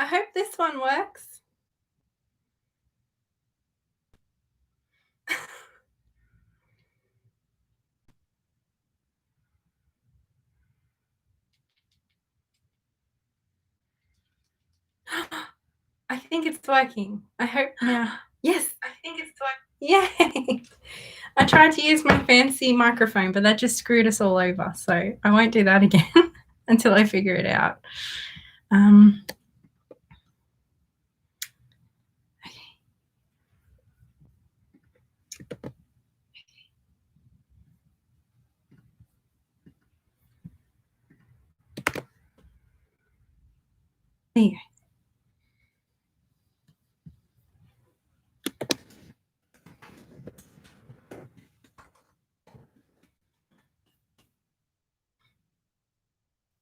I hope this one works. I think it's working. I hope now. Yes, I think it's working. Yay! I tried to use my fancy microphone, but that just screwed us all over. So I won't do that again until I figure it out. There you go.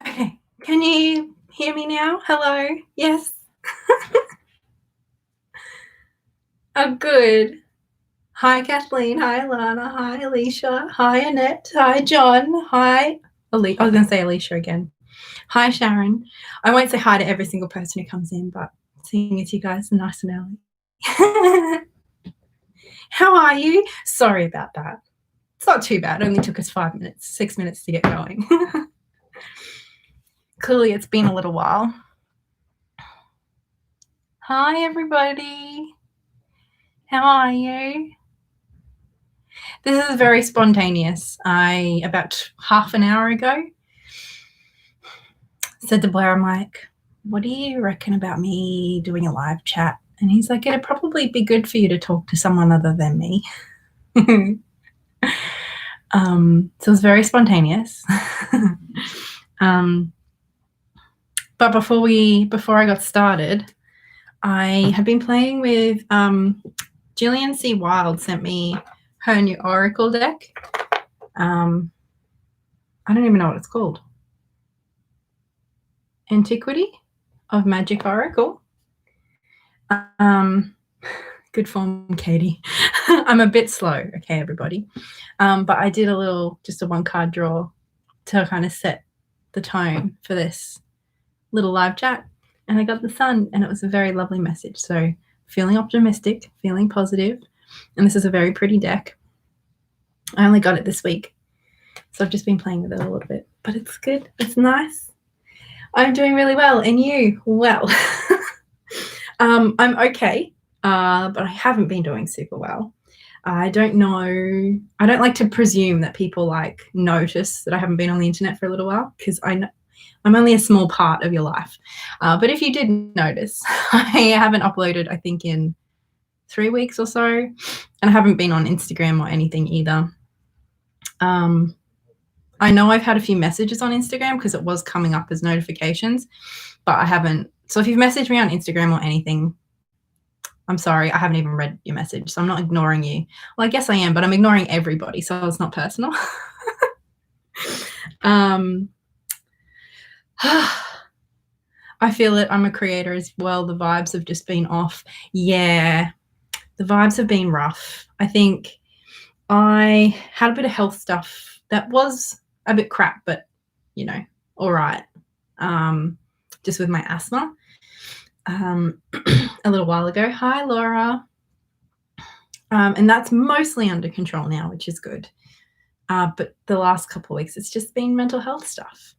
Okay, can you hear me now? Hello? Yes? Oh, good. Hi, Kathleen. Hi, Lana. Hi, Alicia. Hi, Annette. Hi, John. Hi, I was going to say Alicia again. Hi, Sharon. I won't say hi to every single person who comes in, but seeing as you guys are nice and early. How are you? Sorry about that. It's not too bad. It only took us 6 minutes to get going. Clearly, it's been a little while. Hi, everybody. How are you? This is very spontaneous. I, about half an hour ago, said to Blair, I'm like, what do you reckon about me doing a live chat? And he's like, it'd probably be good for you to talk to someone other than me. So it was very spontaneous. But before I got started, I have been playing with Gillian C. Wilde sent me her new Oracle deck. I don't even know what it's called. Antiquity of Magic Oracle. Good form, Katie. I'm a bit slow, okay, everybody. But I did just a one card draw to kind of set the tone for this little live chat, and I got the sun, and it was a very lovely message. So feeling optimistic, feeling positive, and this is a very pretty deck. I only got it this week, so I've just been playing with it a little bit, but it's good. It's nice. I'm doing really well, and you? Well, I'm okay, but I haven't been doing super well. I don't know. I don't like to presume that people like notice that I haven't been on the internet for a little while, because I know I'm only a small part of your life. But if you did notice, I haven't uploaded, I think, in 3 weeks or so, and I haven't been on Instagram or anything either. I know I've had a few messages on Instagram because it was coming up as notifications, but I haven't. So if you've messaged me on Instagram or anything, I'm sorry, I haven't even read your message, so I'm not ignoring you. Well, I guess I am, but I'm ignoring everybody, so it's not personal. I feel it. I'm a creator as well. The vibes have just been off. Yeah, the vibes have been rough. I think I had a bit of health stuff that was a bit crap, but, you know, all right. Just with my asthma a little while ago. Hi, Laura. And that's mostly under control now, which is good. But the last couple of weeks, it's just been mental health stuff.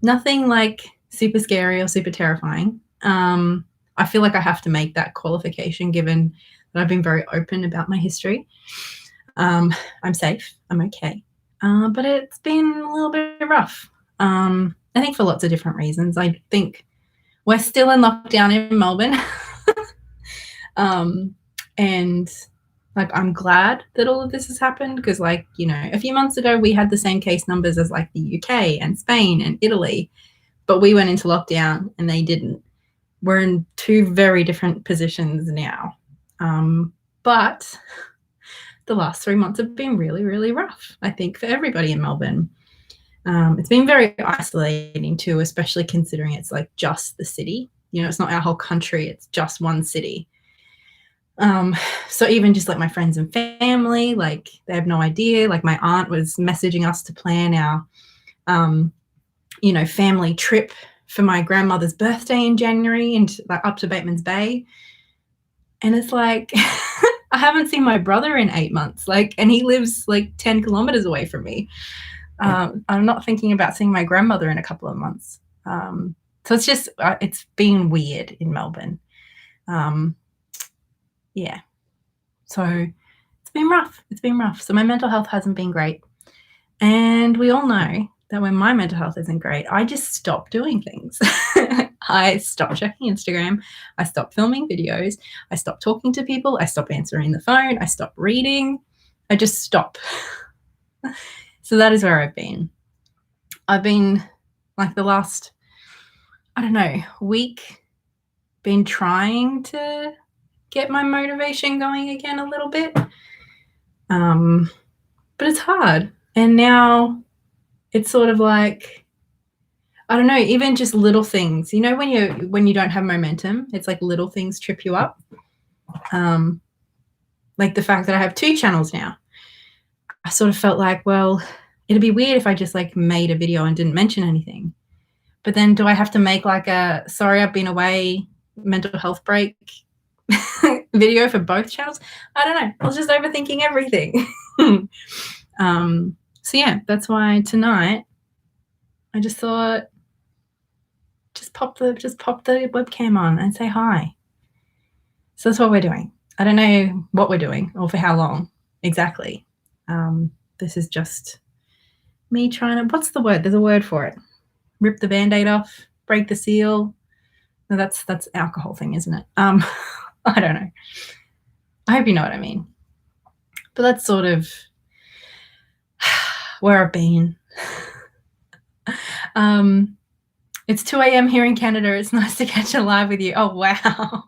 Nothing like super scary or super terrifying. I feel like I have to make that qualification given that I've been very open about my history. I'm safe. I'm okay. But it's been a little bit rough. I think for lots of different reasons. I think we're still in lockdown in Melbourne. And like, I'm glad that all of this has happened because, like, you know, a few months ago we had the same case numbers as like the UK and Spain and Italy, but we went into lockdown and they didn't. We're in two very different positions now. But the last 3 months have been really, really rough, I think, for everybody in Melbourne. It's been very isolating too, especially considering it's like just the city. You know, it's not our whole country, it's just one city. So even just like my friends and family, like they have no idea. Like my aunt was messaging us to plan our, you know, family trip for my grandmother's birthday in January and like up to Bateman's Bay. And it's like, I haven't seen my brother in 8 months, like, and he lives like 10 kilometers away from me. I'm not thinking about seeing my grandmother in a couple of months. So it's just, it's been weird in Melbourne. Yeah. So it's been rough. It's been rough. So my mental health hasn't been great. And we all know that when my mental health isn't great, I just stop doing things. I stop checking Instagram. I stop filming videos. I stop talking to people. I stop answering the phone. I stop reading. I just stop. So that is where I've been. I've been like the last, I don't know, week, been trying to get my motivation going again a little bit. But it's hard. And now it's sort of like, I don't know, even just little things, you know, when you don't have momentum, it's like little things trip you up. Like the fact that I have 2 channels now. I sort of felt like, well, it'd be weird if I just like made a video and didn't mention anything. But then do I have to make like a sorry I've been away mental health break video for both channels? I don't know. I was just overthinking everything. So yeah, that's why tonight I just thought just pop the webcam on and say hi. So that's what we're doing. I don't know what we're doing or for how long exactly. This is just me trying to, what's the word? There's a word for it. Rip the Band-Aid off, break the seal. No, that's alcohol thing, isn't it? I don't know. I hope you know what I mean. But that's sort of where I've been. It's 2 a.m. here in Canada. It's nice to catch a live with you. Oh, wow.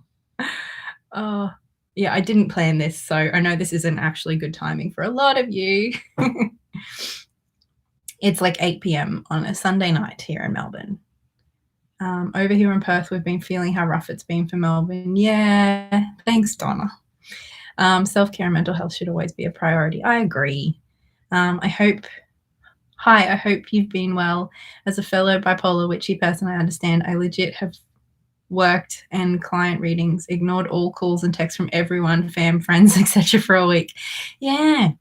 Oh, yeah, I didn't plan this, so I know this isn't actually good timing for a lot of you. It's like 8 p.m. on a Sunday night here in Melbourne. Over here in Perth, we've been feeling how rough it's been for Melbourne. Yeah, thanks, Donna. Self-care and mental health should always be a priority. I agree. I hope you've been well. As a fellow bipolar witchy person, I understand. I legit have worked and client readings, ignored all calls and texts from everyone, fam, friends, etc. for a week. Yeah.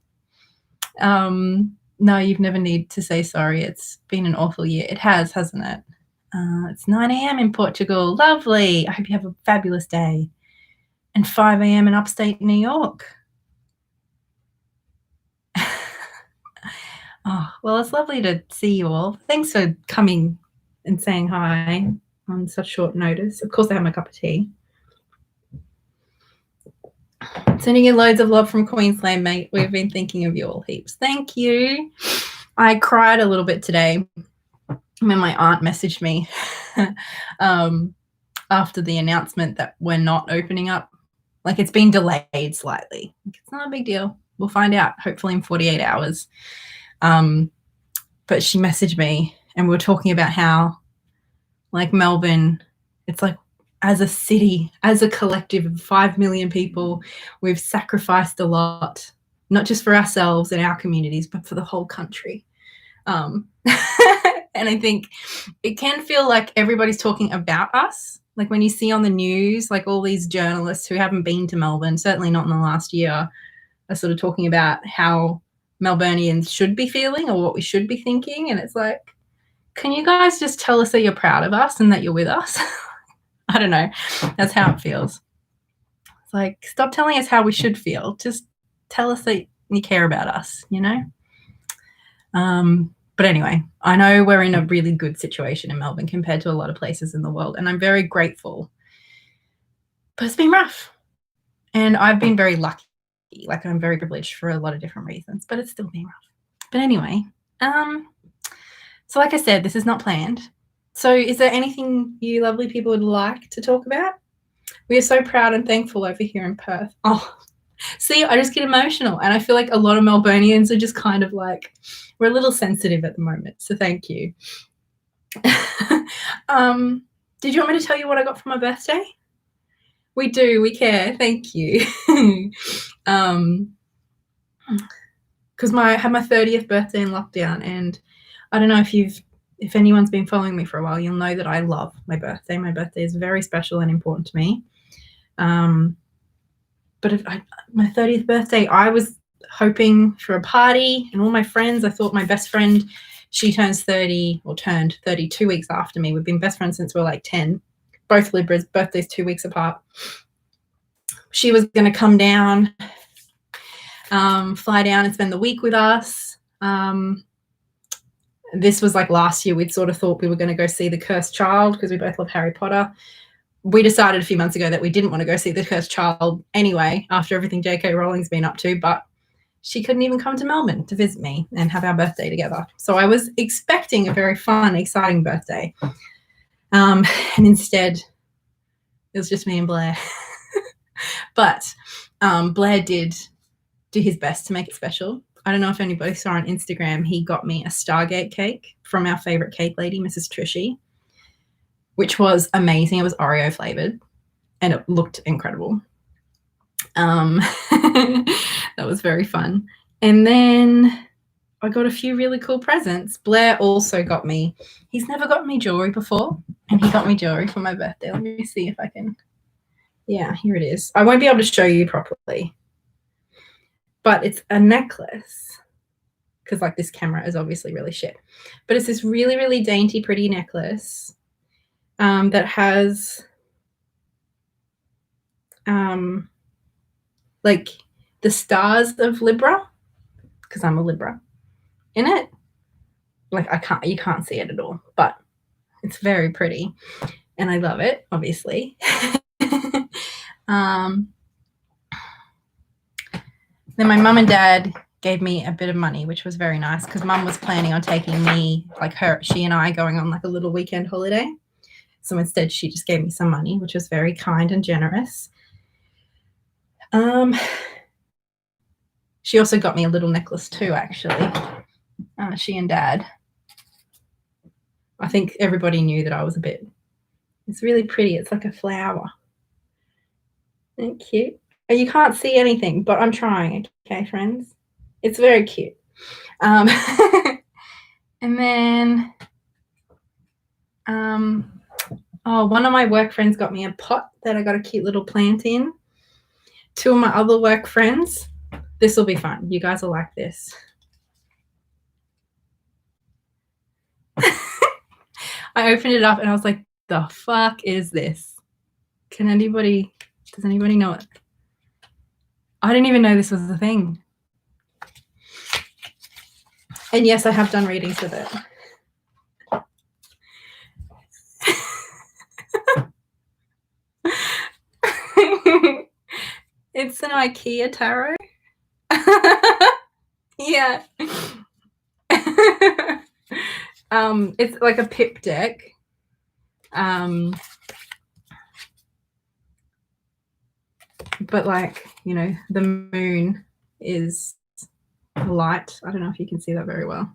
No, you've never need to say sorry. It's been an awful year. It has, hasn't it? It's 9 a.m. in Portugal. Lovely. I hope you have a fabulous day. And 5 a.m. in upstate New York. Oh, well, it's lovely to see you all. Thanks for coming and saying hi on such short notice. Of course, I have my cup of tea. Sending you loads of love from Queensland, mate. We've been thinking of you all heaps. Thank you. I cried a little bit today when my aunt messaged me after the announcement that we're not opening up. Like, it's been delayed slightly. It's not a big deal. We'll find out hopefully in 48 hours. But she messaged me and we were talking about how, like, Melbourne, it's like, as a city, as a collective of 5 million people, we've sacrificed a lot, not just for ourselves and our communities, but for the whole country. And I think it can feel like everybody's talking about us. Like when you see on the news, like all these journalists who haven't been to Melbourne, certainly not in the last year, are sort of talking about how Melburnians should be feeling or what we should be thinking. And it's like, can you guys just tell us that you're proud of us and that you're with us? I don't know. That's how it feels. It's like, stop telling us how we should feel. Just tell us that you care about us, you know? But anyway, I know we're in a really good situation in Melbourne compared to a lot of places in the world, and I'm very grateful. But it's been rough. And I've been very lucky. Like, I'm very privileged for a lot of different reasons, but it's still been rough. But anyway, so like I said, this is not planned. So is there anything you lovely people would like to talk about? We are so proud and thankful over here in Perth. Oh, see, I just get emotional. And I feel like a lot of Melburnians are just kind of like, we're a little sensitive at the moment. So thank you. Did you want me to tell you what I got for my birthday? We do. We care. Thank you. Because I had my 30th birthday in lockdown, and I don't know if you've if anyone's been following me for a while, you'll know that I love my birthday. My birthday is very special and important to me. But my 30th birthday, I was hoping for a party and all my friends. I thought my best friend, she turned 30 2 weeks after me. We've been best friends since we were like 10. Both Libras, birthdays 2 weeks apart. She was going to come down, fly down and spend the week with us. This was like last year. We'd sort of thought we were going to go see The Cursed Child because we both love Harry Potter. We decided a few months ago that we didn't want to go see The Cursed Child anyway after everything J.K. Rowling's been up to, but she couldn't even come to Melbourne to visit me and have our birthday together. So I was expecting a very fun, exciting birthday. And instead, it was just me and Blair. But Blair did do his best to make it special. I don't know if anybody saw on Instagram, he got me a Stargate cake from our favourite cake lady, Mrs. Trishy, which was amazing. It was Oreo flavoured and it looked incredible. That was very fun. And then I got a few really cool presents. Blair also got me, he's never gotten me jewelry before, and he got me jewelry for my birthday. Let me see if I can, yeah, here it is. I won't be able to show you properly, but it's a necklace because like this camera is obviously really shit, but it's this really, really dainty, pretty necklace that has like the stars of Libra, because I'm a Libra, in it. Like you can't see it at all, but it's very pretty and I love it, obviously. Then my mum and dad gave me a bit of money, which was very nice because mum was planning on taking me, like she and I going on like a little weekend holiday. So instead she just gave me some money, which was very kind and generous. She also got me a little necklace too, actually. She and dad. I think everybody knew that I was a bit, it's really pretty. It's like a flower. Isn't it cute? You can't see anything, but I'm trying, okay, friends? It's very cute. And then, one of my work friends got me a pot that I got a cute little plant in. Two of my other work friends, this will be fun. You guys will like this. I opened it up and I was like, the fuck is this? Does anybody know it? I didn't even know this was a thing. And yes, I have done readings with it. It's an IKEA tarot. Yeah. It's like a pip deck. But like, you know, the moon is light. I don't know if you can see that very well.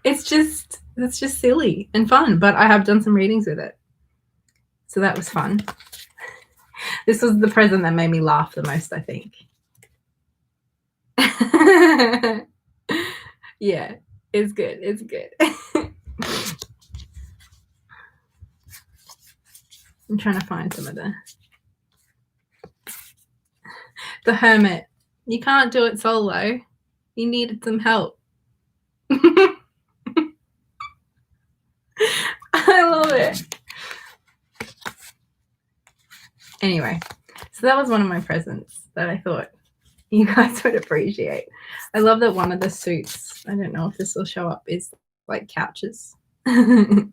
It's just silly and fun, but I have done some readings with it. So that was fun. This was the present that made me laugh the most, I think. Yeah, it's good. It's good. I'm trying to find some of the Hermit. You can't do it solo. You needed some help. I love it. Anyway, so that was one of my presents that I thought you guys would appreciate. I love that one of the suits, I don't know if this will show up, is like couches. It's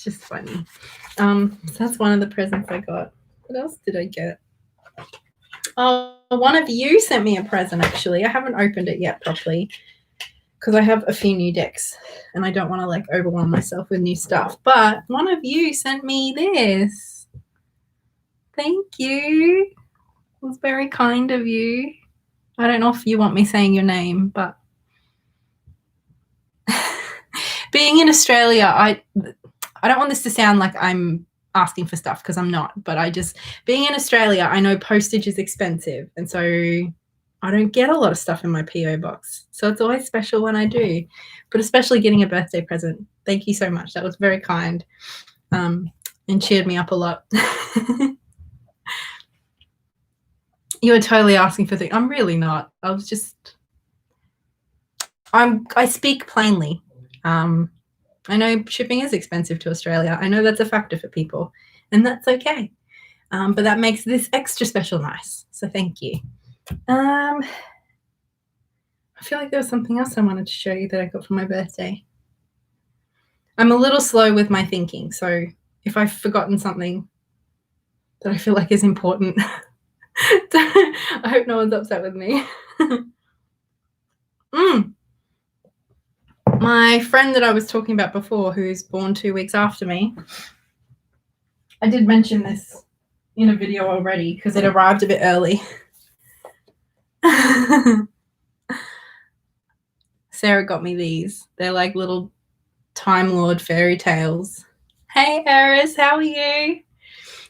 just funny. So that's one of the presents I got. What else did I get? Oh, one of you sent me a present, actually. I haven't opened it yet properly because I have a few new decks and I don't want to like overwhelm myself with new stuff. But one of you sent me this. Thank you. It was very kind of you. I don't know if you want me saying your name, but being in Australia, I don't want this to sound like I'm asking for stuff, because I'm not, but being in Australia, I know postage is expensive, and so I don't get a lot of stuff in my PO box. So it's always special when I do, but especially getting a birthday present. Thank you so much. That was very kind, and cheered me up a lot. You were totally asking for things. I'm really not. I speak plainly. I know shipping is expensive to Australia. I know that's a factor for people, and that's okay. But that makes this extra special nice. So thank you. I feel like there was something else I wanted to show you that I got for my birthday. I'm a little slow with my thinking, so if I've forgotten something that I feel like is important, I hope no one's upset with me. My friend that I was talking about before, who's born 2 weeks after me, I did mention this in a video already because it arrived a bit early. Sarah got me these. They're like little Time Lord fairy tales. Hey, Eris, how are you?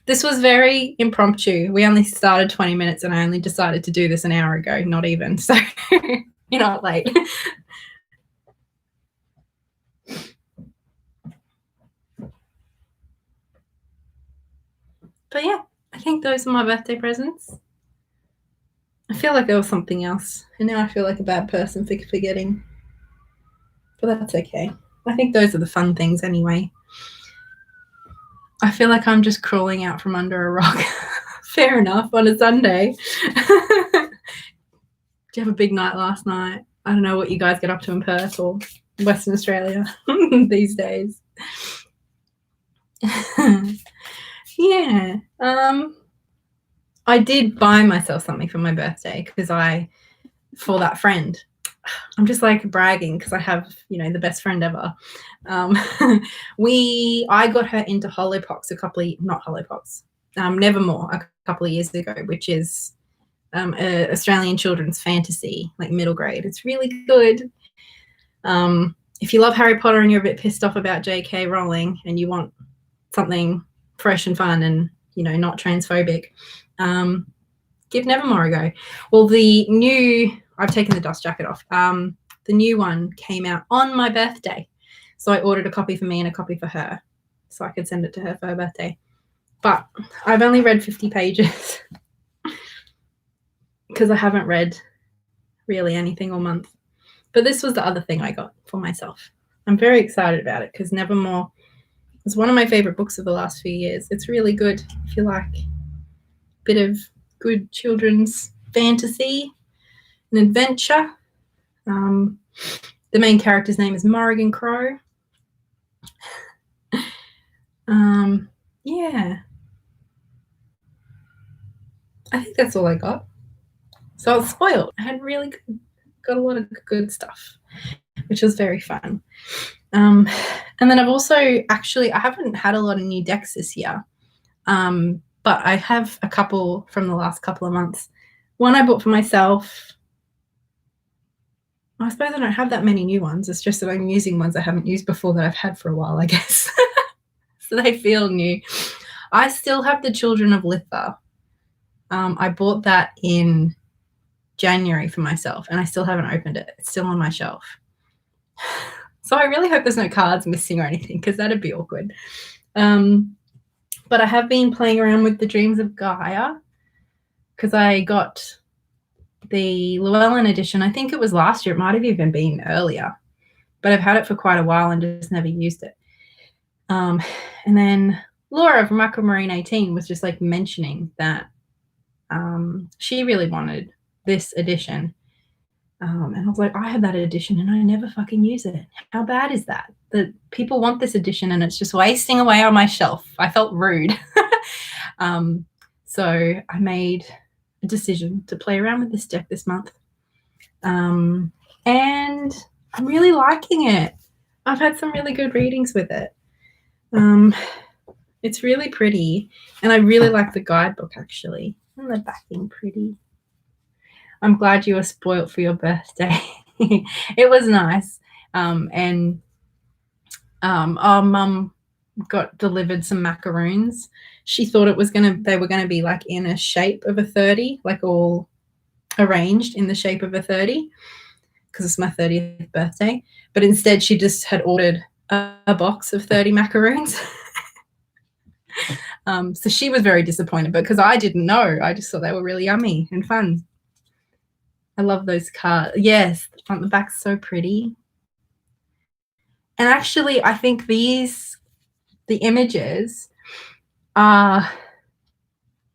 This was very impromptu. We only started 20 minutes and I only decided to do this an hour ago, not even. So you're not late. But yeah, I think those are my birthday presents. I feel like there was something else, and now I feel like a bad person for forgetting. But that's okay. I think those are the fun things anyway. I feel like I'm just crawling out from under a rock. Fair enough, on a Sunday. Did you have a big night last night? I don't know what you guys get up to in Perth or Western Australia these days. Yeah. I did buy myself something for my birthday for that friend. I'm just like bragging because I have, the best friend ever. I got her into Nevermore a couple of years ago, which is a Australian children's fantasy, like middle grade. It's really good. If you love Harry Potter and you're a bit pissed off about J.K. Rowling and you want something fresh and fun and, not transphobic, give Nevermore a go. Well, I've taken the dust jacket off. The new one came out on my birthday. So I ordered a copy for me and a copy for her so I could send it to her for her birthday. But I've only read 50 pages because I haven't read really anything all month. But this was the other thing I got for myself. I'm very excited about it because Nevermore is one of my favorite books of the last few years. It's really good if you like a bit of good children's fantasy and adventure. The main character's name is Morrigan Crow. Yeah. I think that's all I got. So I was spoiled. I had got a lot of good stuff, which was very fun. And then I've also I haven't had a lot of new decks this year, but I have a couple from the last couple of months. One I bought for myself. I suppose I don't have that many new ones. It's just that I'm using ones I haven't used before that I've had for a while, I guess. So they feel new. I still have the Children of Litha. I bought that in January for myself, and I still haven't opened it. It's still on my shelf. So I really hope there's no cards missing or anything because that'd be awkward. But I have been playing around with the Dreams of Gaia because I got the Llewellyn edition. I think it was last year. It might have even been earlier, but I've had it for quite a while and just never used it. And then Laura from Aquamarine 18 was just like mentioning that she really wanted this edition. And I was like, I have that edition and I never fucking use it. How bad is that? That people want this edition and it's just wasting away on my shelf. I felt rude. So I made a decision to play around with this deck this month. And I'm really liking it. I've had some really good readings with it. It's really pretty. And I really like the guidebook, actually. And the backing pretty. I'm glad you were spoilt for your birthday. It was nice. And Our mum got delivered some macaroons. She thought they were gonna be like in a shape of a 30, like all arranged in the shape of a 30, because it's my 30th birthday. But instead, she just had ordered a box of 30 macaroons. So she was very disappointed, but because I didn't know, I just thought they were really yummy and fun. I love those cards. Yes, the front and the back's so pretty. And actually, I think the images are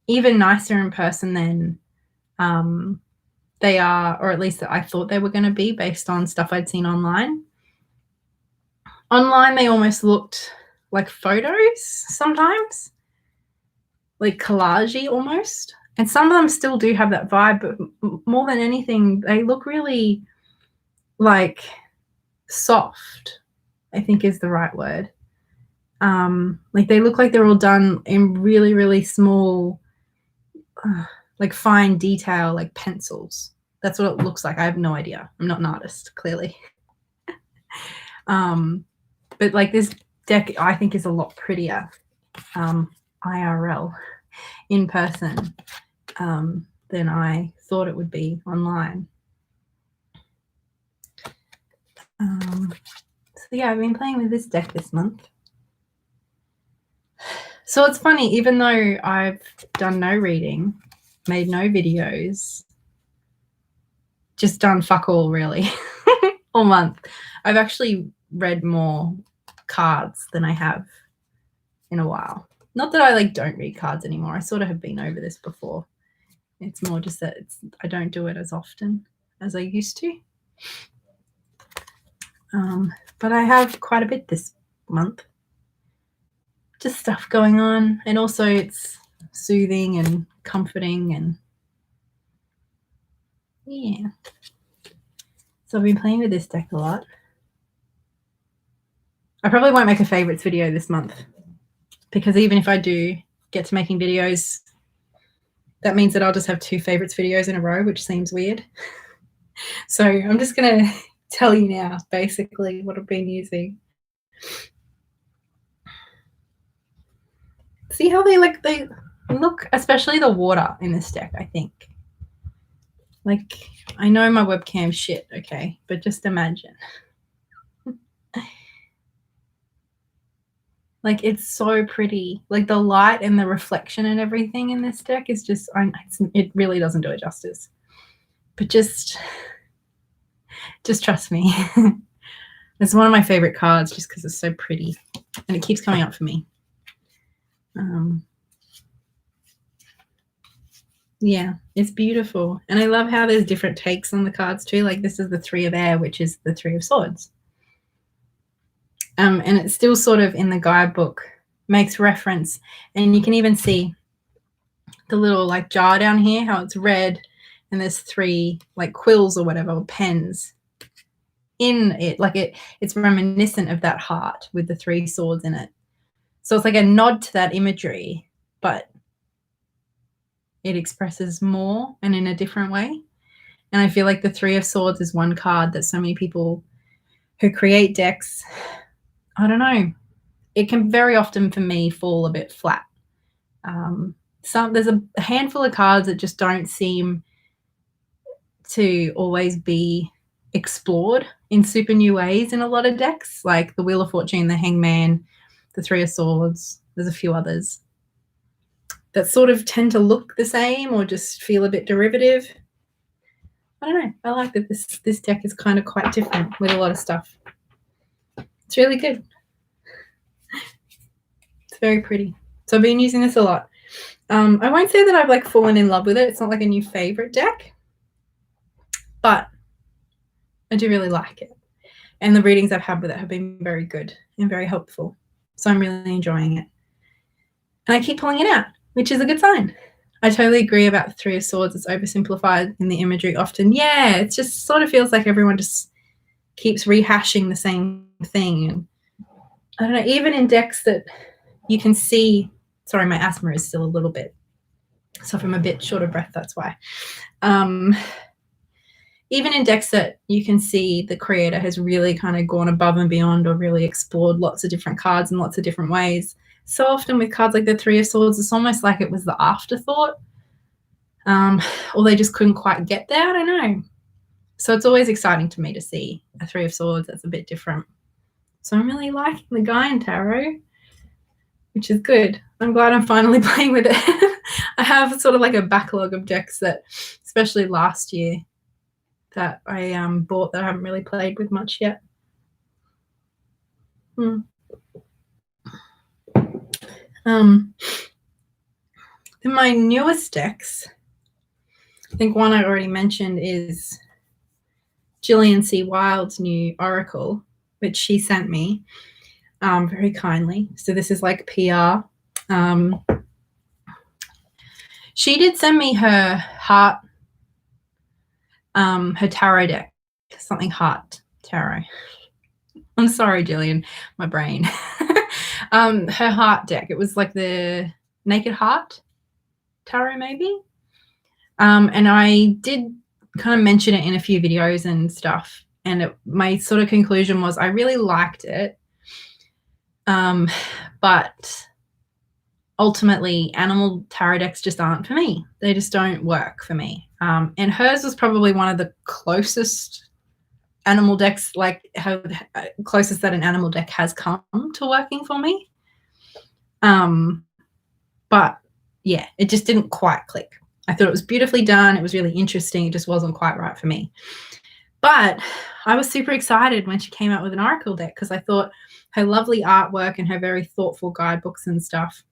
even nicer in person than they are, or at least I thought they were going to be based on stuff I'd seen online. Online, they almost looked like photos sometimes, like collagey almost. And some of them still do have that vibe, but more than anything, they look really like soft, I think is the right word. Like they look like they're all done in really, really small, like fine detail, like pencils. That's what it looks like. I have no idea. I'm not an artist, clearly. But like this deck, I think is a lot prettier IRL in person than I thought it would be online. So yeah, I've been playing with this deck this month. So it's funny, even though I've done no reading, made no videos, just done fuck all really all month, I've actually read more cards than I have in a while. Not that I like don't read cards anymore. I sort of have been over this before. It's more just that I don't do it as often as I used to. But I have quite a bit this month. Just stuff going on, and also it's soothing and comforting, and yeah. So I've been playing with this deck a lot. I probably won't make a favorites video this month, because even if I do get to making videos, that means that I'll just have 2 favorites videos in a row, which seems weird. So I'm just going to tell you now, basically, what I've been using. See how they look, especially the water in this deck, I think. Like, I know my webcam's shit, okay, but just imagine. Like, it's so pretty. Like, the light and the reflection and everything in this deck is just, it really doesn't do it justice. But just trust me. It's one of my favorite cards just because it's so pretty. And it keeps coming up for me. Yeah, it's beautiful. And I love how there's different takes on the cards too. Like, this is the 3 of air, which is the 3 of swords. And it's still sort of in the guidebook, makes reference. And you can even see the little like jar down here, how it's red, and there's 3 like quills or whatever, or pens in it. Like it's reminiscent of that heart with the 3 swords in it. So it's like a nod to that imagery, but it expresses more and in a different way. And I feel like the 3 of swords is one card that so many people who create decks, I don't know, it can very often for me fall a bit flat. There's a handful of cards that just don't seem to always be explored in super new ways in a lot of decks, like the Wheel of Fortune, the Hangman, the 3 of Swords. There's a few others that sort of tend to look the same or just feel a bit derivative. I don't know. I like that this deck is kind of quite different with a lot of stuff. It's really good. It's very pretty. So I've been using this a lot. I won't say that I've like fallen in love with it. It's not like a new favorite deck, but I do really like it. And the readings I've had with it have been very good and very helpful. So I'm really enjoying it. And I keep pulling it out, which is a good sign. I totally agree about the 3 of Swords. It's oversimplified in the imagery often. Yeah, it just sort of feels like everyone just keeps rehashing the same thing. And I don't know, even in decks that you can see, sorry, my asthma is still a little bit, so if I'm a bit short of breath, that's why. even in decks that you can see the creator has really kind of gone above and beyond or really explored lots of different cards in lots of different ways. So often with cards like the Three of Swords, it's almost like it was the afterthought, or they just couldn't quite get there. I don't know. So it's always exciting to me to see a Three of Swords that's a bit different. So I'm really liking the Gaian Tarot, which is good. I'm glad I'm finally playing with it. I have sort of like a backlog of decks that, especially last year, that I bought that I haven't really played with much yet. Then my newest decks, I think one I already mentioned is Gillian C. Wilde's new Oracle, which she sent me very kindly. So this is like PR. She did send me her heart, her tarot deck, something heart tarot. I'm sorry, Gillian, my brain. Her heart deck. It was like the Naked Heart tarot, maybe. And I did kind of mention it in a few videos and stuff. And my sort of conclusion was I really liked it. But ultimately, animal tarot decks just aren't for me. They just don't work for me. And hers was probably one of the closest animal decks, like how closest that an animal deck has come to working for me. But yeah, it just didn't quite click. I thought it was beautifully done. It was really interesting. It just wasn't quite right for me. But I was super excited when she came out with an Oracle deck because I thought her lovely artwork and her very thoughtful guidebooks and stuff.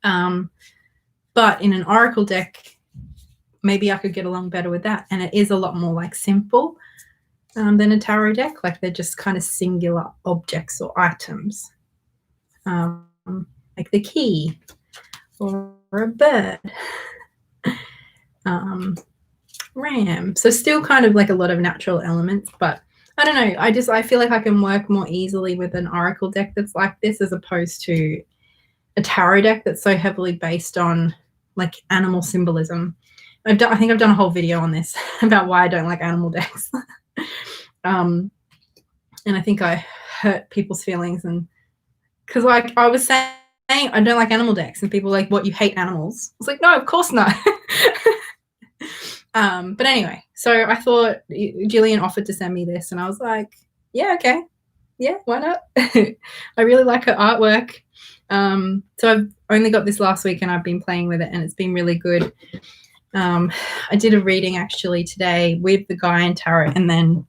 But in an Oracle deck, maybe I could get along better with that. And it is a lot more like simple than a tarot deck. Like they're just kind of singular objects or items, like the key or a bird, ram. So still kind of like a lot of natural elements, but I don't know. I feel like I can work more easily with an Oracle deck that's like this as opposed to a tarot deck that's so heavily based on like animal symbolism. I think I've done a whole video on this about why I don't like animal decks. And I think I hurt people's feelings, and because like I was saying I don't like animal decks and people were like, what, you hate animals? I was like, no, of course not. But anyway, so I thought Gillian offered to send me this and I was like, yeah, okay. Yeah, why not? I really like her artwork. So I've only got this last week and I've been playing with it and it's been really good. I did a reading actually today with the Gaian Tarot, and then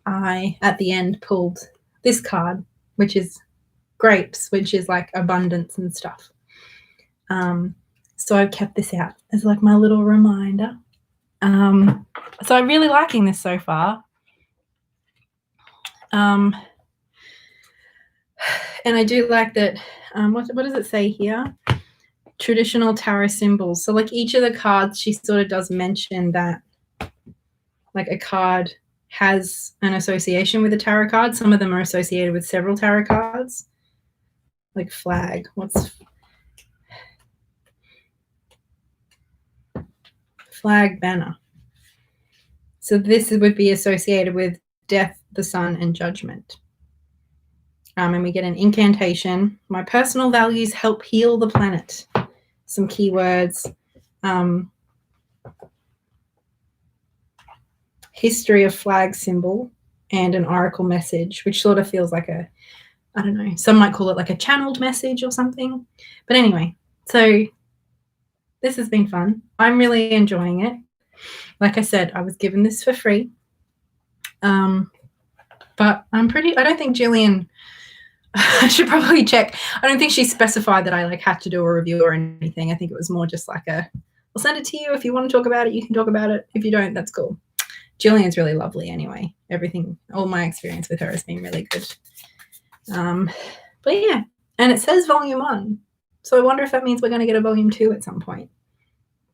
I at the end pulled this card, which is grapes, which is like abundance and stuff. So I've kept this out as like my little reminder. So I'm really liking this so far. And I do like that. What does it say here? Traditional tarot symbols. So like each of the cards, she sort of does mention that like a card has an association with a tarot card. Some of them are associated with several tarot cards. Like flag. What's flag? Banner. So this would be associated with death, the sun, and judgment. And we get an incantation. My personal values help heal the planet. Some keywords. History of flag symbol and an oracle message, which sort of feels like a, I don't know, some might call it like a channeled message or something. But anyway, so this has been fun. I'm really enjoying it. Like I said, I was given this for free. But I don't think Gillian, I should probably check. I don't think she specified that I like had to do a review or anything. I think it was more just like I'll send it to you. If you want to talk about it, you can talk about it. If you don't, that's cool. Gillian's really lovely anyway. All my experience with her has been really good. But yeah, and it says volume 1. So I wonder if that means we're going to get a volume 2 at some point.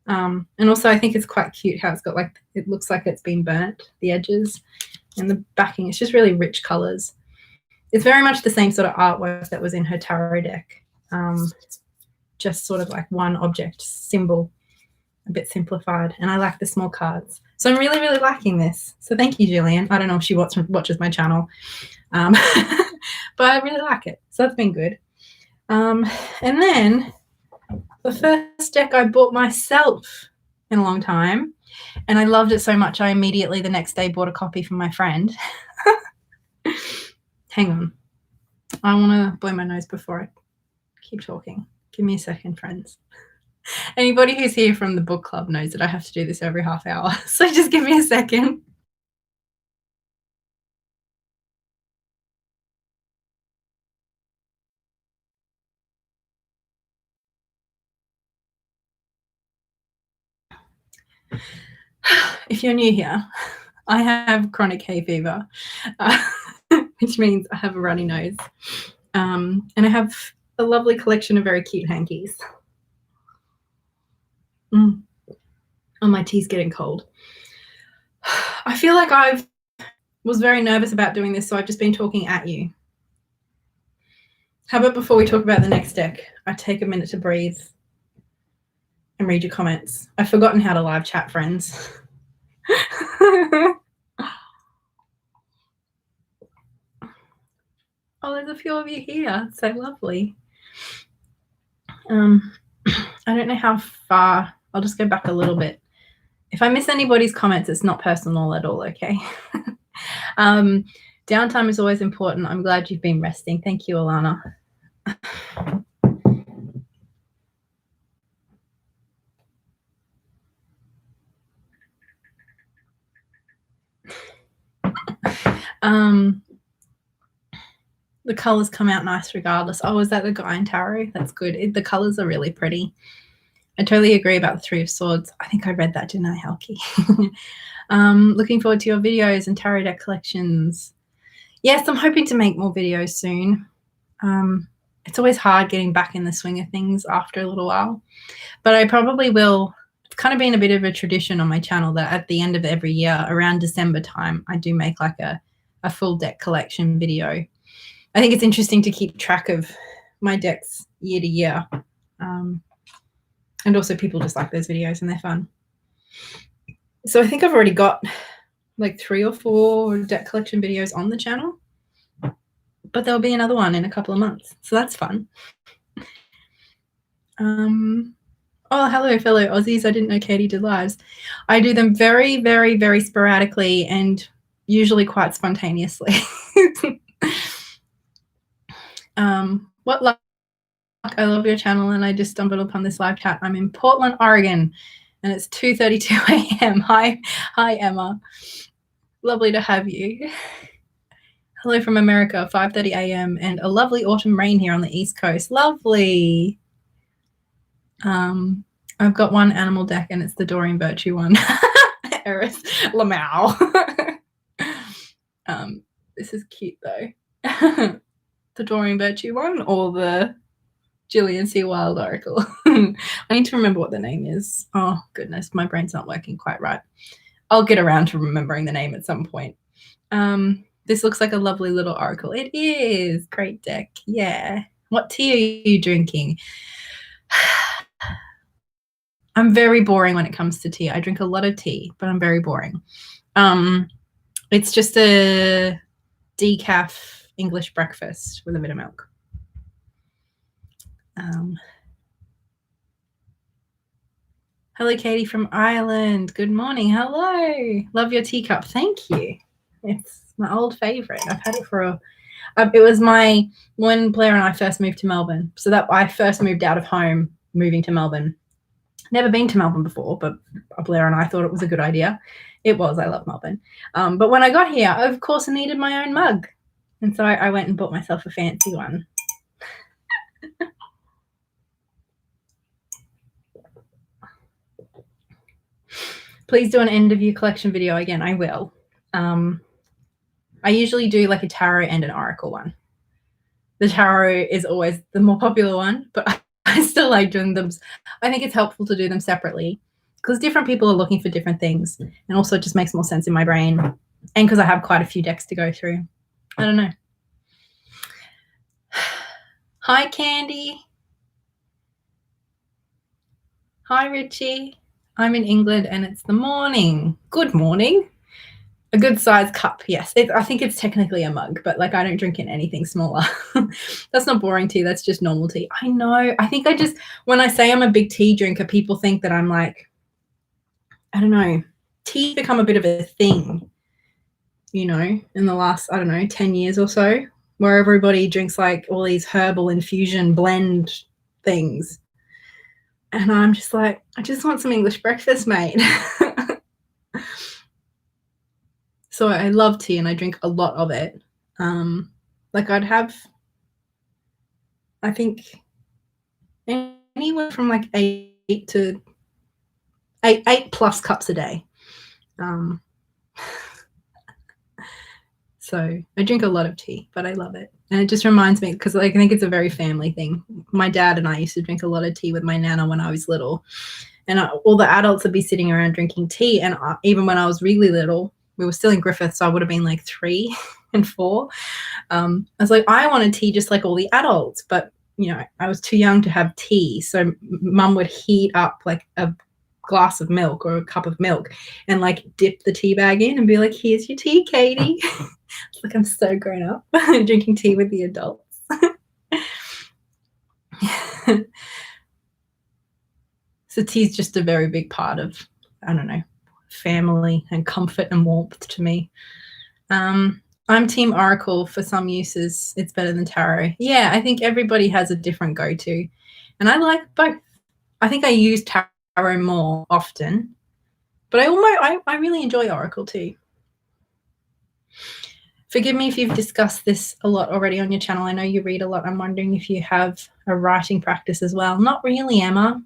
And also I think it's quite cute how it's got like, it looks like it's been burnt, the edges and the backing. It's just really rich colors. It's very much the same sort of artwork that was in her tarot deck. Just sort of like one object symbol, a bit simplified. And I like the small cards. So I'm really, really liking this. So thank you, Jillian. I don't know if she watches my channel, but I really like it. So that's been good. And then the first deck I bought myself in a long time, and I loved it so much I immediately the next day bought a copy for my friend. Hang on. I want to blow my nose before I keep talking. Give me a second, friends. Anybody who's here from the book club knows that I have to do this every half hour. So just give me a second. If you're new here, I have chronic hay fever, which means I have a runny nose. And I have a lovely collection of very cute hankies. Oh, my tea's getting cold. I feel like I was very nervous about doing this, so I've just been talking at you. How about before we talk about the next deck, I take a minute to breathe and read your comments. I've forgotten how to live chat, friends. Oh, there's a few of you here. It's so lovely. I don't know how far. I'll just go back a little bit. If I miss anybody's comments, it's not personal at all, okay? Downtime is always important. I'm glad you've been resting. Thank you, Alana. The colors come out nice regardless. Oh, is that the guy in tarot? That's good. The colors are really pretty. I totally agree about the Three of Swords. I think I read that, didn't I, Helki? Looking forward to your videos and tarot deck collections. Yes, I'm hoping to make more videos soon. It's always hard getting back in the swing of things after a little while, but I probably will. It's kind of been a bit of a tradition on my channel that at the end of every year, around December time, I do make like a full deck collection video. I think it's interesting to keep track of my decks year to year. And also people just like those videos and they're fun. So I think I've already got like 3 or 4 deck collection videos on the channel, but there'll be another one in a couple of months. So that's fun. Oh, hello, fellow Aussies. I didn't know Katey did lives. I do them very, very, very sporadically and usually quite spontaneously. What luck. I love your channel and I just stumbled upon this live chat. I'm in Portland, Oregon, and it's 2:32 a.m. Hi, Emma. Lovely to have you. Hello from America, 5:30 a.m. and a lovely autumn rain here on the East Coast. Lovely. I've got one animal deck and it's the Doreen Virtue one. Eris Lamau. This is cute though. The Doreen Virtue one or the Gillian C. Wild Oracle. I need to remember what the name is. Oh, goodness, my brain's not working quite right. I'll get around to remembering the name at some point. This looks like a lovely little oracle. It is. Great deck. Yeah. What tea are you drinking? I'm very boring when it comes to tea. I drink a lot of tea, but I'm very boring. It's just a decaf English breakfast with a bit of milk. Hello, Katey from Ireland. Good morning. Hello. Love your teacup. Thank you. It's my old favorite. I've had it for it was when Blair and I first moved to Melbourne. So that I first moved out of home, moving to Melbourne. Never been to Melbourne before, but Blair and I thought it was a good idea. It was. I love Melbourne. But when I got here, of course, I needed my own mug. And so I went and bought myself a fancy one. Please do an end of year collection video again. I will. I usually do like a tarot and an oracle one. The tarot is always the more popular one, but I still like doing them. I think it's helpful to do them separately because different people are looking for different things, and also it just makes more sense in my brain, and because I have quite a few decks to go through. I don't know. Hi, Candy. Hi, Richie. I'm in England and it's the morning. Good morning. A good size cup, yes. I think it's technically a mug, but like I don't drink in anything smaller. That's not boring tea. That's just normal tea. I know. I think when I say I'm a big tea drinker, people think that I'm like, I don't know, tea's become a bit of a thing, you know, in the last, I don't know, 10 years or so, where everybody drinks like all these herbal infusion blend things. And I'm just like, I just want some English breakfast, mate. So I love tea and I drink a lot of it. Like I'd have, I think, anywhere from like eight plus cups a day. So I drink a lot of tea, but I love it. And it just reminds me, because like, I think it's a very family thing. My dad and I used to drink a lot of tea with my nana when I was little. And all the adults would be sitting around drinking tea. And even when I was really little, we were still in Griffith, so I would have been like 3 and 4. I was like, I want a tea just like all the adults. But, you know, I was too young to have tea. So mum would heat up like a glass of milk or a cup of milk and like dip the tea bag in and be like, here's your tea, Katey. It's like I'm so grown up drinking tea with the adults. So tea's just a very big part of, I don't know, family and comfort and warmth to me. I'm team Oracle. For some uses, it's better than tarot. Yeah, I think everybody has a different go-to. And I like both. I think I use tarot more often, but I really enjoy Oracle too. Forgive me if you've discussed this a lot already on your channel. I know you read a lot. I'm wondering if you have a writing practice as well. Not really, Emma.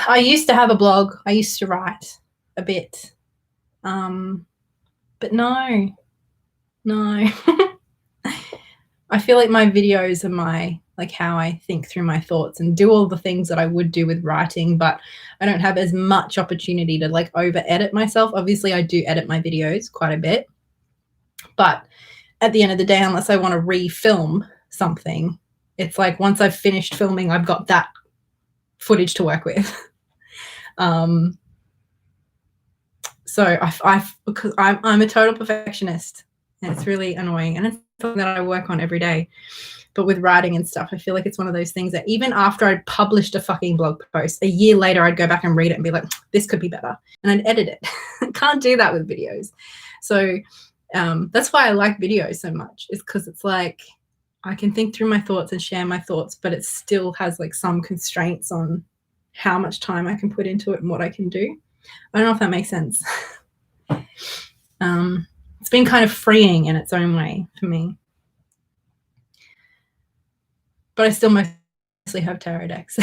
I used to have a blog. I used to write a bit. But no. I feel like my videos are like how I think through my thoughts and do all the things that I would do with writing, but I don't have as much opportunity to like over edit myself. Obviously I do edit my videos quite a bit, but at the end of the day, unless I want to refilm something, it's like once I've finished filming, I've got that footage to work with. So because I'm a total perfectionist and it's really annoying, and it's something that I work on every day. But with writing and stuff, I feel like it's one of those things that even after I'd published a fucking blog post, a year later, I'd go back and read it and be like, this could be better. And I'd edit it. Can't do that with videos. So that's why I like videos so much, is because it's like I can think through my thoughts and share my thoughts, but it still has like some constraints on how much time I can put into it and what I can do. I don't know if that makes sense. It's been kind of freeing in its own way for me. But I still mostly have tarot decks.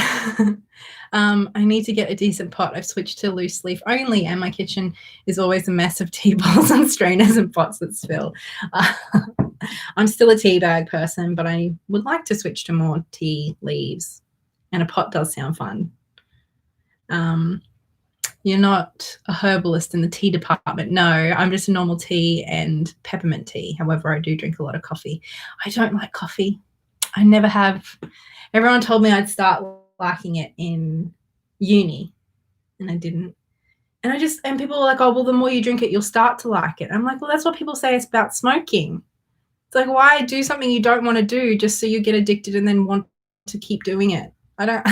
I need to get a decent pot. I've switched to loose leaf only, and my kitchen is always a mess of tea bowls and strainers and pots that spill. I'm still a tea bag person, but I would like to switch to more tea leaves, and a pot does sound fun. You're not a herbalist in the tea department. No, I'm just a normal tea and peppermint tea. However, I do drink a lot of coffee. I don't like coffee. I never have. Everyone told me I'd start liking it in uni, and I didn't. And people were like, oh, well, the more you drink it, you'll start to like it. I'm like, well, that's what people say it's about smoking. It's like, why do something you don't want to do just so you get addicted and then want to keep doing it? I don't.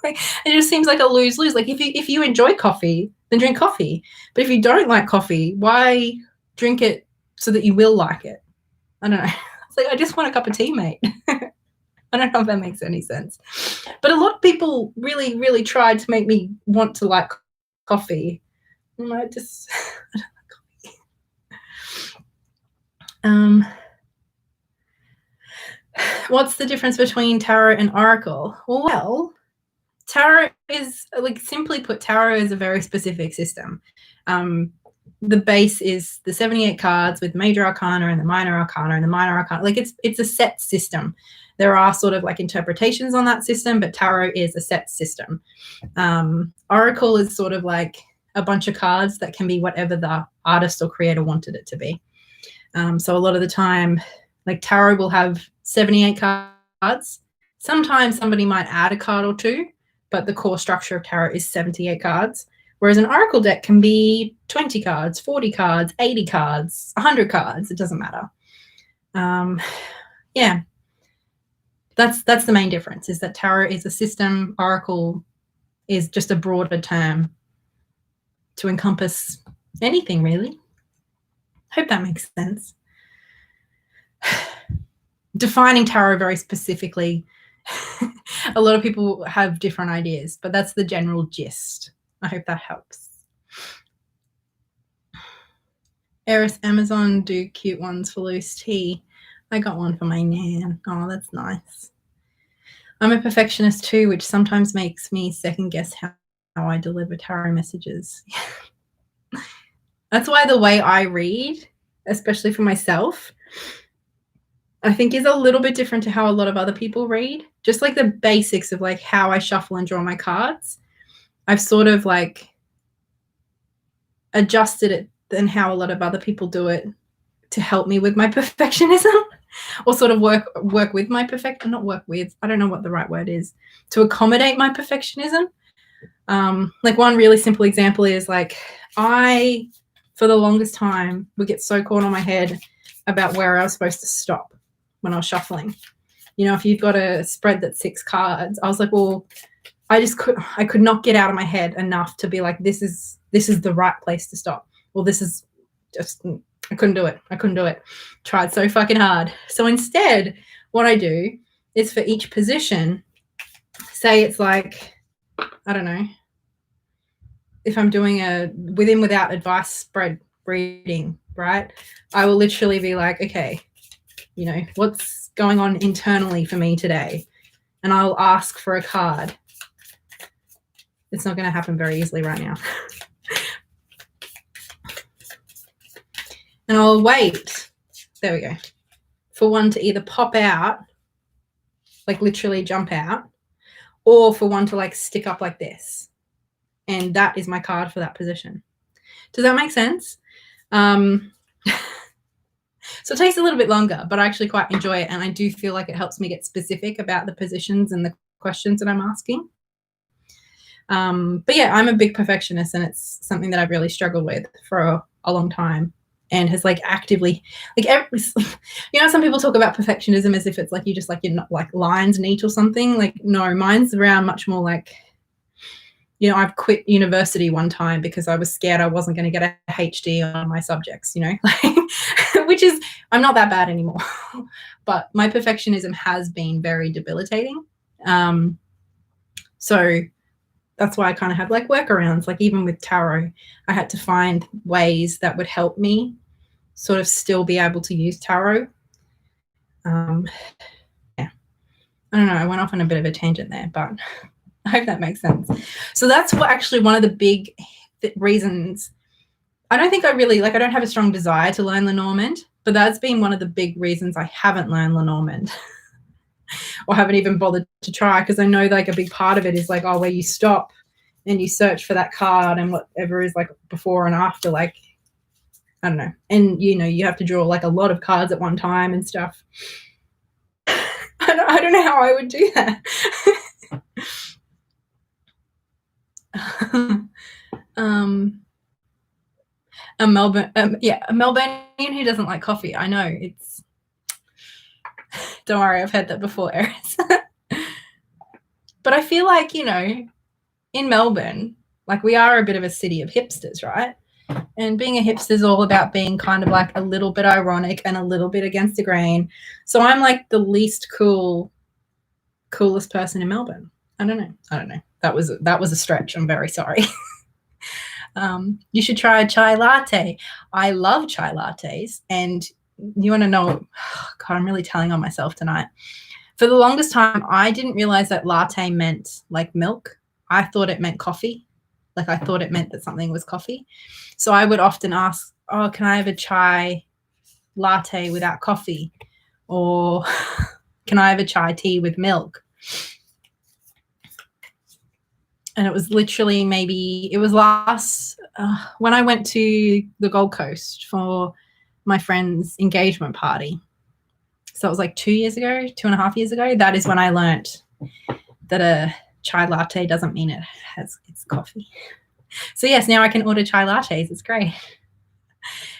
Like, it just seems like a lose-lose. Like if you enjoy coffee, then drink coffee. But if you don't like coffee, why drink it so that you will like it? I don't know. It's like, I just want a cup of tea, mate. I don't know if that makes any sense. But a lot of people really, really tried to make me want to like coffee. And I don't like coffee. What's the difference between tarot and oracle? Well, tarot is, like, simply put, tarot is a very specific system. The base is the 78 cards with major arcana and the minor arcana and the minor arcana. Like it's a set system. There are sort of like interpretations on that system, but tarot is a set system. Oracle is sort of like a bunch of cards that can be whatever the artist or creator wanted it to be. So a lot of the time, like tarot will have 78 cards. Sometimes somebody might add a card or two, but the core structure of tarot is 78 cards, whereas an oracle deck can be 20 cards, 40 cards, 80 cards, 100 cards. It doesn't matter. Yeah, that's the main difference, is that tarot is a system, oracle is just a broader term to encompass anything, really. Hope that makes sense. Defining tarot very specifically, a lot of people have different ideas, but that's the general gist. I hope that helps. Eris, Amazon do cute ones for loose tea. I got one for my nan. Oh, that's nice. I'm a perfectionist too, which sometimes makes me second guess how I deliver tarot messages. That's why the way I read, especially for myself, I think is a little bit different to how a lot of other people read. Just like the basics of like how I shuffle and draw my cards, I've sort of like adjusted it than how a lot of other people do it to help me with my perfectionism, or sort of work with my not work with, I don't know what the right word is, to accommodate my perfectionism. Like one really simple example is like I, for the longest time, would get so caught on my head about where I was supposed to stop when I was shuffling. You know, if you've got a spread that's 6 cards, I was like, well, I could not get out of my head enough to be like, this is the right place to stop. Well, this is just, I couldn't do it. Tried so fucking hard. So instead, what I do is for each position, say it's like, I don't know, if I'm doing a within without advice spread reading, right? I will literally be like, okay, you know, what's going on internally for me today? And I'll ask for a card. It's not going to happen very easily right now. And I'll wait, there we go, for one to either pop out, like literally jump out, or for one to like stick up like this. And that is my card for that position. Does that make sense? So it takes a little bit longer, but I actually quite enjoy it. And I do feel like it helps me get specific about the positions and the questions that I'm asking. But yeah, I'm a big perfectionist, and it's something that I've really struggled with for a long time, and has like actively, like you know, some people talk about perfectionism as if it's like you just like, you're not like lines neat or something. Like, no, mine's around much more like, you know, I've quit university one time because I was scared I wasn't going to get a HD on my subjects, you know, like, which is, I'm not that bad anymore. But my perfectionism has been very debilitating. So that's why I kind of have like workarounds. Like even with tarot, I had to find ways that would help me sort of still be able to use tarot. Yeah, I don't know. I went off on a bit of a tangent there, but I hope that makes sense. So that's what actually one of the big reasons. I don't think I really, like, I don't have a strong desire to learn Lenormand, but that's been one of the big reasons I haven't learned Lenormand or haven't even bothered to try, because I know like a big part of it is like, oh, where you stop and you search for that card and whatever is like before and after, like, I don't know. And, you know, you have to draw like a lot of cards at one time and stuff. I don't know how I would do that. A Melbourneian who doesn't like coffee. I know, it's, don't worry, I've heard that before, Eris. But I feel like, you know, in Melbourne, like we are a bit of a city of hipsters, right? And being a hipster is all about being kind of like a little bit ironic and a little bit against the grain. So I'm like the least coolest person in Melbourne. I don't know. That was a stretch. I'm very sorry. You should try a chai latte. I love chai lattes. And you want to know, God, I'm really telling on myself tonight. For the longest time, I didn't realize that latte meant like milk. I thought it meant coffee. Like I thought it meant that something was coffee. So I would often ask, oh, can I have a chai latte without coffee? Or can I have a chai tea with milk? And it was literally when I went to the Gold Coast for my friend's engagement party. So it was like 2.5 years ago. That is when I learnt that a chai latte doesn't mean it's coffee. So yes, now I can order chai lattes. It's great.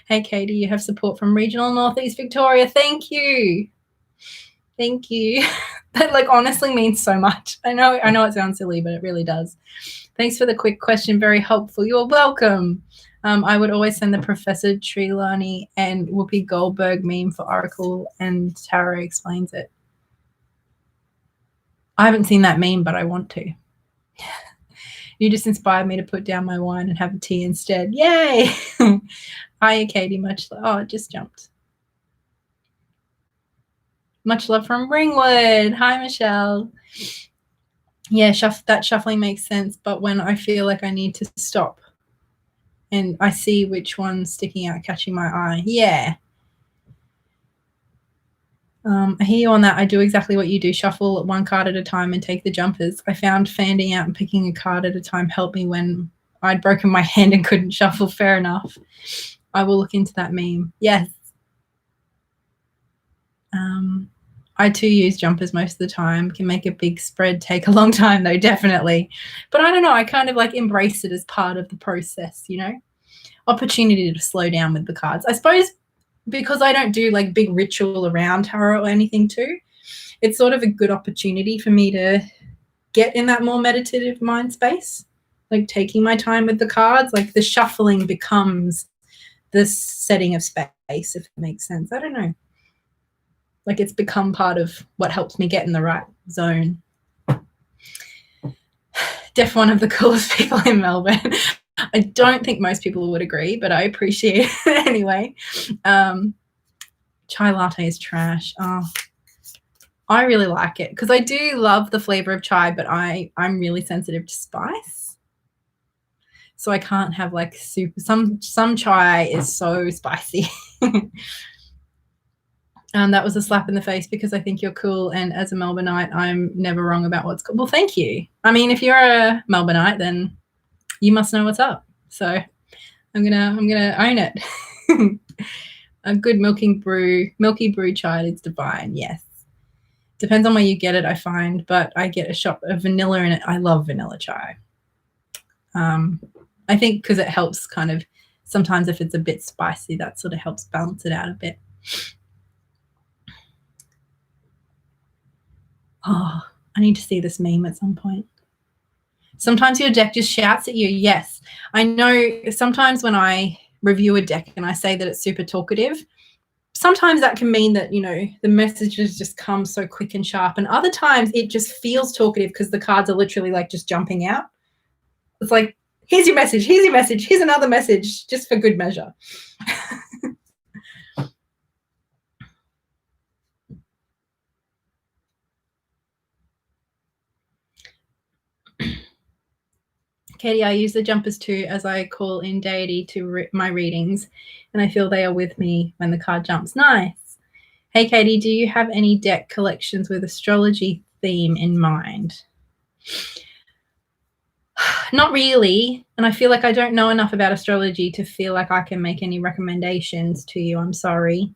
Hey, Katie, you have support from regional Northeast Victoria. Thank you. Thank you. That like honestly means so much. I know it sounds silly, but it really does. Thanks for the quick question. Very helpful. You're welcome. I would always send the Professor Trelawney and Whoopi Goldberg meme for Oracle, and Tarot explains it. I haven't seen that meme, but I want to. You just inspired me to put down my wine and have a tea instead. Yay! Hiya, Katie. Much love. Oh, it just jumped. Much love from Ringwood. Hi, Michelle. Yeah, that shuffling makes sense, but when I feel like I need to stop and I see which one's sticking out, catching my eye. Yeah. I hear you on that. I do exactly what you do. Shuffle one card at a time and take the jumpers. I found fanning out and picking a card at a time helped me when I'd broken my hand and couldn't shuffle. Fair enough. I will look into that meme. Yes. I too use jumpers most of the time. Can make a big spread take a long time though, definitely. But I don't know. I kind of like embrace it as part of the process, you know. Opportunity to slow down with the cards. I suppose because I don't do like big ritual around tarot or anything too, it's sort of a good opportunity for me to get in that more meditative mind space, like taking my time with the cards. Like the shuffling becomes the setting of space, if it makes sense. I don't know. Like it's become part of what helps me get in the right zone. Def one of the coolest people in Melbourne. I don't think most people would agree, but I appreciate it anyway. Chai latte is trash. Oh, I really like it because I do love the flavor of chai, but I'm really sensitive to spice. So I can't have like super, some chai is so spicy. That was a slap in the face because I think you're cool, and as a Melbourneite, I'm never wrong about what's cool. Well, thank you. I mean, if you're a Melbourneite, then you must know what's up. So I'm gonna own it. A good milky brew chai is divine. Yes, depends on where you get it, I find, but I get a shot of vanilla in it. I love vanilla chai. I think because it helps kind of sometimes if it's a bit spicy, that sort of helps balance it out a bit. Oh, I need to see this meme at some point. Sometimes your deck just shouts at you. Yes, I know sometimes when I review a deck and I say that it's super talkative, sometimes that can mean that, you know, the messages just come so quick and sharp. And other times it just feels talkative because the cards are literally like just jumping out. It's like, here's your message, here's your message, here's another message, just for good measure. Katie, I use the jumpers too as I call in deity to my readings, and I feel they are with me when the card jumps. Nice. Hey, Katie, do you have any deck collections with astrology theme in mind? Not really, and I feel like I don't know enough about astrology to feel like I can make any recommendations to you. I'm sorry.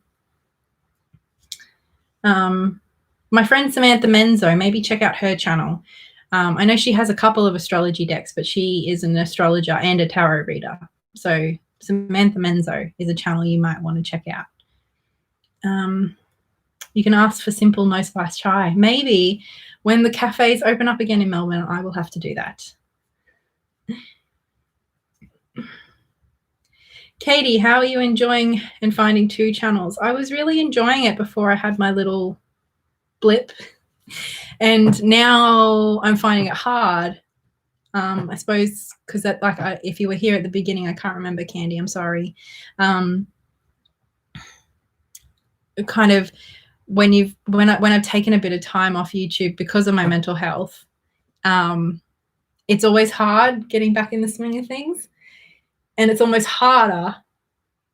My friend Samantha Menzo, maybe check out her channel. I know she has a couple of astrology decks, but she is an astrologer and a tarot reader. So Samantha Menzo is a channel you might want to check out. You can ask for simple no spice chai. Maybe when the cafes open up again in Melbourne, I will have to do that. Katie, how are you enjoying and finding 2 channels? I was really enjoying it before I had my little blip. And now I'm finding it hard. I suppose because that, like, if you were here at the beginning, I can't remember, Candy. I'm sorry. Kind of when I've taken a bit of time off YouTube because of my mental health, it's always hard getting back in the swing of things, and it's almost harder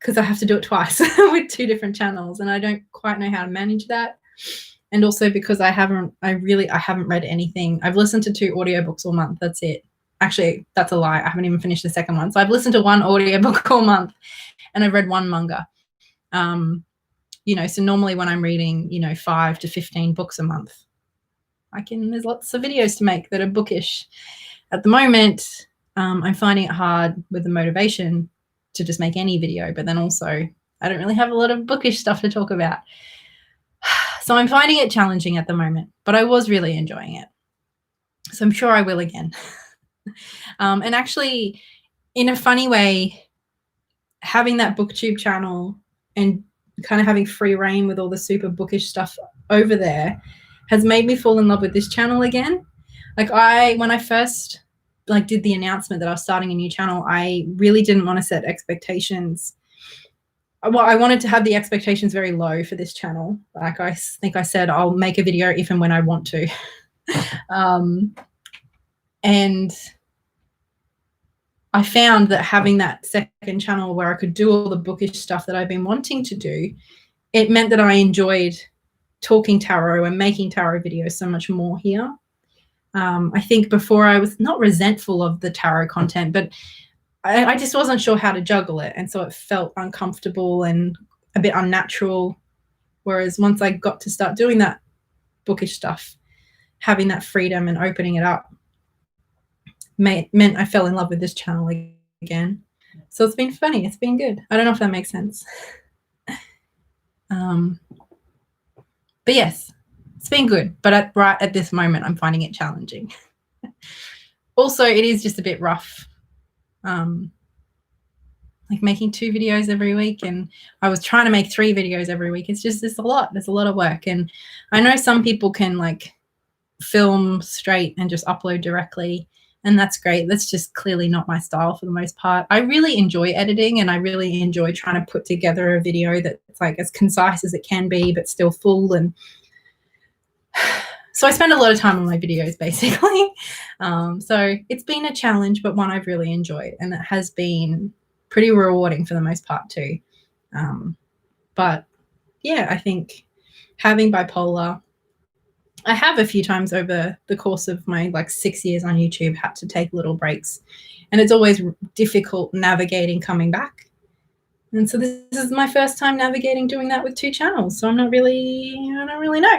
because I have to do it twice with 2 different channels, and I don't quite know how to manage that. And also because I haven't read anything. I've listened to 2 audiobooks all month. That's it. Actually, that's a lie. I haven't even finished the second one. So I've listened to 1 audiobook all month, and I've read 1 manga. You know, so normally when I'm reading, you know, 5 to 15 books a month, there's lots of videos to make that are bookish. At the moment, I'm finding it hard with the motivation to just make any video, but then also I don't really have a lot of bookish stuff to talk about. So I'm finding it challenging at the moment, but I was really enjoying it. So I'm sure I will again. And actually, in a funny way, having that booktube channel and kind of having free reign with all the super bookish stuff over there has made me fall in love with this channel again. Like when I first did the announcement that I was starting a new channel, I really didn't want to set expectations. Well, I wanted to have the expectations very low for this channel. Like I think I said, I'll make a video if and when I want to. And I found that having that second channel where I could do all the bookish stuff that I've been wanting to do, it meant that I enjoyed talking tarot and making tarot videos so much more here. I think before I was not resentful of the tarot content, but I just wasn't sure how to juggle it. And so it felt uncomfortable and a bit unnatural. Whereas once I got to start doing that bookish stuff, having that freedom and opening it up meant I fell in love with this channel again. So it's been funny. It's been good. I don't know if that makes sense. But yes, it's been good. But right at this moment, I'm finding it challenging. Also, it is just a bit rough. Like making 2 videos every week, and I was trying to make 3 videos every week. It's a lot. There's a lot of work. And I know some people can film straight and just upload directly, and that's great. That's just clearly not my style for the most part. I really enjoy editing, and I really enjoy trying to put together a video that's as concise as it can be, but still full. And so I spend a lot of time on my videos, basically. So it's been a challenge, but one I've really enjoyed, and it has been pretty rewarding for the most part too. But yeah, I think having bipolar, I have a few times over the course of my 6 years on YouTube had to take little breaks, and it's always difficult navigating coming back. And so this is my first time navigating doing that with 2 channels. So I don't really know.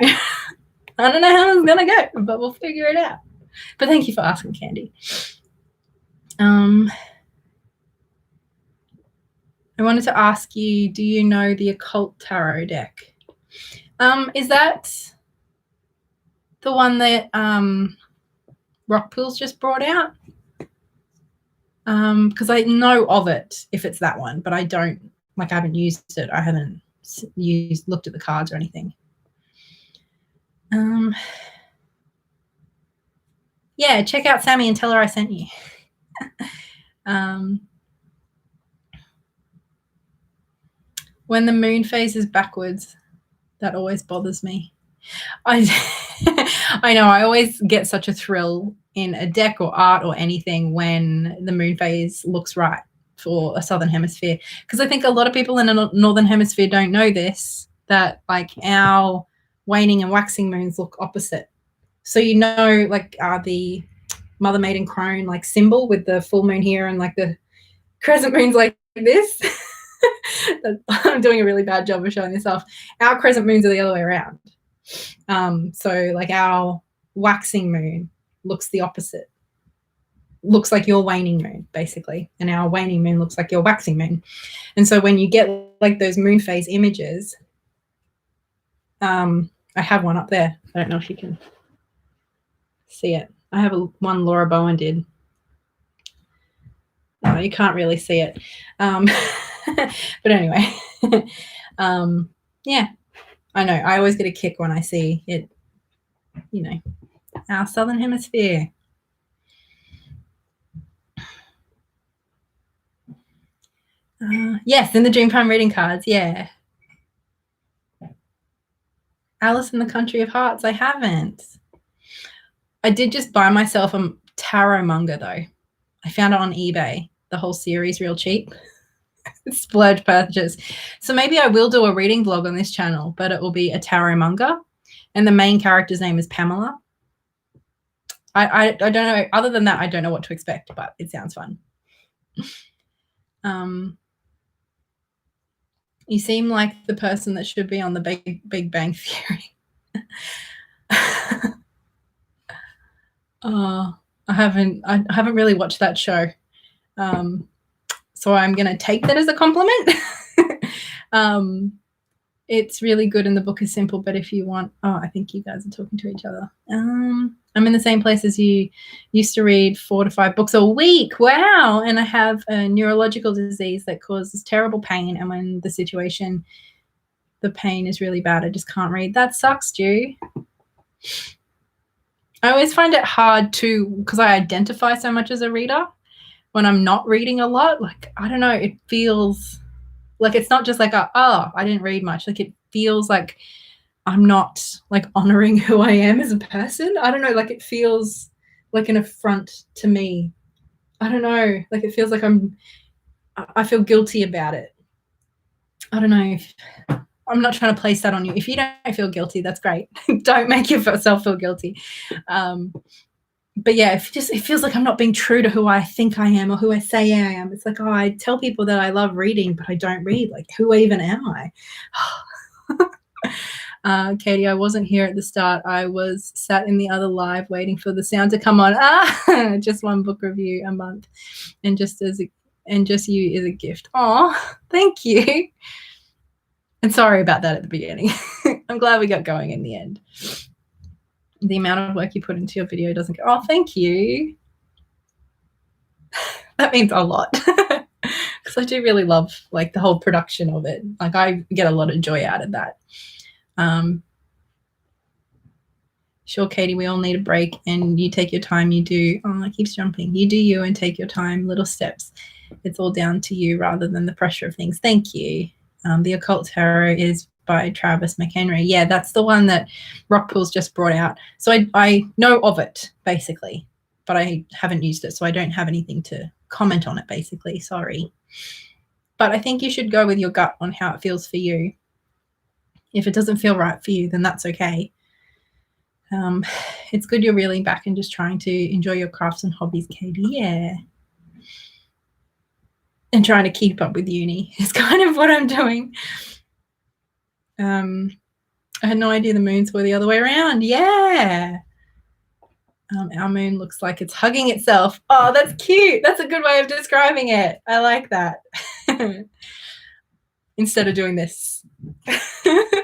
I don't know how it's gonna go, but we'll figure it out. But thank you for asking, Candy. I wanted to ask you, do you know the Occult Tarot deck? Is that the one that Rockpool's just brought out? Because I know of it if it's that one, but I don't, I haven't used it. I haven't looked at the cards or anything. Yeah, check out Sammy and tell her I sent you. When the moon phase is backwards, that always bothers me. I know, I always get such a thrill in a deck or art or anything when the moon phase looks right for a southern hemisphere, because I think a lot of people in the northern hemisphere don't know this, that our waning and waxing moons look opposite. So the Mother Maiden crone symbol with the full moon here and the crescent moons like this. I'm doing a really bad job of showing this off. Our crescent moons are the other way around. So our waxing moon looks the opposite. Looks like your waning moon, basically. And our waning moon looks like your waxing moon. And so when you get those moon phase images, I have one up there. I don't know if you can see it. I have one Laura Bowen did. No, you can't really see it. But anyway, yeah, I know. I always get a kick when I see it, our southern hemisphere. Yes, in the Dreamtime reading cards, yeah. Alice in the Country of Hearts, I haven't. I did just buy myself a tarot manga, though. I found it on eBay, the whole series real cheap. Splurge purchase. So maybe I will do a reading vlog on this channel, but it will be a tarot manga, and the main character's name is Pamela. I don't know. Other than that, I don't know what to expect, but it sounds fun. You seem like the person that should be on the Big Bang Theory. I haven't really watched that show. So I'm going to take that as a compliment. It's really good and the book is simple, but if you want, I think you guys are talking to each other. I'm in the same place as you. Used to read 4 to 5 books a week. Wow. And I have a neurological disease that causes terrible pain. And when the pain is really bad, I just can't read. That sucks, Stu. I always find it hard to, because I identify so much as a reader when I'm not reading a lot. Like, I don't know, it feels like it's not just like, I didn't read much. Like, it feels like I'm not like honoring who I am as a person. I don't know, like it feels like an affront to me. I don't know, like it feels like I feel guilty about it. I don't know. I'm not trying to place that on you. If you don't feel guilty, that's great. Don't make yourself feel guilty. But yeah, it feels like I'm not being true to who I think I am or who I say I am. It's like, I tell people that I love reading, but I don't read. Like, who even am I? Katey, I wasn't here at the start. I was sat in the other live waiting for the sound to come on. Just one book review a month, and just you is a gift. Oh, thank you. And sorry about that at the beginning. I'm glad we got going in the end. The amount of work you put into your video doesn't go. Oh, thank you. That means a lot. Because I do really love like the whole production of it. Like, I get a lot of joy out of that. Sure, Katey, we all need a break, and you take your time. You do. Oh, it keeps jumping. You do you and take your time, little steps. It's all down to you rather than the pressure of things. Thank you. The Occult Tarot is by Travis McHenry. Yeah, that's the one that Rockpool's just brought out. So I know of it, basically, but I haven't used it, so I don't have anything to comment on it, basically. Sorry. But I think you should go with your gut on how it feels for you. If it doesn't feel right for you, then that's okay. It's good you're reeling back and just trying to enjoy your crafts and hobbies, Katey. Yeah. And trying to keep up with uni is kind of what I'm doing. I had no idea the moons were the other way around. Yeah. Our moon looks like it's hugging itself. Oh, that's cute. That's a good way of describing it. I like that. Instead of doing this. Hi.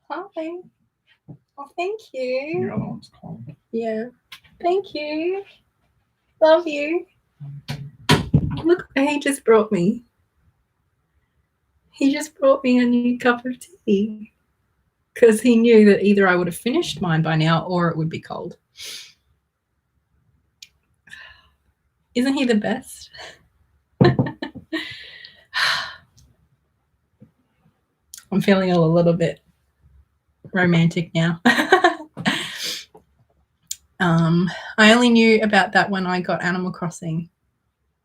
Oh, thank you. Your other one's cold. Yeah. Thank you. Love you. Look what he just brought me. He just brought me a new cup of tea because he knew that either I would have finished mine by now or it would be cold. Isn't he the best? I'm feeling a little bit romantic now. I only knew about that when I got Animal Crossing.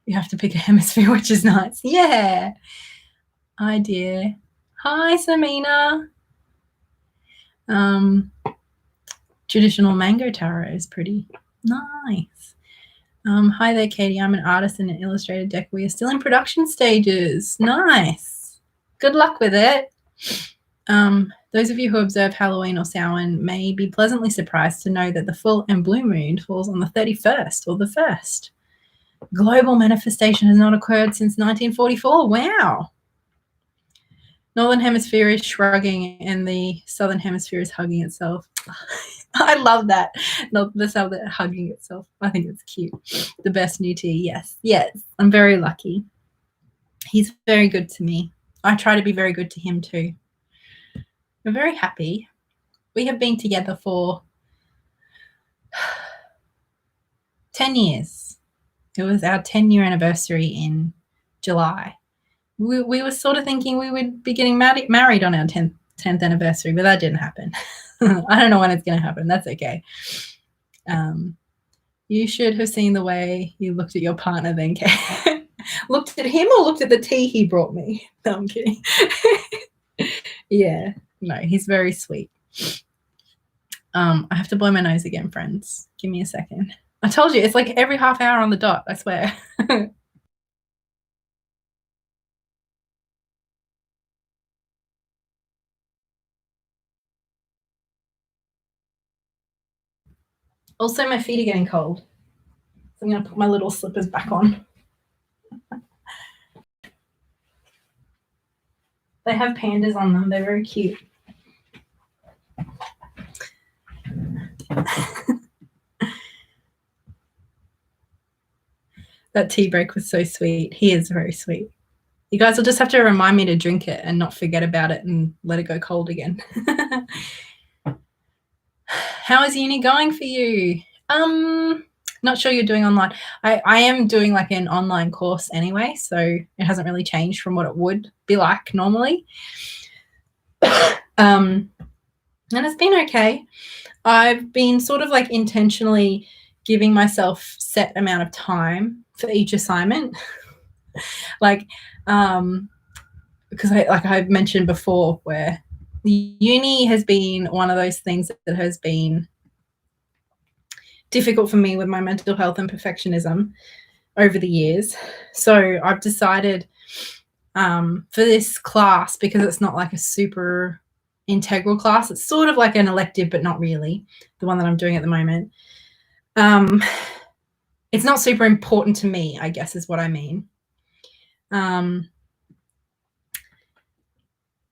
You have to pick a hemisphere, which is nice. Yeah. Hi, dear. Hi, Samina. Traditional mango tarot is pretty nice. Hi there, Katey. I'm an artist in an illustrated deck. We are still in production stages. Nice. Good luck with it. Those of you who observe Halloween or Samhain may be pleasantly surprised to know that the full and blue moon falls on the 31st or the 1st. Global manifestation has not occurred since 1944. Wow. Northern hemisphere is shrugging and the southern hemisphere is hugging itself. I love that. Not the southern hugging itself. I think it's cute. The best new tea. Yes. Yes. I'm very lucky. He's very good to me. I try to be very good to him too. We're very happy. We have been together for 10 years. It was our 10-year anniversary in July. We were sort of thinking we would be getting married on our 10th anniversary, but that didn't happen. I don't know when it's going to happen. That's okay. You should have seen the way you looked at your partner then, Kate. Looked at him or looked at the tea he brought me? No, I'm kidding. Yeah. No, he's very sweet. I have to blow my nose again, friends. Give me a second. I told you, it's like every half hour on the dot, I swear. Also, my feet are getting cold. So I'm going to put my little slippers back on. They have pandas on them. They're very cute. That tea break was so sweet. He is very sweet. You guys will just have to remind me to drink it and not forget about it and let it go cold again. How is uni going for you? Not sure you're doing online. I am doing like an online course anyway, so it hasn't really changed from what it would be like normally. And it's been okay. I've been sort of like intentionally giving myself set amount of time for each assignment. Like, because I've mentioned before, where the uni has been one of those things that has been difficult for me with my mental health and perfectionism over the years. So I've decided for this class, because it's not like a super integral class, it's sort of like an elective, but not really, the one that I'm doing at the moment. It's not super important to me, I guess is what I mean.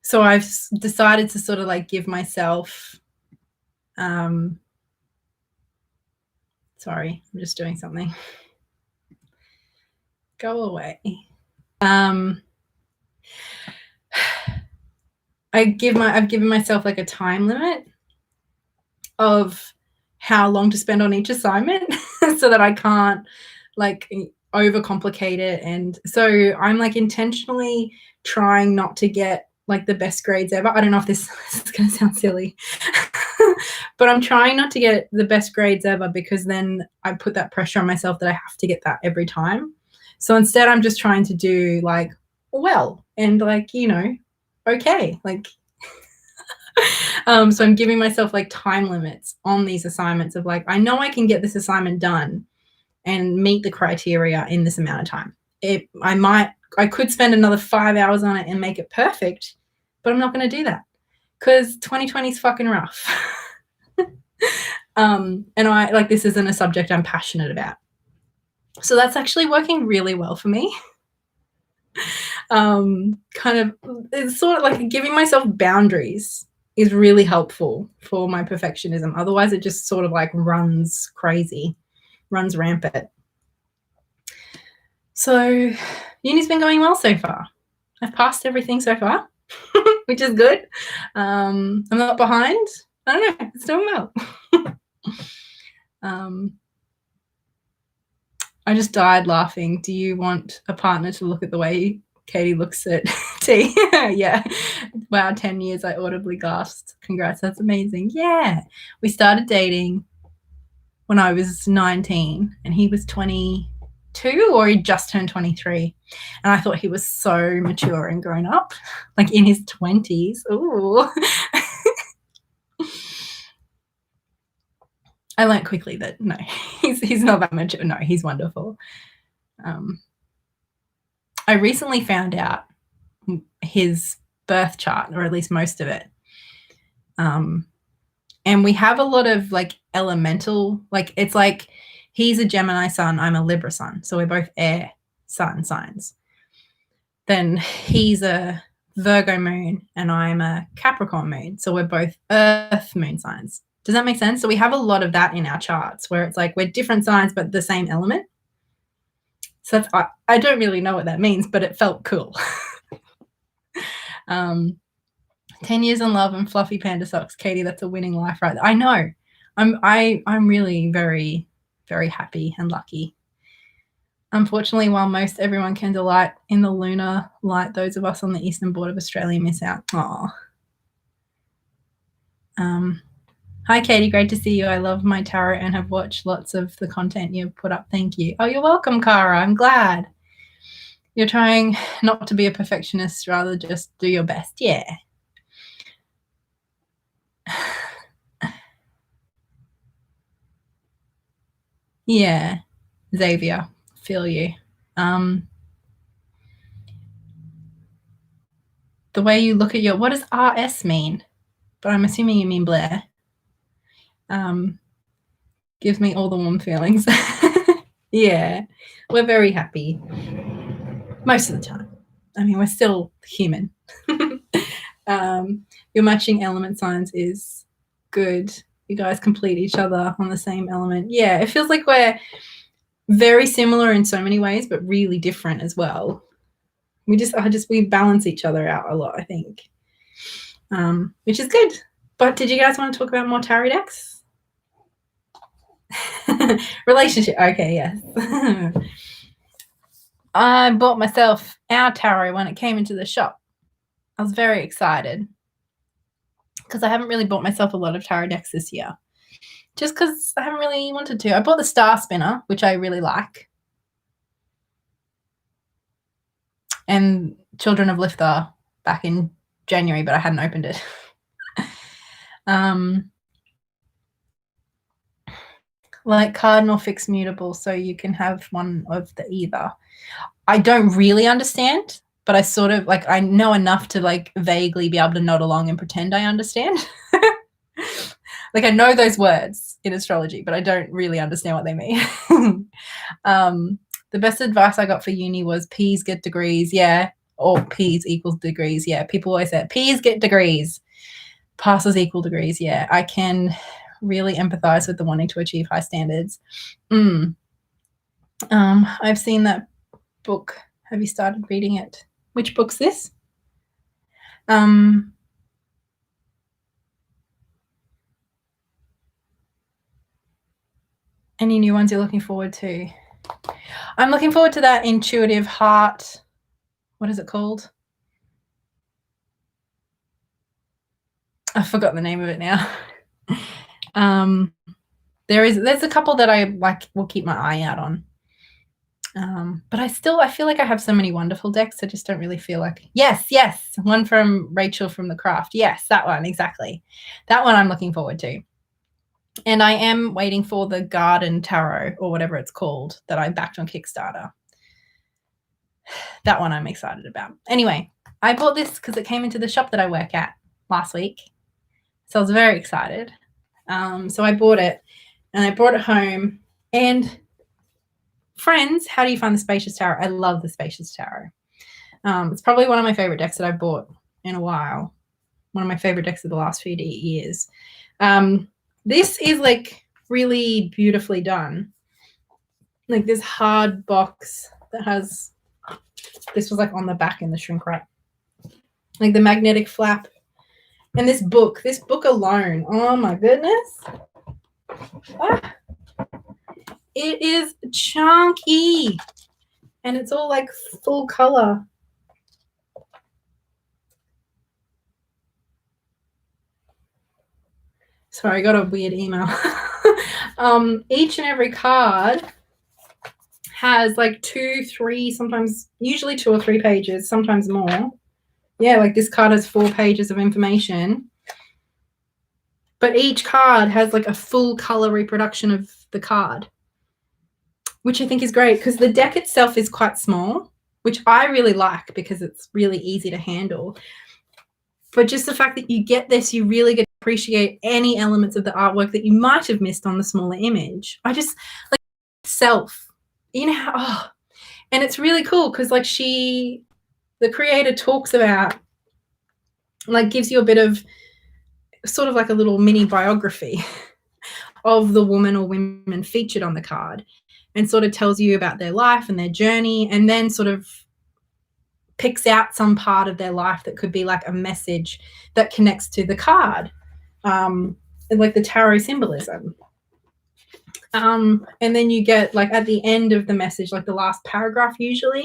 So I've decided to sort of like give myself, sorry, I'm just doing something. Go away. I've given myself like a time limit of how long to spend on each assignment so that I can't like overcomplicate it. And so I'm like intentionally trying not to get like the best grades ever. I don't know if this is going to sound silly, but I'm trying not to get the best grades ever, because then I put that pressure on myself that I have to get that every time. So instead I'm just trying to do like well and like, you know, okay, like so I'm giving myself like time limits on these assignments of like, I know I can get this assignment done and meet the criteria in this amount of time. I could spend another 5 hours on it and make it perfect, but I'm not going to do that because 2020 is fucking rough. And I like, this isn't a subject I'm passionate about. So that's actually working really well for me. Kind of, it's sort of like giving myself boundaries is really helpful for my perfectionism. Otherwise it just sort of like runs crazy, runs rampant. So uni's been going well so far. I've passed everything so far, which is good. I'm not behind. I don't know, it's doing well. I just died laughing. Do you want a partner to look at the way Katey looks at tea? Yeah. Wow, 10 years, I audibly gasped. Congrats, that's amazing. Yeah. We started dating when I was 19 and he was 22, or he just turned 23. And I thought he was so mature and grown up, like in his 20s. Ooh. I learned quickly that no, he's not that mature. No, he's wonderful. I recently found out his birth chart, or at least most of it. And we have a lot of like elemental, like it's like he's a Gemini sun, I'm a Libra sun. So we're both air sun signs. Then he's a Virgo moon and I'm a Capricorn moon. So we're both earth moon signs. Does that make sense? So we have a lot of that in our charts where it's like we're different signs but the same element. So that's, I don't really know what that means, but it felt cool. 10 years in love and fluffy panda socks. Katey, that's a winning life, right? I know. I'm really very, very happy and lucky. Unfortunately, while most everyone can delight in the lunar light, those of us on the eastern border of Australia miss out. Aw. Hi, Katey. Great to see you. I love my tarot and have watched lots of the content you've put up. Thank you. Oh, you're welcome, Cara. I'm glad. You're trying not to be a perfectionist, rather just do your best. Yeah. Yeah. Xavier, feel you. The way you look at your, what does RS mean? But I'm assuming you mean Blair. Gives me all the warm feelings. Yeah, we're very happy most of the time. I mean, we're still human. Your matching element signs is good. You guys complete each other on the same element. Yeah, it feels like we're very similar in so many ways, but really different as well. We balance each other out a lot, I think, which is good. But did you guys want to talk about more tarot decks? Relationship. Okay, yes. I bought myself our tarot when it came into the shop. I was very excited because I haven't really bought myself a lot of tarot decks this year, just because I haven't really wanted to. I bought the Star Spinner, which I really like, and Children of Lifter back in January, but I hadn't opened it. Like cardinal fixed mutable, so you can have one of the either. I don't really understand, but I sort of like, I know enough to like vaguely be able to nod along and pretend I understand. Like I know those words in astrology, but I don't really understand what they mean. The best advice I got for uni was P's get degrees. Yeah. Or P's equals degrees. Yeah. People always say P's get degrees. Passes equal degrees. Yeah. I can really empathize with the wanting to achieve high standards. I've seen that book. Have you started reading it? Which book's this? Any new ones you're looking forward to? I'm looking forward to that Intuitive Heart. What is it called? I forgot the name of it now. There's a couple that I like will keep my eye out on. But I feel like I have so many wonderful decks. I just don't really feel like, yes, one from Rachel from the Craft. Yes, that one, exactly. That one I'm looking forward to. And I am waiting for the Garden Tarot or whatever it's called that I backed on Kickstarter. That one I'm excited about. Anyway, I bought this because it came into the shop that I work at last week. So I was very excited. So I bought it and I brought it home. And friends, how do you find the Spacious Tarot? I love the Spacious Tarot. It's probably one of my favorite decks that I've bought in a while. One of my favorite decks of the last few years. This is like really beautifully done. Like this hard box that has, this was like on the back in the shrink wrap. Like the magnetic flap. And this book alone, oh my goodness. Ah, it is chunky. And it's all like full color. Sorry, I got a weird email. Each and every card has like 2, 3, sometimes usually 2 or 3 pages, sometimes more. Yeah, like this card has 4 pages of information. But each card has like a full color reproduction of the card, which I think is great because the deck itself is quite small, which I really like because it's really easy to handle. But just the fact that you get this, you really get to appreciate any elements of the artwork that you might have missed on the smaller image. I just like itself, you know, and it's really cool because like the creator talks about, like gives you a bit of sort of like a little mini biography of the woman or women featured on the card and sort of tells you about their life and their journey, and then sort of picks out some part of their life that could be like a message that connects to the card, like the tarot symbolism. And then you get like at the end of the message, like the last paragraph usually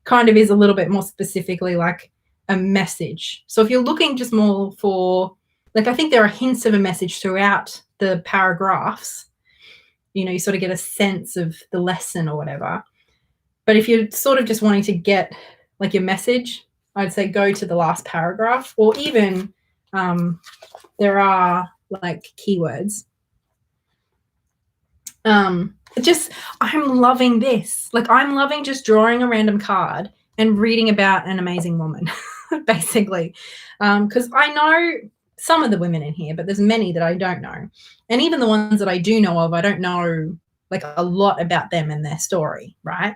kind of is a little bit more specifically like a message. So if you're looking just more for, like, I think there are hints of a message throughout the paragraphs, you know, you sort of get a sense of the lesson or whatever. But if you're sort of just wanting to get like your message, I'd say go to the last paragraph, or even there are like keywords. I'm loving this. Like I'm loving just drawing a random card and reading about an amazing woman, basically. Because I know some of the women in here, but there's many that I don't know. And even the ones that I do know of, I don't know like a lot about them and their story, right?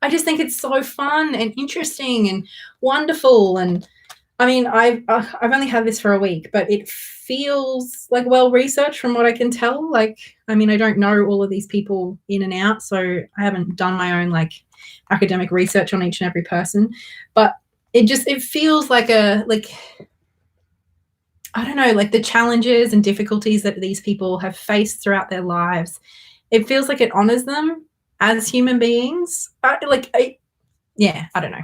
I just think it's so fun and interesting and wonderful. And I mean, I've only had this for a week, but it feels like well researched from what I can tell. Like, I mean, I don't know all of these people in and out, so I haven't done my own like academic research on each and every person, but it feels like I don't know, like the challenges and difficulties that these people have faced throughout their lives. It feels like it honors them as human beings. I don't know.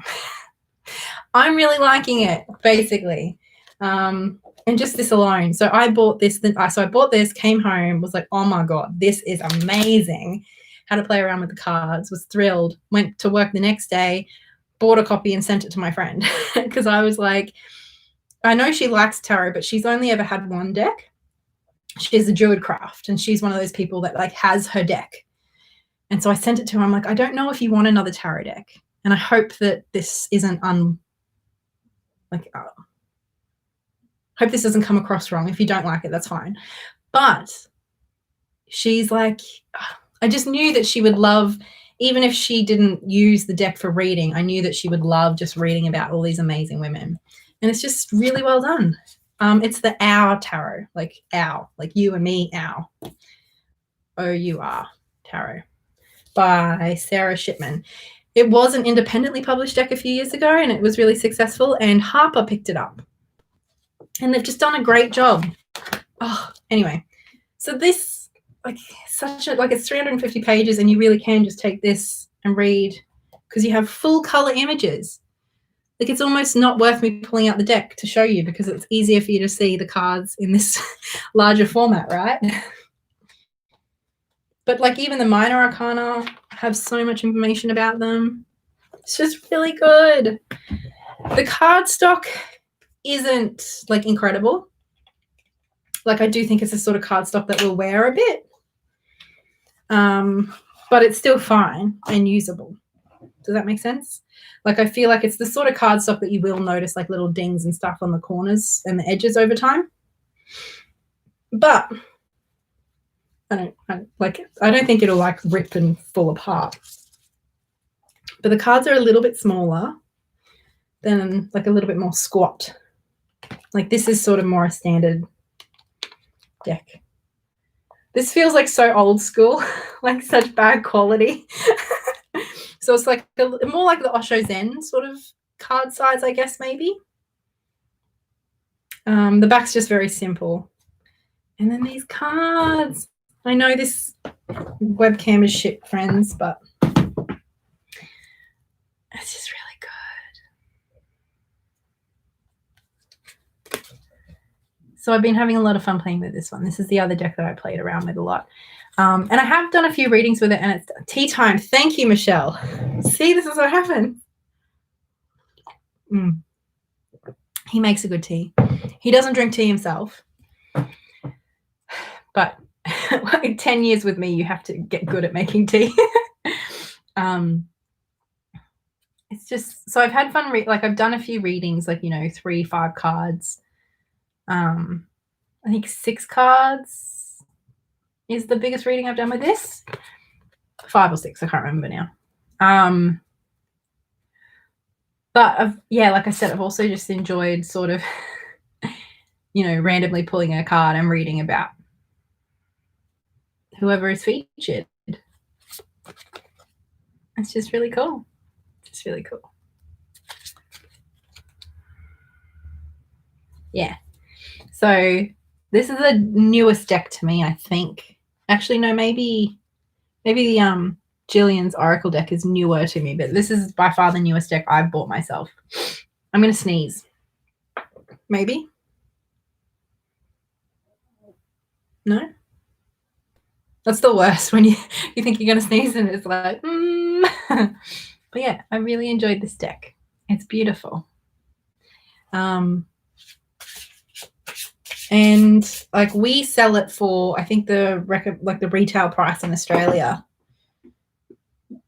I'm really liking it, basically. And just this alone. So I bought this, came home, was like, oh my God, this is amazing. Had to play around with the cards, was thrilled, went to work the next day, bought a copy and sent it to my friend because I was like, I know she likes tarot, but she's only ever had one deck. She's a Druidcraft, and she's one of those people that like has her deck. And so I sent it to her. I'm like, I don't know if you want another tarot deck, and I hope that this isn't hope this doesn't come across wrong. If you don't like it, that's fine. But she's like, I just knew that she would love, even if she didn't use the deck for reading, I knew that she would love just reading about all these amazing women. And it's just really well done. It's the Our Tarot, like Our, like you and me, Our. O-U-R, Tarot, by Sarah Shipman. It was an independently published deck a few years ago, and it was really successful, and Harper picked it up. And they've just done a great job. Oh, anyway. So this, it's 350 pages, and you really can just take this and read because you have full color images. Like, it's almost not worth me pulling out the deck to show you because it's easier for you to see the cards in this larger format, right? But like even the minor arcana have so much information about them. It's just really good. The card stock isn't like incredible. Like, I do think it's a sort of card stock that will wear a bit. But it's still fine and usable. Does that make sense? Like, I feel like it's the sort of cardstock that you will notice like little dings and stuff on the corners and the edges over time. But I don't think it'll like rip and fall apart. But the cards are a little bit smaller than, like, a little bit more squat. Like, this is sort of more a standard deck. This feels like so old school, like such bad quality. So it's like more like the Osho Zen sort of card size, I guess, maybe. The back's just very simple. And then these cards. I know this webcam is shit, friends, but it's just really good. So I've been having a lot of fun playing with this one. This is the other deck that I played around with a lot. And I have done a few readings with it, and it's tea time. Thank you, Michelle. See, this is what happens. He makes a good tea. He doesn't drink tea himself. But like 10 years with me, you have to get good at making tea. It's just, so I've had fun. I've done a few readings, 3, 5 cards. I think 6 cards is the biggest reading I've done with this. 5 or 6, I can't remember now. But like I said, I've also just enjoyed sort of, randomly pulling a card and reading about whoever is featured. It's just really cool. Just really cool. Yeah. So this is the newest deck to me, I think. Actually, no, maybe the Jillian's Oracle deck is newer to me, but this is by far the newest deck I've bought myself. I'm going to sneeze. Maybe? No? That's the worst, when you think you're going to sneeze and it's like, But yeah, I really enjoyed this deck. It's beautiful. And like we sell it for, I think the retail price in Australia,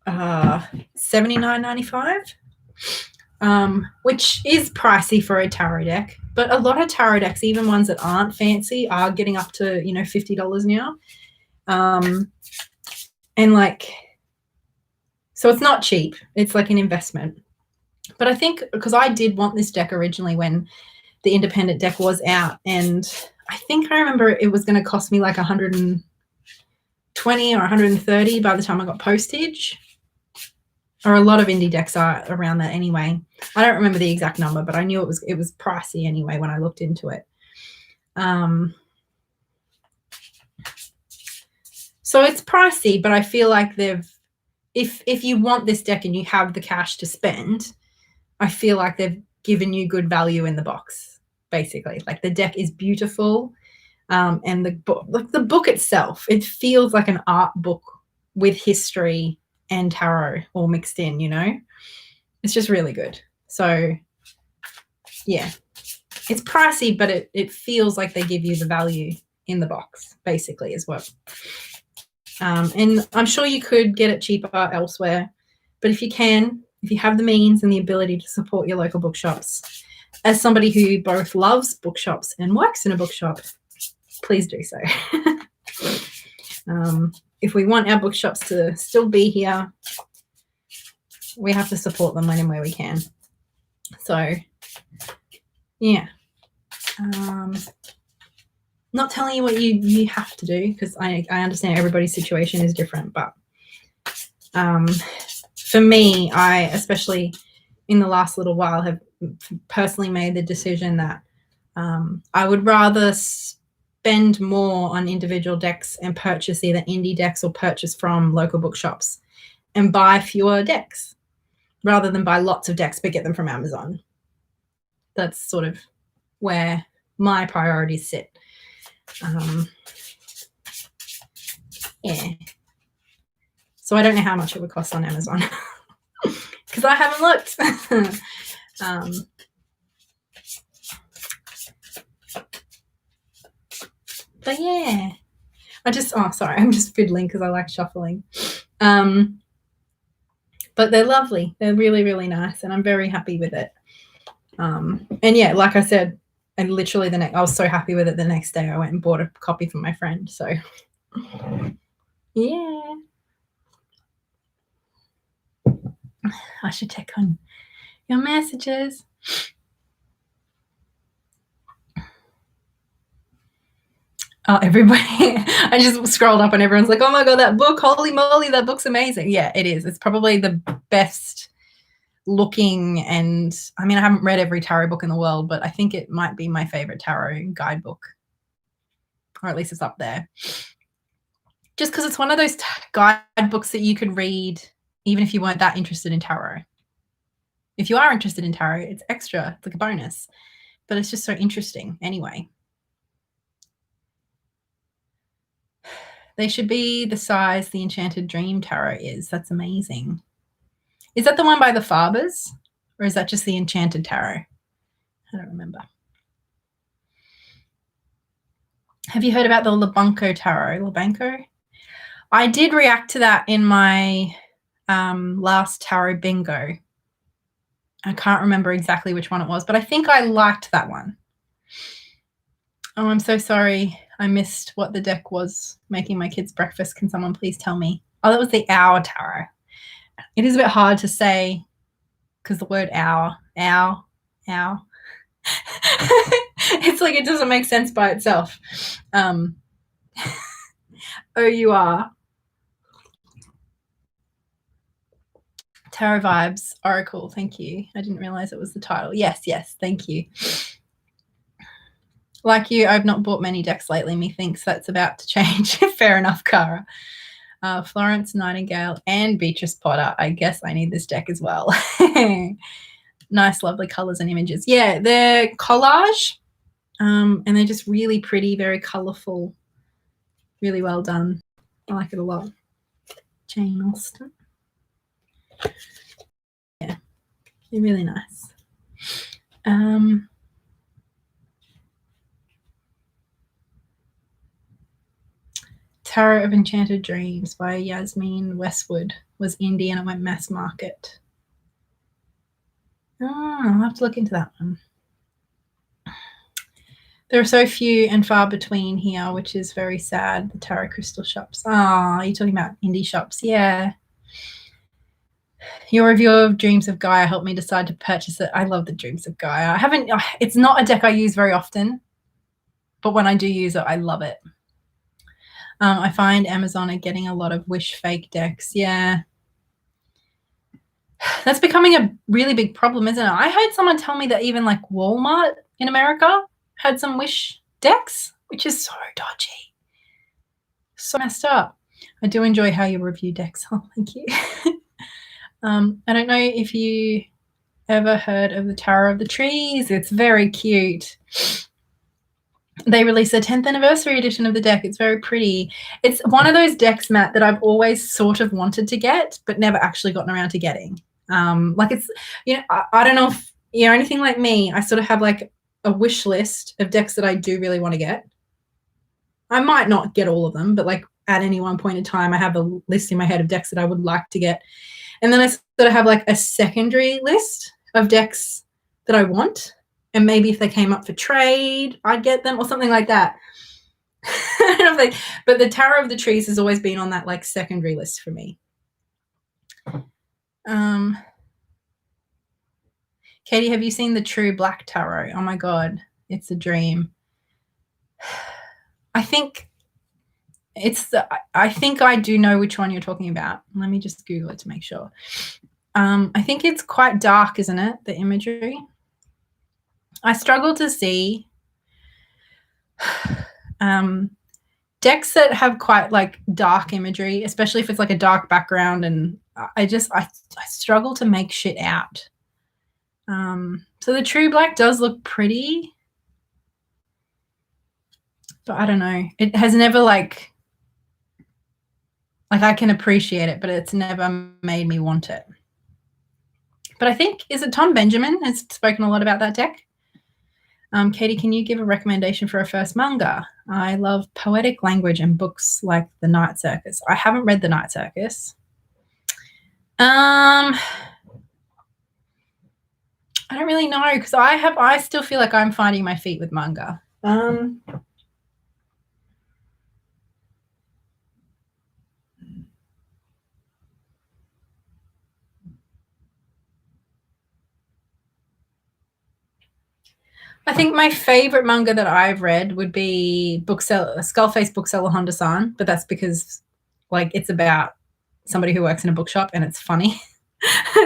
$79.95. which is pricey for a tarot deck. But a lot of tarot decks, even ones that aren't fancy, are getting up to, you know, $50 now. And like, so it's not cheap. It's like an investment. But I think because I did want this deck originally when the independent deck was out, and I think I remember it was going to cost me like 120 or 130 by the time I got postage. Or a lot of indie decks are around that anyway. I don't remember the exact number, but I knew it was pricey anyway when I looked into it. So it's pricey, but I feel like if you want this deck and you have the cash to spend, I feel like they've given you good value in the box, basically. Like the deck is beautiful, and the book itself, it feels like an art book with history and tarot all mixed in, you know. It's just really good. So yeah, it's pricey, but it feels like they give you the value in the box, basically, is what. And I'm sure you could get it cheaper elsewhere, but if you have the means and the ability to support your local bookshops, as somebody who both loves bookshops and works in a bookshop, please do so. If we want our bookshops to still be here, we have to support them when and where we can. So, yeah. Not telling you what you have to do, because I understand everybody's situation is different, but for me, I, especially in the last little while, have personally made the decision that I would rather spend more on individual decks and purchase either indie decks or purchase from local bookshops and buy fewer decks rather than buy lots of decks but get them from Amazon. That's sort of where my priorities sit. Yeah. So I don't know how much it would cost on Amazon because I haven't looked. But yeah, I'm just fiddling because I like shuffling. But they're lovely. They're really, really nice, and I'm very happy with it. And yeah, like I said, and literally I was so happy with it the next day I went and bought a copy for my friend. So yeah. I should check on your messages. Oh, everybody. I just scrolled up and everyone's like, oh my God, that book, holy moly, that book's amazing. Yeah, it is. It's probably the best looking, and I mean, I haven't read every tarot book in the world, but I think it might be my favorite tarot guidebook, or at least it's up there. Just because it's one of those guidebooks that you could read even if you weren't that interested in tarot. If you are interested in tarot, it's extra. It's like a bonus. But it's just so interesting anyway. They should be the size the Enchanted Dream Tarot is. That's amazing. Is that the one by the Farbers? Or is that just the Enchanted Tarot? I don't remember. Have you heard about the Labanco Tarot? Labanco? I did react to that in my last tarot bingo. I can't remember exactly which one it was, but I think I liked that one. Oh, I'm so sorry. I missed what the deck was making my kids breakfast. Can someone please tell me? Oh, that was the Hour Tarot. It is a bit hard to say because the word hour. It's like it doesn't make sense by itself. O-U-R. Tarot Vibes Oracle. Thank you. I didn't realize it was the title. Yes. Thank you. Like you, I've not bought many decks lately. Methinks that's about to change. Fair enough, Cara. Florence Nightingale and Beatrice Potter. I guess I need this deck as well. Nice, lovely colors and images. Yeah, they're collage, and they're just really pretty, very colorful, really well done. I like it a lot. Jane Austen. Yeah, they're really nice. Tarot of Enchanted Dreams by Yasmin Westwood was indie and it went mass market. Oh, I'll have to look into that one. There are so few and far between here, which is very sad. The tarot crystal shops. Ah, you're talking about indie shops. Yeah. Your review of Dreams of Gaia helped me decide to purchase it. I love the Dreams of Gaia. It's not a deck I use very often, but when I do use it, I love it. I find Amazon are getting a lot of Wish fake decks. Yeah. That's becoming a really big problem, isn't it? I heard someone tell me that even like Walmart in America had some Wish decks, which is so dodgy. So messed up. I do enjoy how you review decks. Oh, thank you. I don't know if you ever heard of the Tower of the Trees. It's very cute. They released a 10th anniversary edition of the deck. It's very pretty. It's one of those decks, Matt, that I've always sort of wanted to get, but never actually gotten around to getting. Like it's, you know, I don't know if you're anything like me. I sort of have like a wish list of decks that I do really want to get. I might not get all of them, but like at any one point in time, I have a list in my head of decks that I would like to get. And then I sort of have like a secondary list of decks that I want. And maybe if they came up for trade, I'd get them or something like that. But the Tower of the Trees has always been on that like secondary list for me. Katie, have you seen the True Black Tarot? Oh my God, it's a dream. I think I do know which one you're talking about. Let me just Google it to make sure. I think it's quite dark, isn't it? The imagery. I struggle to see decks that have quite like dark imagery, especially if it's like a dark background, and I struggle to make shit out. So the True Black does look pretty, but I don't know. It has never like I can appreciate it, but it's never made me want it. But I think, is it Tom Benjamin has spoken a lot about that deck? Katie, can you give a recommendation for a first manga? I love poetic language and books like The Night Circus. I haven't read The Night Circus. I don't really know because I still feel like I'm finding my feet with manga. I think my favorite manga that I've read would be Skullface Bookseller Honda-san, but that's because like it's about somebody who works in a bookshop and it's funny.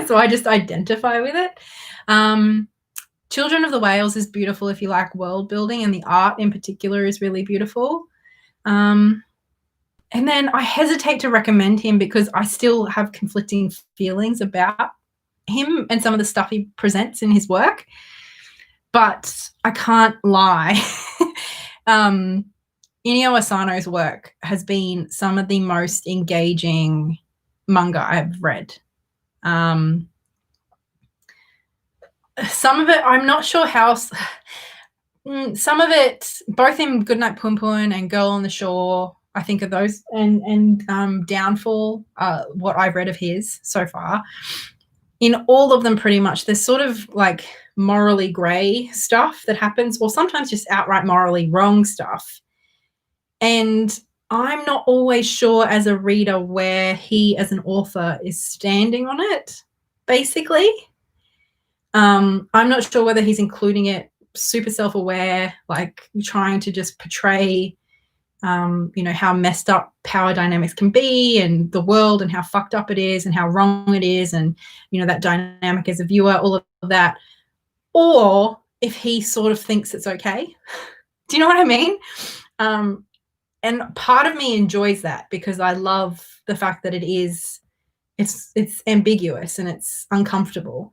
So I just identify with it. Children of the Whales is beautiful if you like world building, and the art in particular is really beautiful. And then I hesitate to recommend him because I still have conflicting feelings about him and some of the stuff he presents in his work. But I can't lie. Inio Asano's work has been some of the most engaging manga I've read. Some of it, I'm not sure how. Some of it, both in Goodnight Pun Pun and Girl on the Shore, I think of those, and Downfall, what I've read of his so far. In all of them, pretty much, there's sort of like morally grey stuff that happens, or sometimes just outright morally wrong stuff. And I'm not always sure as a reader where he as an author is standing on it, basically. I'm not sure whether he's including it super self-aware, like trying to just portray how messed up power dynamics can be and the world and how fucked up it is and how wrong it is, and that dynamic as a viewer, all of that, or if he sort of thinks it's okay. Do you know what I mean? And part of me enjoys that because I love the fact that it's ambiguous and it's uncomfortable,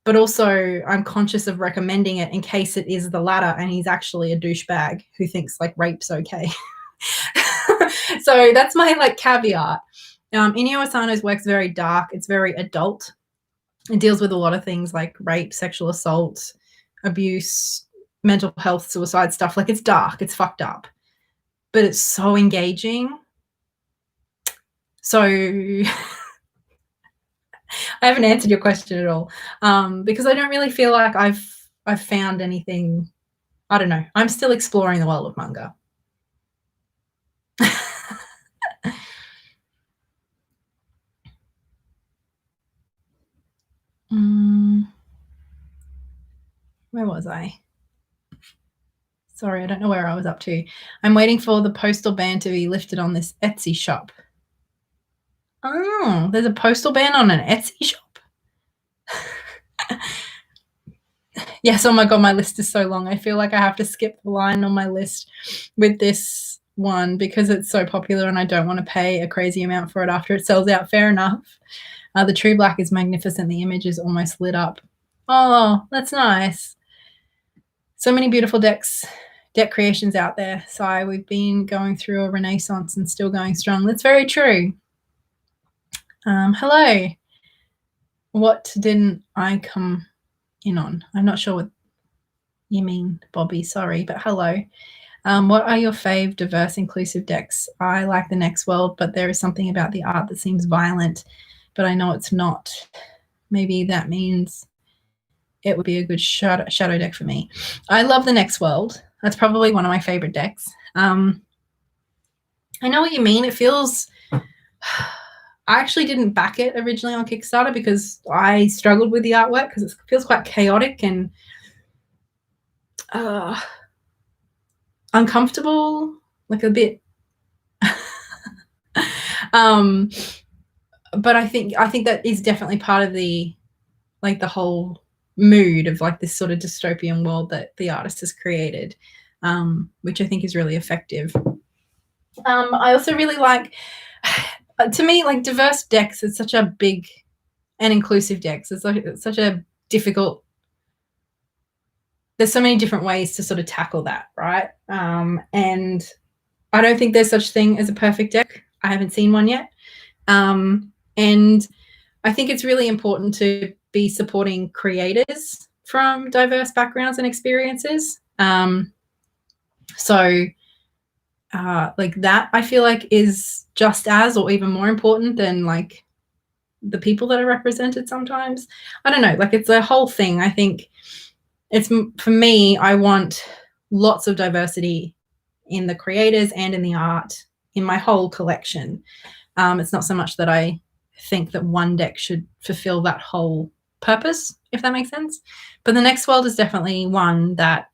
but also I'm conscious of recommending it in case it is the latter and he's actually a douchebag who thinks like rape's okay. So that's my like caveat. Inio Asano's work's very dark. It's very adult. It deals with a lot of things like rape, sexual assault, abuse, mental health, suicide stuff. Like it's dark, it's fucked up, but it's so engaging. So I haven't answered your question at all, because I don't really feel like I've found anything. I don't know. I'm still exploring the world of manga. Where was I? Sorry, I don't know where I was up to. I'm waiting for the postal ban to be lifted on this Etsy shop. Oh, there's a postal ban on an Etsy shop? Yes, oh my God, my list is so long. I feel like I have to skip the line on my list with this one because it's so popular and I don't want to pay a crazy amount for it after it sells out. Fair enough. The true black is magnificent. The image is almost lit up. Oh, that's nice. So many beautiful deck creations out there. So we've been going through a renaissance and still going strong. That's very true. Hello. What didn't I come in on? I'm not sure what you mean, Bobby. Sorry, but hello. What are your fave diverse inclusive decks? I like the Next World, but there is something about the art that seems violent, but I know it's not. Maybe that means it would be a good shadow deck for me. I love the Next World. That's probably one of my favorite decks. I know what you mean. It feels... I actually didn't back it originally on Kickstarter because I struggled with the artwork because it feels quite chaotic and uncomfortable, like a bit. But I think that is definitely part of the whole mood of like this sort of dystopian world that the artist has created, which I think is really effective. I also really like, to me, like diverse decks is such a big and inclusive decks. It's such a difficult. There's so many different ways to sort of tackle that, right? And I don't think there's such thing as a perfect deck. I haven't seen one yet. And I think it's really important to be supporting creators from diverse backgrounds and experiences. Like that, I feel like is just as or even more important than like the people that are represented sometimes. I don't know, like it's a whole thing. I think it's, for me, I want lots of diversity in the creators and in the art in my whole collection. It's not so much that I think that one deck should fulfill that whole purpose, if that makes sense. But the Next World is definitely one that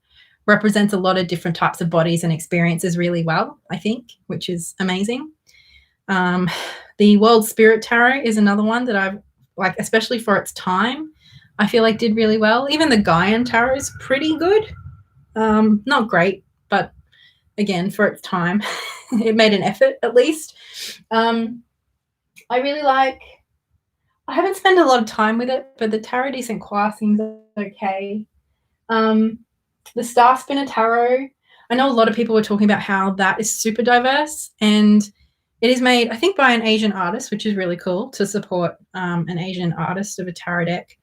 represents a lot of different types of bodies and experiences really well, I think, which is amazing. The World Spirit Tarot is another one that I've like, especially for its time, I feel like did really well. Even the Gaian Tarot is pretty good. Not great, but again, for its time, it made an effort at least. I really like, I haven't spent a lot of time with it, but the Tarot de Saint Croix seems okay. The Star Spinner Tarot, I know a lot of people were talking about how that is super diverse, and it is made, I think, by an Asian artist, which is really cool to support an Asian artist of a tarot deck.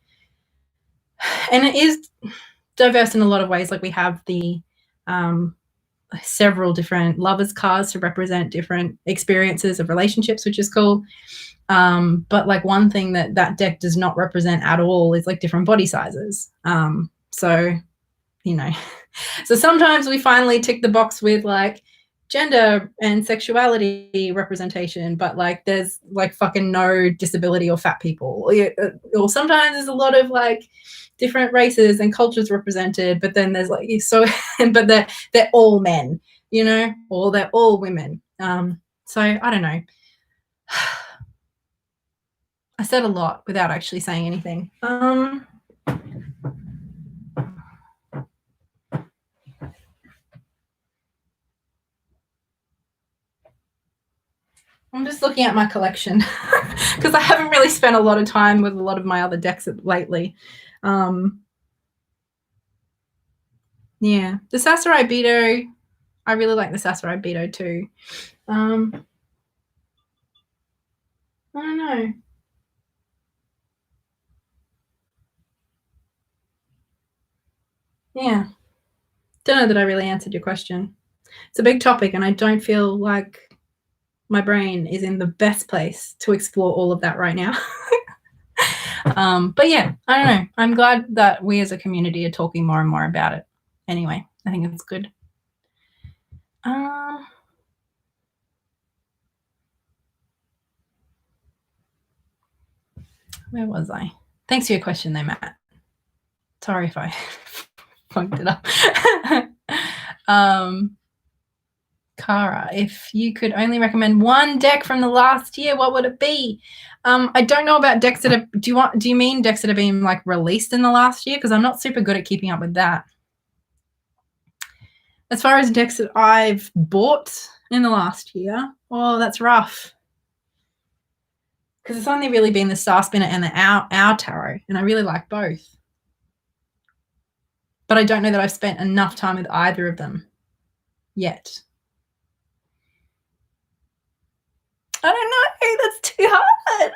And it is diverse in a lot of ways. Like we have the several different lovers cards to represent different experiences of relationships, which is cool. But like one thing that deck does not represent at all is like different body sizes. So, you know, so sometimes we finally tick the box with like gender and sexuality representation, but like there's like fucking no disability or fat people. Or sometimes there's a lot of like different races and cultures represented, but then there's like, so, but they're all men, you know, or they're all women. So I don't know. I said a lot without actually saying anything. I'm just looking at my collection because I haven't really spent a lot of time with a lot of my other decks lately. Yeah, the Sasarai Beto, I really like the Sasarai Beto too. I don't know. Yeah, don't know that I really answered your question. It's a big topic, and I don't feel like my brain is in the best place to explore all of that right now. But yeah, I don't know. I'm glad that we as a community are talking more and more about it. Anyway, I think it's good. Where was I? Thanks for your question there, Matt. Sorry if I funked it up. Cara, if you could only recommend one deck from the last year, what would it be? I don't know about decks that are, do you mean decks that have been like released in the last year? Because I'm not super good at keeping up with that. As far as decks that I've bought in the last year, oh, that's rough. Because it's only really been the Star Spinner and the Our Tarot, and I really like both. But I don't know that I've spent enough time with either of them yet. I don't know. That's too hard.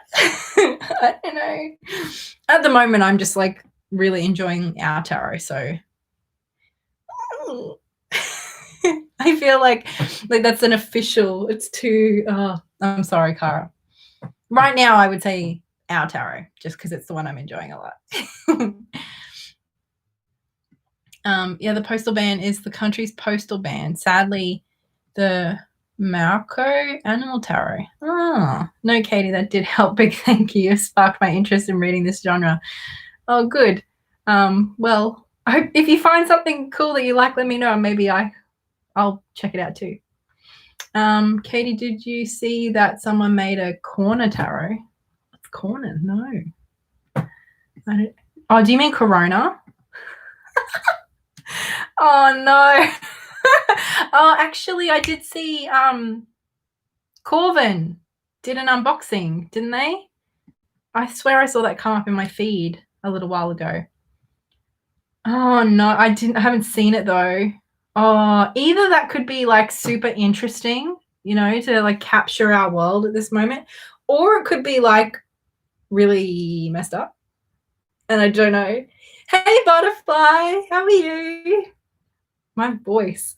I don't know. At the moment, I'm just like really enjoying Our Tarot. So I feel like that's an official. It's too. I'm sorry, Cara. Right now, I would say Our Tarot, just because it's the one I'm enjoying a lot. Yeah, the postal ban is the country's postal ban. Sadly, the Marco Animal Tarot. Oh, no, Katey, that did help. Big thank you. You sparked my interest in reading this genre. Oh, good. Well, I hope if you find something cool that you like, let me know. Maybe I'll check it out too. Katey, did you see that someone made a corner tarot? What's corner? No. I don't. Oh, do you mean Corona? Oh no. Oh, actually, I did see Corvin did an unboxing, didn't they? I swear I saw that come up in my feed a little while ago. Oh no, I haven't seen it though. Oh, either that could be like super interesting, you know, to like capture our world at this moment, or it could be like really messed up. And I don't know. Hey, butterfly, how are you? My voice.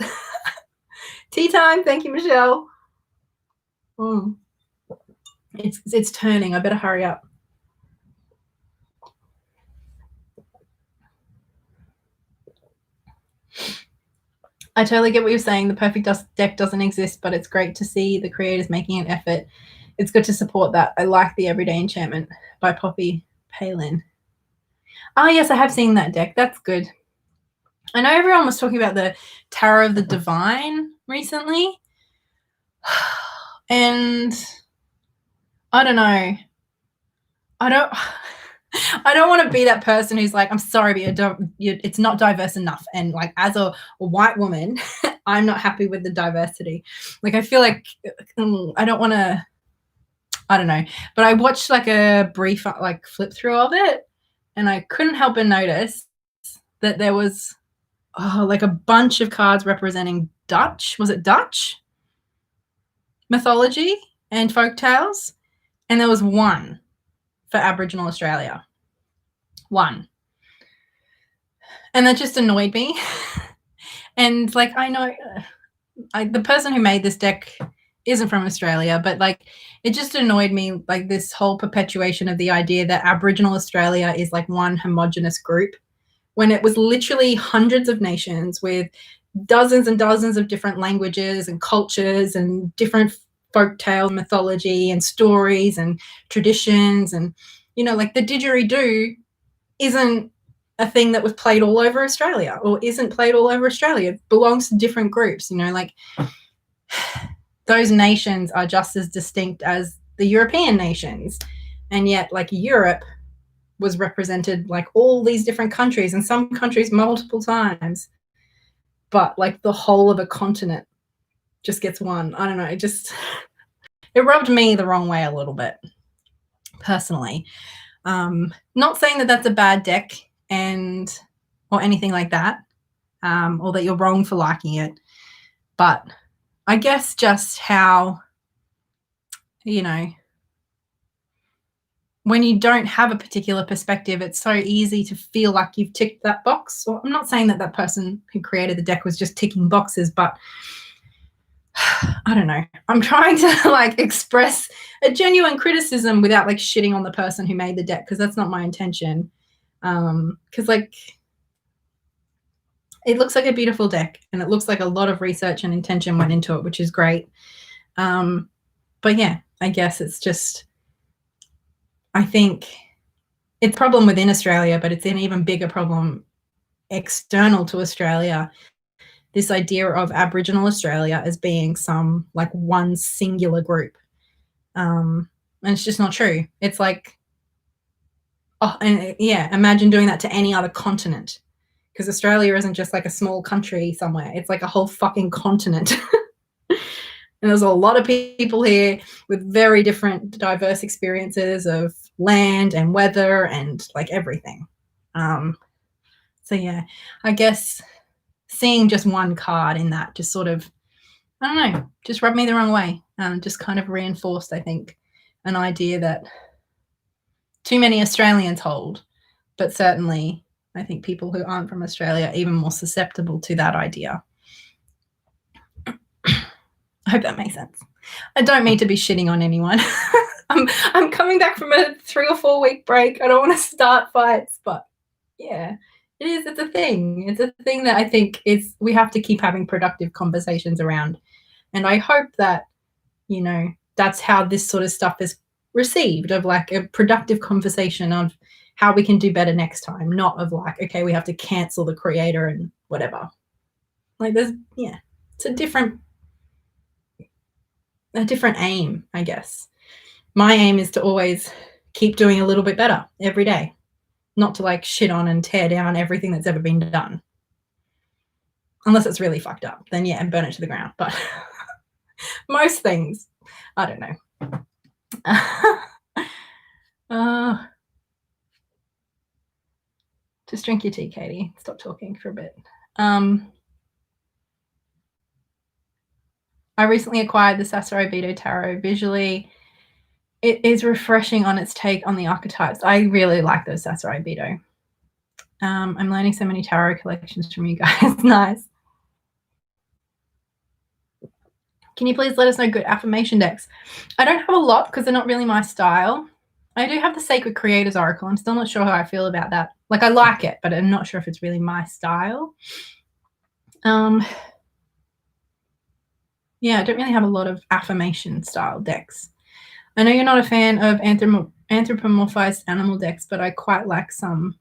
Tea time. Thank you, Michelle. It's turning. I better hurry up. I totally get what you're saying. The perfect deck doesn't exist, but it's great to see the creators making an effort. It's good to support that. I like the Everyday Enchantment by Poppy Palin. Oh, yes, I have seen that deck. That's good. I know everyone was talking about the Tarot of the Divine recently. And I don't know. I don't want to be that person who's like, I'm sorry, but it's not diverse enough. And like, as a white woman, I'm not happy with the diversity. Like, I feel like I don't want to, I don't know. But I watched like a brief like flip through of it, and I couldn't help but notice that there was like a bunch of cards representing Dutch. Was it Dutch mythology and folk tales? And there was one for Aboriginal Australia. One. And that just annoyed me. And like, I know the person who made this deck isn't from Australia, but like, it just annoyed me, like this whole perpetuation of the idea that Aboriginal Australia is like one homogenous group, when it was literally hundreds of nations with dozens and dozens of different languages and cultures and different folktale mythology and stories and traditions. And, you know, like the didgeridoo isn't a thing that was played all over Australia, or isn't played all over Australia. It belongs to different groups, you know, like those nations are just as distinct as the European nations. And yet, like, Europe was represented like all these different countries, and some countries multiple times, but like the whole of a continent just gets one. I don't know. It rubbed me the wrong way a little bit, personally. Not saying that that's a bad deck or anything like that, or that you're wrong for liking it, but I guess just how, you know, when you don't have a particular perspective, it's so easy to feel like you've ticked that box. Well, I'm not saying that person who created the deck was just ticking boxes, but I don't know. I'm trying to like express a genuine criticism without like shitting on the person who made the deck, because that's not my intention. Because like it looks like a beautiful deck, and it looks like a lot of research and intention went into it, which is great. But yeah, I guess it's just, I think it's a problem within Australia, but it's an even bigger problem external to Australia. This idea of Aboriginal Australia as being some like one singular group. And it's just not true. It's like, oh, and yeah, imagine doing that to any other continent, because Australia isn't just like a small country somewhere. It's like a whole fucking continent. And there's a lot of people here with very different, diverse experiences of land and weather and like everything. So yeah, I guess seeing just one card in that just sort of, I don't know, just rubbed me the wrong way. Just kind of reinforced, I think, an idea that too many Australians hold, but certainly I think people who aren't from Australia are even more susceptible to that idea. I hope that makes sense. I don't mean to be shitting on anyone. I'm coming back from a 3 or 4 week break. I don't want to start fights, but yeah, it is. It's a thing. It's a thing that I think is, we have to keep having productive conversations around. And I hope that, you know, that's how this sort of stuff is received, of like a productive conversation of how we can do better next time, not of like, okay, we have to cancel the creator and whatever. Like there's, yeah, it's a different aim, I guess. My aim is to always keep doing a little bit better every day, not to like shit on and tear down everything that's ever been done. Unless it's really fucked up, then yeah, and burn it to the ground. But most things, I don't know. Just drink your tea, Katie. Stop talking for a bit. I recently acquired the Sasori Beto Tarot. Visually, it is refreshing on its take on the archetypes. I really like those Sasori Beto. I'm learning so many tarot collections from you guys. Nice. Can you please let us know good affirmation decks? I don't have a lot because they're not really my style. I do have the Sacred Creators Oracle. I'm still not sure how I feel about that. Like, I like it, but I'm not sure if it's really my style. Yeah, I don't really have a lot of affirmation style decks. I know you're not a fan of anthropomorphized animal decks, but I quite like some.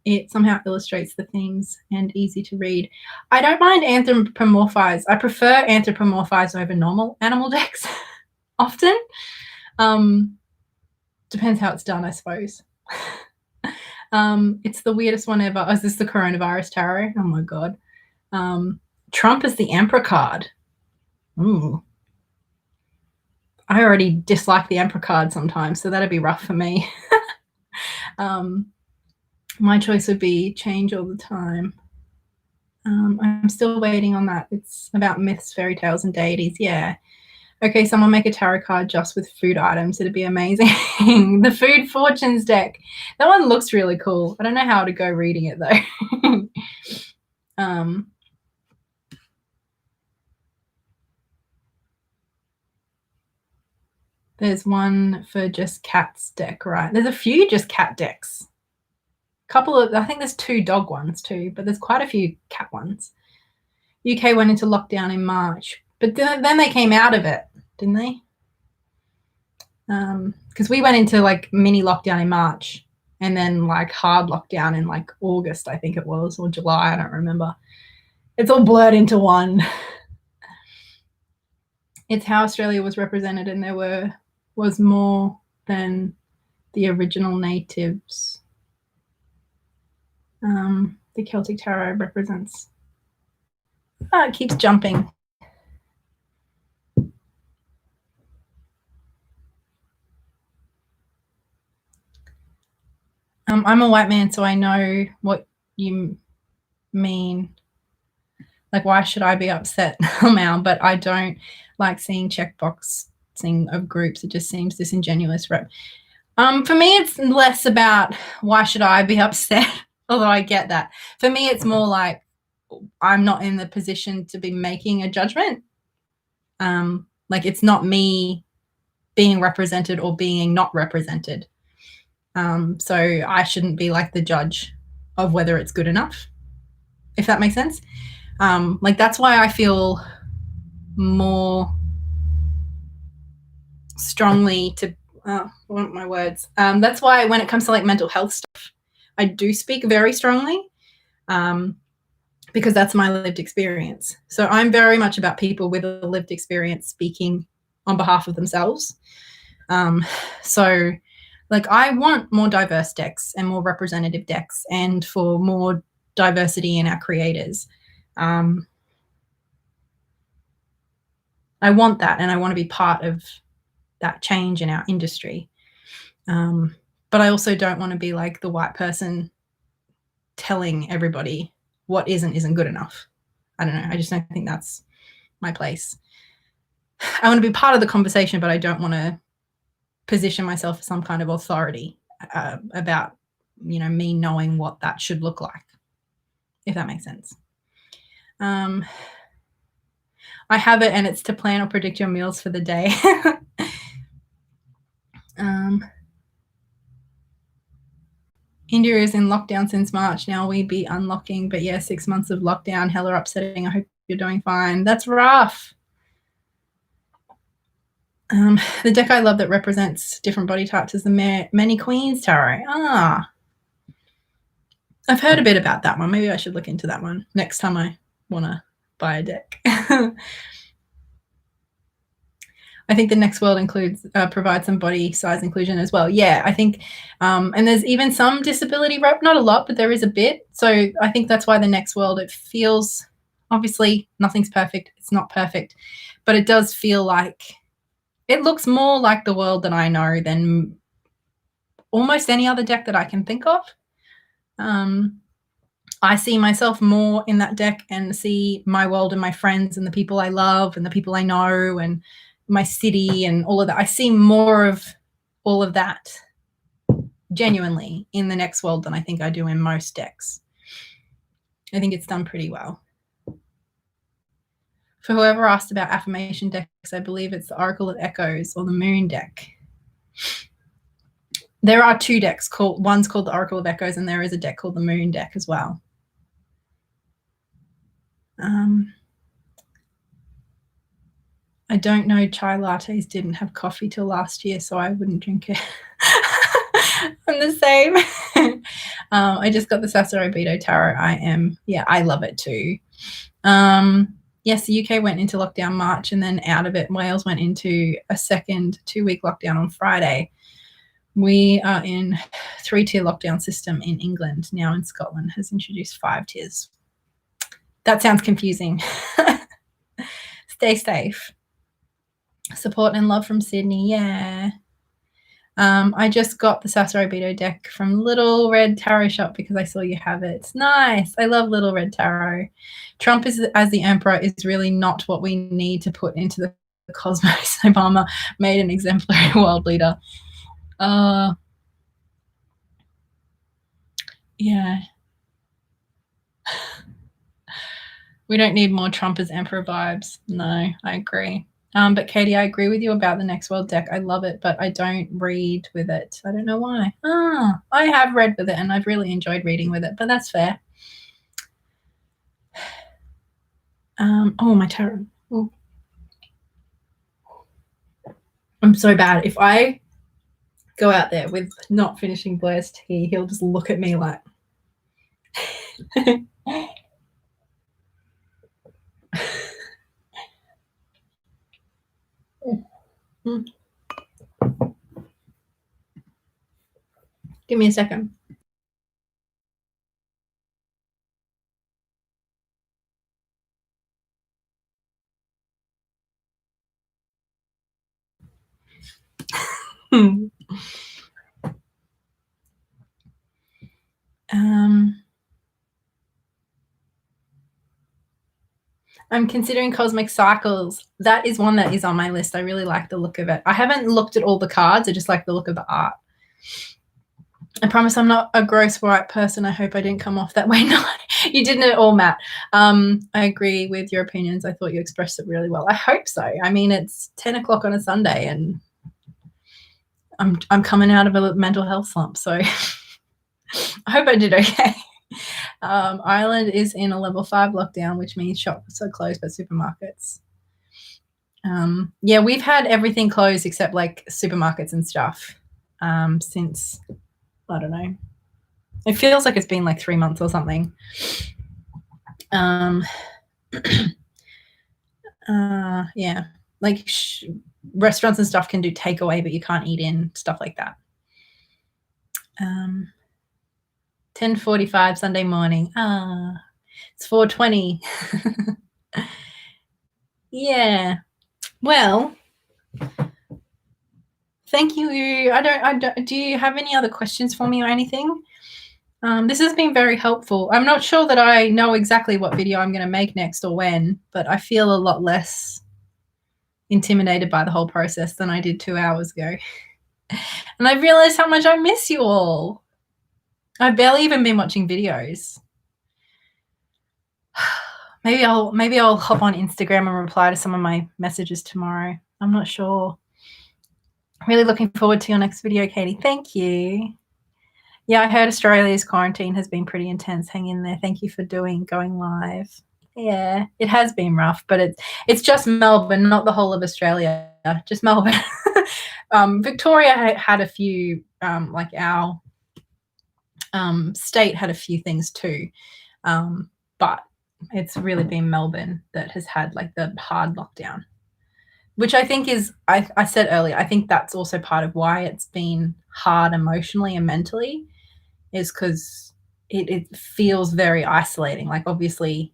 It somehow illustrates the themes and easy to read. I don't mind anthropomorphized. I prefer anthropomorphized over normal animal decks often. Depends how it's done, I suppose. It's the weirdest one ever. Oh, is this the Coronavirus Tarot? Oh my God. Trump is the Emperor card. Ooh. I already dislike the Emperor card sometimes, so that'd be rough for me. My choice would be Change All the Time. I'm still waiting on that. It's about myths, fairy tales, and deities. Yeah. Okay, someone make a tarot card just with food items. It'd be amazing. The Food Fortunes deck. That one looks really cool. I don't know how to go reading it though. There's one for just cats deck, right? There's a few just cat decks. Couple of, I think there's 2 dog ones too, but there's quite a few cat ones. UK went into lockdown in March, but then they came out of it, didn't they? Because we went into like mini lockdown in March, and then like hard lockdown in like August, I think it was, or July, I don't remember. It's all blurred into one. It's how Australia was represented, and there was more than the original natives. The Celtic Tarot represents. Oh, it keeps jumping. I'm a white man, so I know what you mean. Like, why should I be upset now? But I don't like seeing checkboxing of groups. It just seems disingenuous. For me, it's less about why should I be upset, although I get that. For me, it's more like I'm not in the position to be making a judgment. Like, it's not me being represented or being not represented. So I shouldn't be like the judge of whether it's good enough, if that makes sense. Like, that's why I feel more strongly to what are my words? That's why when it comes to like mental health stuff, I do speak very strongly, because that's my lived experience. So I'm very much about people with a lived experience speaking on behalf of themselves. So like, I want more diverse decks and more representative decks, and for more diversity in our creators. I want that, and I want to be part of that change in our industry. But I also don't want to be like the white person telling everybody what isn't good enough. I don't know. I just don't think that's my place. I want to be part of the conversation, but I don't want to position myself as some kind of authority about, me knowing what that should look like, if that makes sense. I have it, and it's to plan or predict your meals for the day. India is in lockdown since March. Now we be unlocking, but yeah, 6 months of lockdown, hella upsetting. I hope you're doing fine. That's rough. The deck I love that represents different body types is the Many Queens Tarot. I've heard a bit about that one. Maybe I should look into that one next time I want to buy a deck. I think the next world provides some body size inclusion as well. Yeah, I think, and there's even some disability rep, not a lot, but there is a bit. So I think that's why the next world, it feels, obviously nothing's perfect. It's not perfect, but it does feel like, it looks more like the world that I know than almost any other deck that I can think of. I see myself more in that deck, and see my world and my friends and the people I love and the people I know and my city and all of that. I see more of all of that genuinely in the next world than I think I do in most decks. I think it's done pretty well. For whoever asked about affirmation decks, I believe it's the Oracle of Echoes or the Moon deck. There are two decks, one's called the Oracle of Echoes, and there is a deck called the Moon deck as well. I don't know, chai lattes didn't have coffee till last year, so I wouldn't drink it. I'm the same. I just got the Sasori Beto Tarot. I love it too. Yes, the UK went into lockdown March and then out of it. Wales went into a second 2-week lockdown on Friday. We are in 3-tier lockdown system in England. Now in Scotland has introduced 5 tiers. That sounds confusing. Stay safe. Support and love from Sydney. Yeah. I just got the Sasori Beto deck from Little Red Tarot Shop because I saw you have it. It's nice. I love Little Red Tarot. Trump as the emperor is really not what we need to put into the cosmos. Obama made an exemplary world leader. Yeah. We don't need more Trump as emperor vibes. No, I agree. But Katie, I agree with you about the Next World deck. I love it, but I don't read with it. I don't know why. I have read with it, and I've really enjoyed reading with it, but that's fair. Oh, my tarot. Oh. I'm so bad. If I go out there with not finishing Blair's tea, he'll just look at me like... Give me a second. I'm considering Cosmic Cycles. That is one that is on my list. I really like the look of it. I haven't looked at all the cards. I just like the look of the art. I promise I'm not a gross white person. I hope I didn't come off that way. No, you didn't at all, Matt. I agree with your opinions. I thought you expressed it really well. I hope so. I mean, it's 10 o'clock on a Sunday and I'm coming out of a mental health slump, so I hope I did okay. Ireland is in a level 5 lockdown, which means shops are closed but supermarkets. Yeah, we've had everything closed except like supermarkets and stuff since, I don't know. It feels like it's been like 3 months or something. Yeah, like restaurants and stuff can do takeaway, but you can't eat in, stuff like that. 10:45 Sunday morning. It's 4:20. Yeah. Well, thank you. I don't. Do you have any other questions for me or anything? This has been very helpful. I'm not sure that I know exactly what video I'm going to make next or when, but I feel a lot less intimidated by the whole process than I did 2 hours ago. And I realized how much I miss you all. I've barely even been watching videos. Maybe I'll hop on Instagram and reply to some of my messages tomorrow. I'm not sure. Really looking forward to your next video, Katey. Thank you. Yeah, I heard Australia's quarantine has been pretty intense. Hang in there. Thank you for going live. Yeah, it has been rough, but it's just Melbourne, not the whole of Australia. Just Melbourne. Victoria had a few, like our state had a few things too, but it's really been Melbourne that has had like the hard lockdown, which I think is, I said earlier, I think that's also part of why it's been hard emotionally and mentally, is because it feels very isolating. Like obviously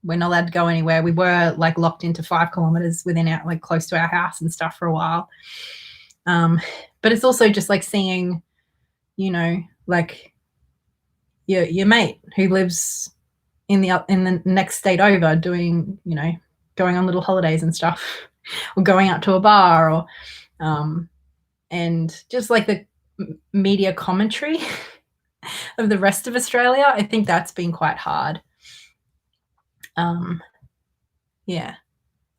we're not allowed to go anywhere. We were like locked into 5 kilometers within our, like close to our house and stuff for a while. But it's also just like seeing, you know, like your mate who lives in the next state over doing, you know, going on little holidays and stuff, or going out to a bar, or and just like the media commentary of the rest of Australia. I think that's been quite hard. Yeah,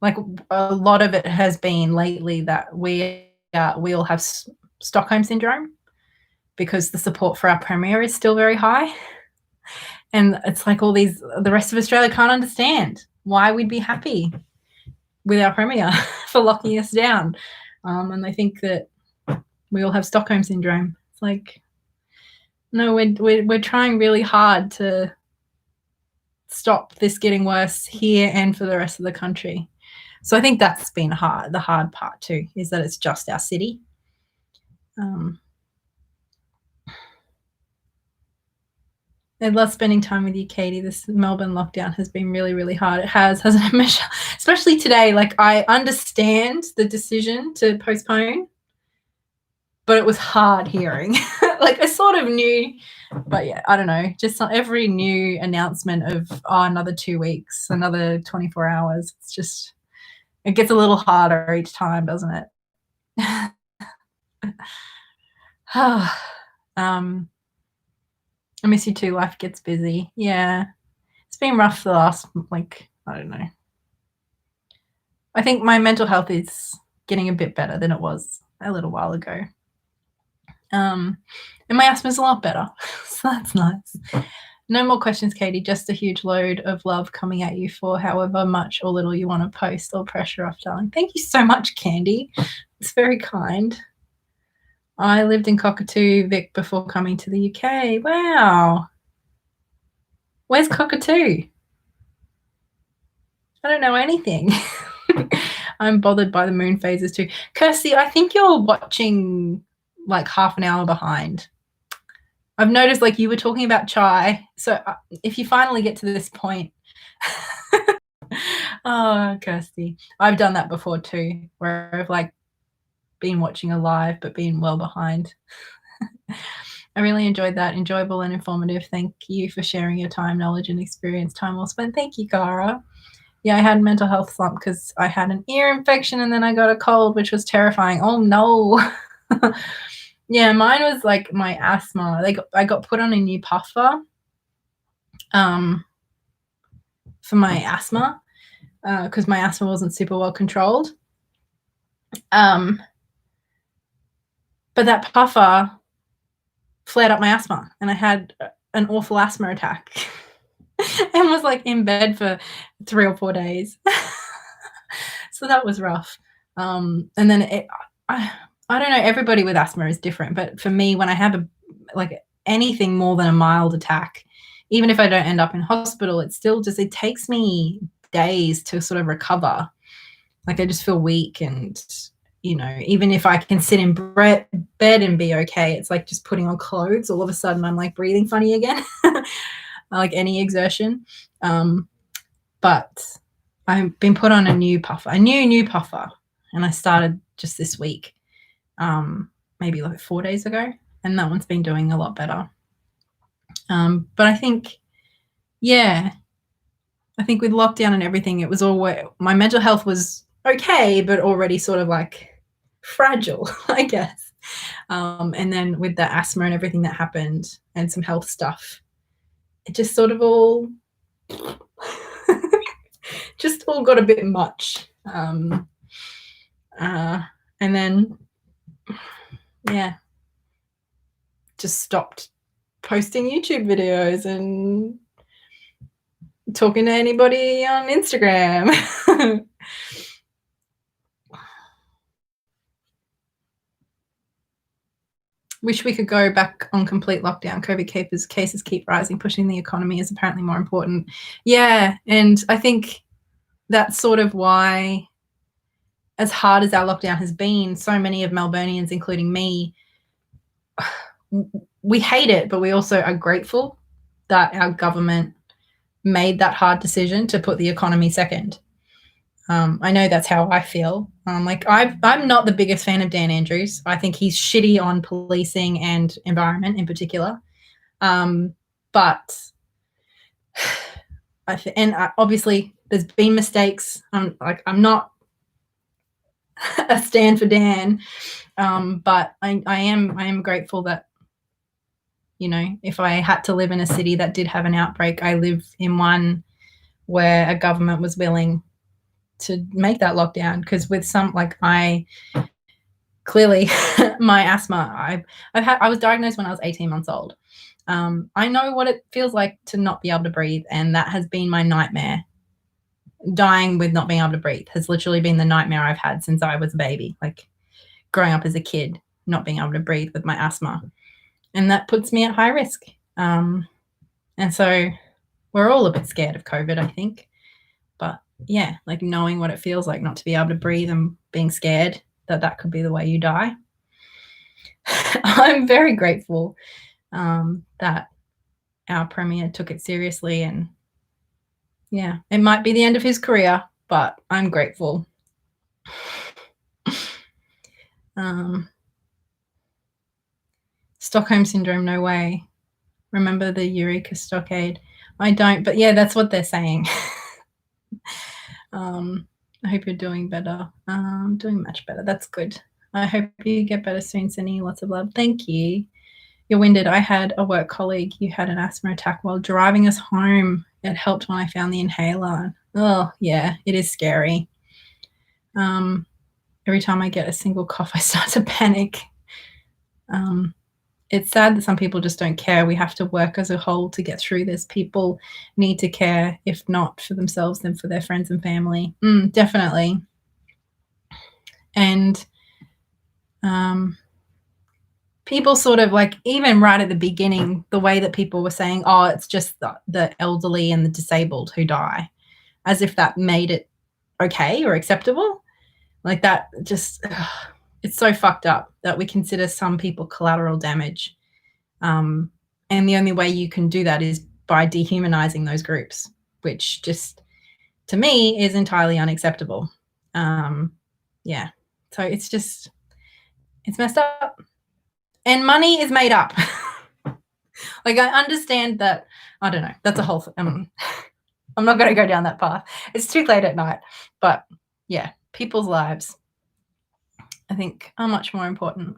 like a lot of it has been lately that we all have Stockholm syndrome because the support for our premier is still very high. And it's like the rest of Australia can't understand why we'd be happy with our premier for locking us down. And they think that we all have Stockholm syndrome. It's like, no, we're trying really hard to stop this getting worse here and for the rest of the country. So I think that's been hard. The hard part too is that it's just our city. I love spending time with you, Katey. This Melbourne lockdown has been really, really hard. It hasn't it, Michelle? Especially today. Like, I understand the decision to postpone, but it was hard hearing. Like, I sort of knew, but yeah, I don't know. Just every new announcement of, another 2 weeks, another 24 hours, it's just, it gets a little harder each time, doesn't it? I miss you too. Life gets busy. Yeah. It's been rough the last, like, I don't know. I think my mental health is getting a bit better than it was a little while ago. And my asthma's a lot better. So that's nice. No more questions, Katey. Just a huge load of love coming at you for however much or little you want to post. Or pressure off, darling. Thank you so much, Candy. It's very kind. I lived in Cockatoo, Vic, before coming to the UK. Wow. Where's Cockatoo? I don't know anything. I'm bothered by the moon phases too. Kirsty, I think you're watching like half an hour behind. I've noticed like you were talking about chai. So if you finally get to this point. Oh, Kirsty. I've done that before too, where I've like been watching a live but been well behind. I really enjoyed that. Enjoyable and informative. Thank you for sharing your time, knowledge, and experience. Time well spent. Thank you, Cara. Yeah, I had a mental health slump because I had an ear infection and then I got a cold, which was terrifying. Oh, no. Yeah, mine was like my asthma. I got put on a new puffer for my asthma because my asthma wasn't super well controlled. But that puffer flared up my asthma, and I had an awful asthma attack and was like in bed for 3 or 4 days. So that was rough. And then I don't know, everybody with asthma is different, but for me, when I have like anything more than a mild attack, even if I don't end up in hospital, it still just, it takes me days to sort of recover. Like I just feel weak, and even if I can sit in bed and be okay, it's like just putting on clothes. All of a sudden, I'm like breathing funny again, like any exertion. But I've been put on a new puffer, and I started just this week, maybe like 4 days ago, and that one's been doing a lot better. But I think, yeah, with lockdown and everything, it was all, my mental health was okay, but already sort of like fragile, I guess. And then with the asthma and everything that happened and some health stuff, it just sort of all just all got a bit much. And then, yeah, just stopped posting YouTube videos and talking to anybody on Instagram. Wish we could go back on complete lockdown. COVID cases keep rising, pushing the economy is apparently more important. Yeah, and I think that's sort of why, as hard as our lockdown has been, so many of Melburnians, including me, we hate it, but we also are grateful that our government made that hard decision to put the economy second. I know that's how I feel. Like I'm not the biggest fan of Dan Andrews. I think he's shitty on policing and environment in particular. But obviously there's been mistakes. I'm not a stand for Dan, but I am grateful that, if I had to live in a city that did have an outbreak, I live in one where a government was willing to make that lockdown. Because with some, like, I clearly my asthma, I was diagnosed when I was 18 months old. I know what it feels like to not be able to breathe, and that has been my nightmare. Dying with not being able to breathe has literally been the nightmare I've had since I was a baby, like growing up as a kid, not being able to breathe with my asthma. And that puts me at high risk. And so we're all a bit scared of COVID, I think. But yeah, like knowing what it feels like not to be able to breathe and being scared that could be the way you die. I'm very grateful that our premier took it seriously, and yeah, it might be the end of his career, but I'm grateful. Stockholm Syndrome, no way. Remember the Eureka Stockade? I don't, but yeah, that's what they're saying. I hope you're doing better. Doing much better. That's good. I hope you get better soon, sending you lots of love. Thank you. You're winded. I had a work colleague who had an asthma attack while driving us home. It helped when I found the inhaler. Oh, yeah, it is scary. Every time I get a single cough, I start to panic. It's sad that some people just don't care. We have to work as a whole to get through this. People need to care, if not for themselves, then for their friends and family. Definitely. And people sort of, like, even right at the beginning, the way that people were saying, oh, it's just the elderly and the disabled who die, as if that made it okay or acceptable. Like that just, it's so fucked up that we consider some people collateral damage. And the only way you can do that is by dehumanizing those groups, which just, to me, is entirely unacceptable. Yeah. So it's messed up. And money is made up. Like, I understand that. I don't know. That's a whole I'm not going to go down that path. It's too late at night. But yeah, people's lives, I think, are much more important.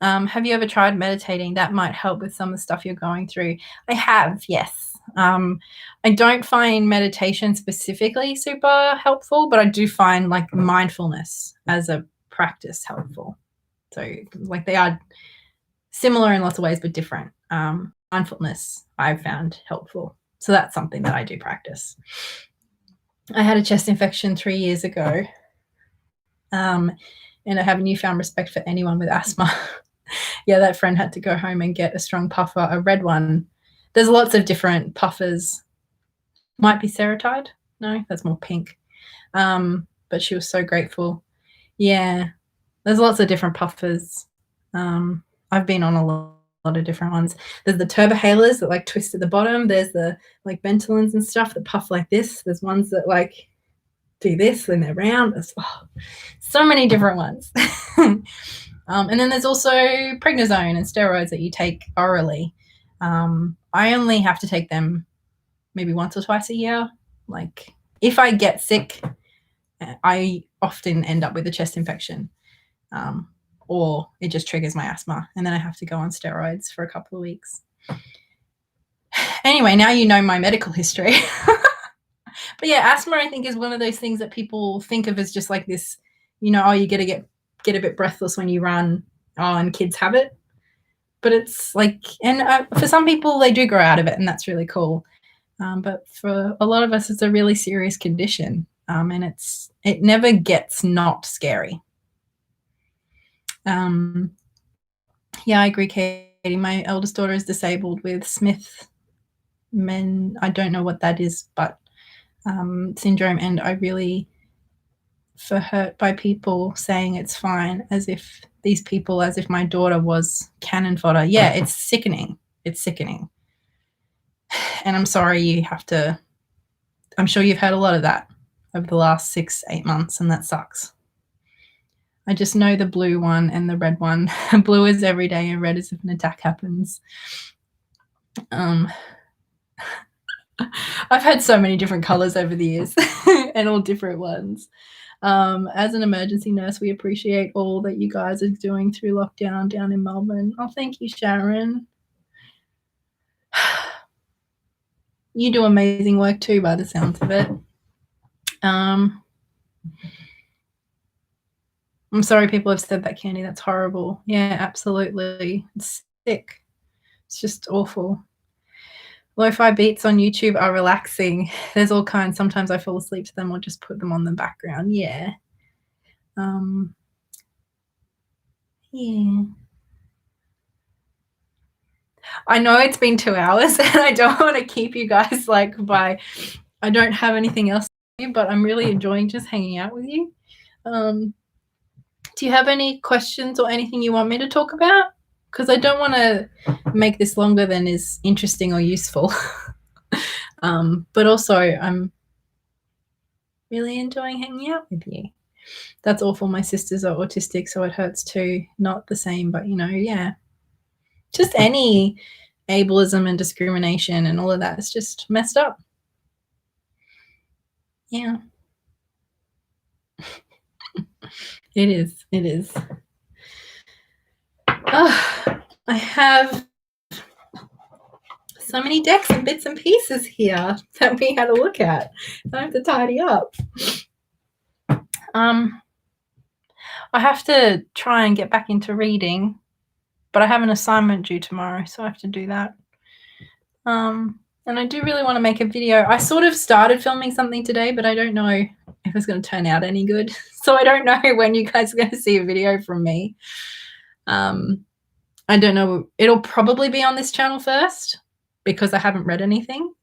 Have you ever tried meditating? That might help with some of the stuff you're going through. I have, yes. I don't find meditation specifically super helpful, but I do find like mindfulness as a practice helpful. So like they are similar in lots of ways, but different. Mindfulness I've found helpful. So that's something that I do practice. I had a chest infection 3 years ago. And I have a newfound respect for anyone with asthma. Yeah, that friend had to go home and get a strong puffer, a red one. There's lots of different puffers. Might be Serotype. No, that's more pink. But she was so grateful. Yeah, there's lots of different puffers. I've been on a lot of different ones. There's the turbohalers that like twist at the bottom. There's the like Ventolins and stuff that puff like this. There's ones that like do this and they're round. There's so many different ones. And then there's also prednisone and steroids that you take orally. I only have to take them maybe once or twice a year. Like if I get sick, I often end up with a chest infection, or it just triggers my asthma, and then I have to go on steroids for a couple of weeks. Anyway, now you know my medical history. But yeah, asthma I think is one of those things that people think of as just like this, you know, oh, you get a bit breathless when you run. Oh, and kids have it. But it's like, and for some people they do grow out of it, and that's really cool. But for a lot of us, it's a really serious condition, and it never gets not scary. Yeah, I agree, Katie. My eldest daughter is disabled with Smith. I don't know what that is, but syndrome, and I really for hurt by people saying it's fine, as if my daughter was cannon fodder. Yeah, it's sickening. It's sickening. And I'm sorry you have to, I'm sure you've had a lot of that over the last 6-8 months, and that sucks. I just know the blue one and the red one. Blue is every day and red is if an attack happens. I've had so many different colors over the years and all different ones. As an emergency nurse, we appreciate all that you guys are doing through lockdown down in Melbourne. Oh, thank you, Sharon. You do amazing work too, by the sounds of it. I'm sorry people have said that, Candy. That's horrible. Yeah, absolutely. It's sick. It's just awful. Lo-fi beats on YouTube are relaxing. There's all kinds. Sometimes I fall asleep to them or just put them on the background. Yeah. Yeah. I know it's been 2 hours and I don't want to keep you guys I don't have anything else to do, but I'm really enjoying just hanging out with you. Do you have any questions or anything you want me to talk about? Because I don't want to make this longer than is interesting or useful. But also I'm really enjoying hanging out with you. That's awful. My sisters are autistic, so it hurts too. Not the same, but yeah. Just any ableism and discrimination and all of that is just messed up. Yeah. It is. Oh, I have so many decks and bits and pieces here that we had a look at. I have to tidy up. I have to try and get back into reading, but I have an assignment due tomorrow, so I have to do that. And I do really want to make a video. I sort of started filming something today, but I don't know if it's going to turn out any good. So I don't know when you guys are going to see a video from me. I don't know. It'll probably be on this channel first because I haven't read anything.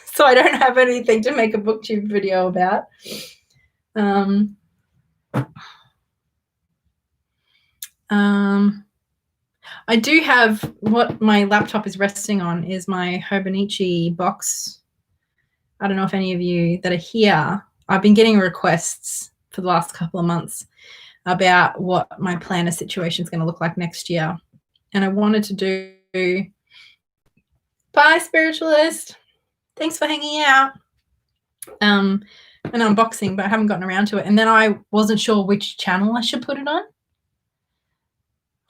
So I don't have anything to make a booktube video about. I do have, what my laptop is resting on is my Hobonichi box. I don't know if any of you that are here, I've been getting requests for the last couple of months about what my planner situation is going to look like next year. And I wanted to do, bye spiritualist, thanks for hanging out, an unboxing, but I haven't gotten around to it. And then I wasn't sure which channel I should put it on.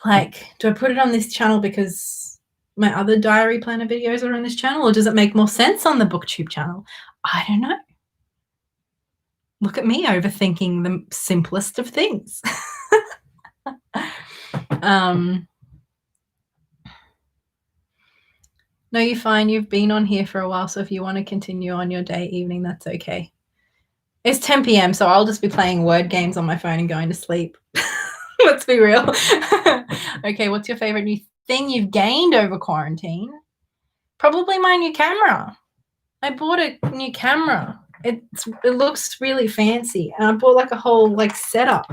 like, do I put it on this channel because my other diary planner videos are on this channel, or does it make more sense on the booktube channel? I don't know. Look at me overthinking the simplest of things. No, you're fine. You've been on here for a while, so if you want to continue on your day, evening, that's okay. It's 10 p.m., so I'll just be playing word games on my phone and going to sleep. Let's be real. Okay, what's your favorite new thing you've gained over quarantine? Probably my new camera. I bought a new camera. It looks really fancy, and I bought like a whole like setup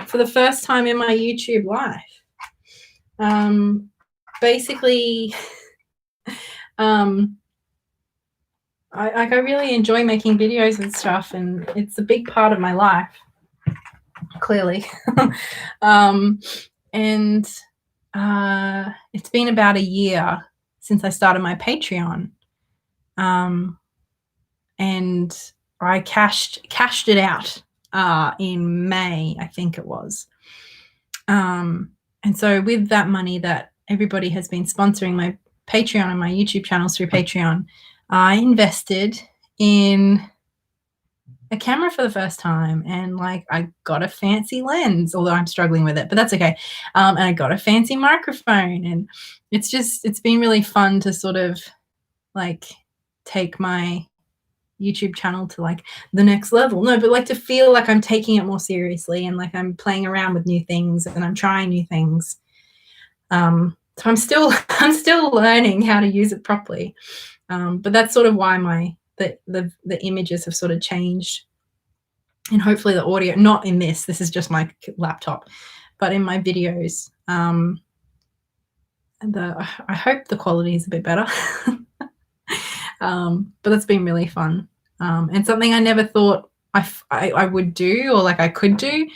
for the first time in my YouTube life. Basically, I really enjoy making videos and stuff, and it's a big part of my life, clearly. And it's been about a year since I started my Patreon. And I cashed it out in May, I think it was. And so with that money that everybody has been sponsoring my Patreon and my YouTube channels through Patreon, I invested in a camera for the first time, and like I got a fancy lens, although I'm struggling with it, but that's okay. And I got a fancy microphone, and it's been really fun to sort of like take my YouTube channel to like the next level. No, but like to feel like I'm taking it more seriously, and like I'm playing around with new things and I'm trying new things. So I'm still learning how to use it properly. But that's sort of why the images have sort of changed, and hopefully the audio, not in this is just my laptop, but in my videos, I hope the quality is a bit better. But that's been really fun, and something I never thought I would do, or like I could do,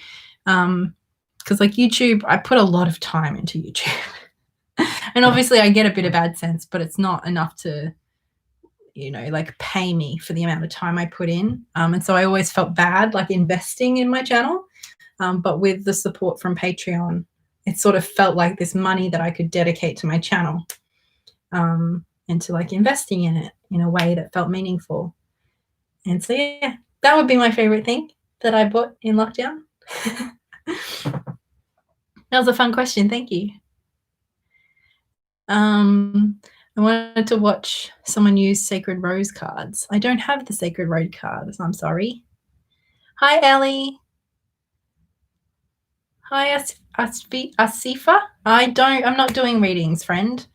because like YouTube, I put a lot of time into YouTube. And obviously I get a bit of AdSense, but it's not enough to, you know, like pay me for the amount of time I put in. And so I always felt bad like investing in my channel. But with the support from Patreon, it sort of felt like this money that I could dedicate to my channel, and to like investing in it in a way that felt meaningful. And so, yeah, that would be my favorite thing that I bought in lockdown. That was a fun question. Thank you. I wanted to watch someone use Sacred Rose cards. I don't have the Sacred Rose cards. I'm sorry. Hi, Ellie. Hi, Asifa. I'm not doing readings, friend.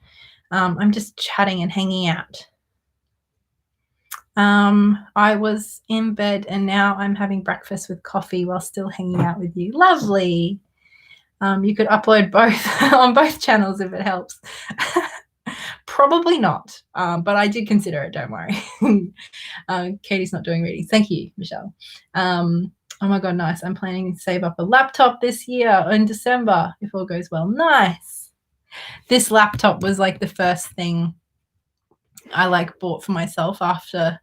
I'm just chatting and hanging out. I was in bed, and now I'm having breakfast with coffee while still hanging out with you. Lovely. You could upload both on both channels if it helps. Probably not, but I did consider it, don't worry. Katie's not doing readings. Thank you, Michelle. Oh my God, nice. I'm planning to save up a laptop this year in December if all goes well. Nice. This laptop was like the first thing I like bought for myself after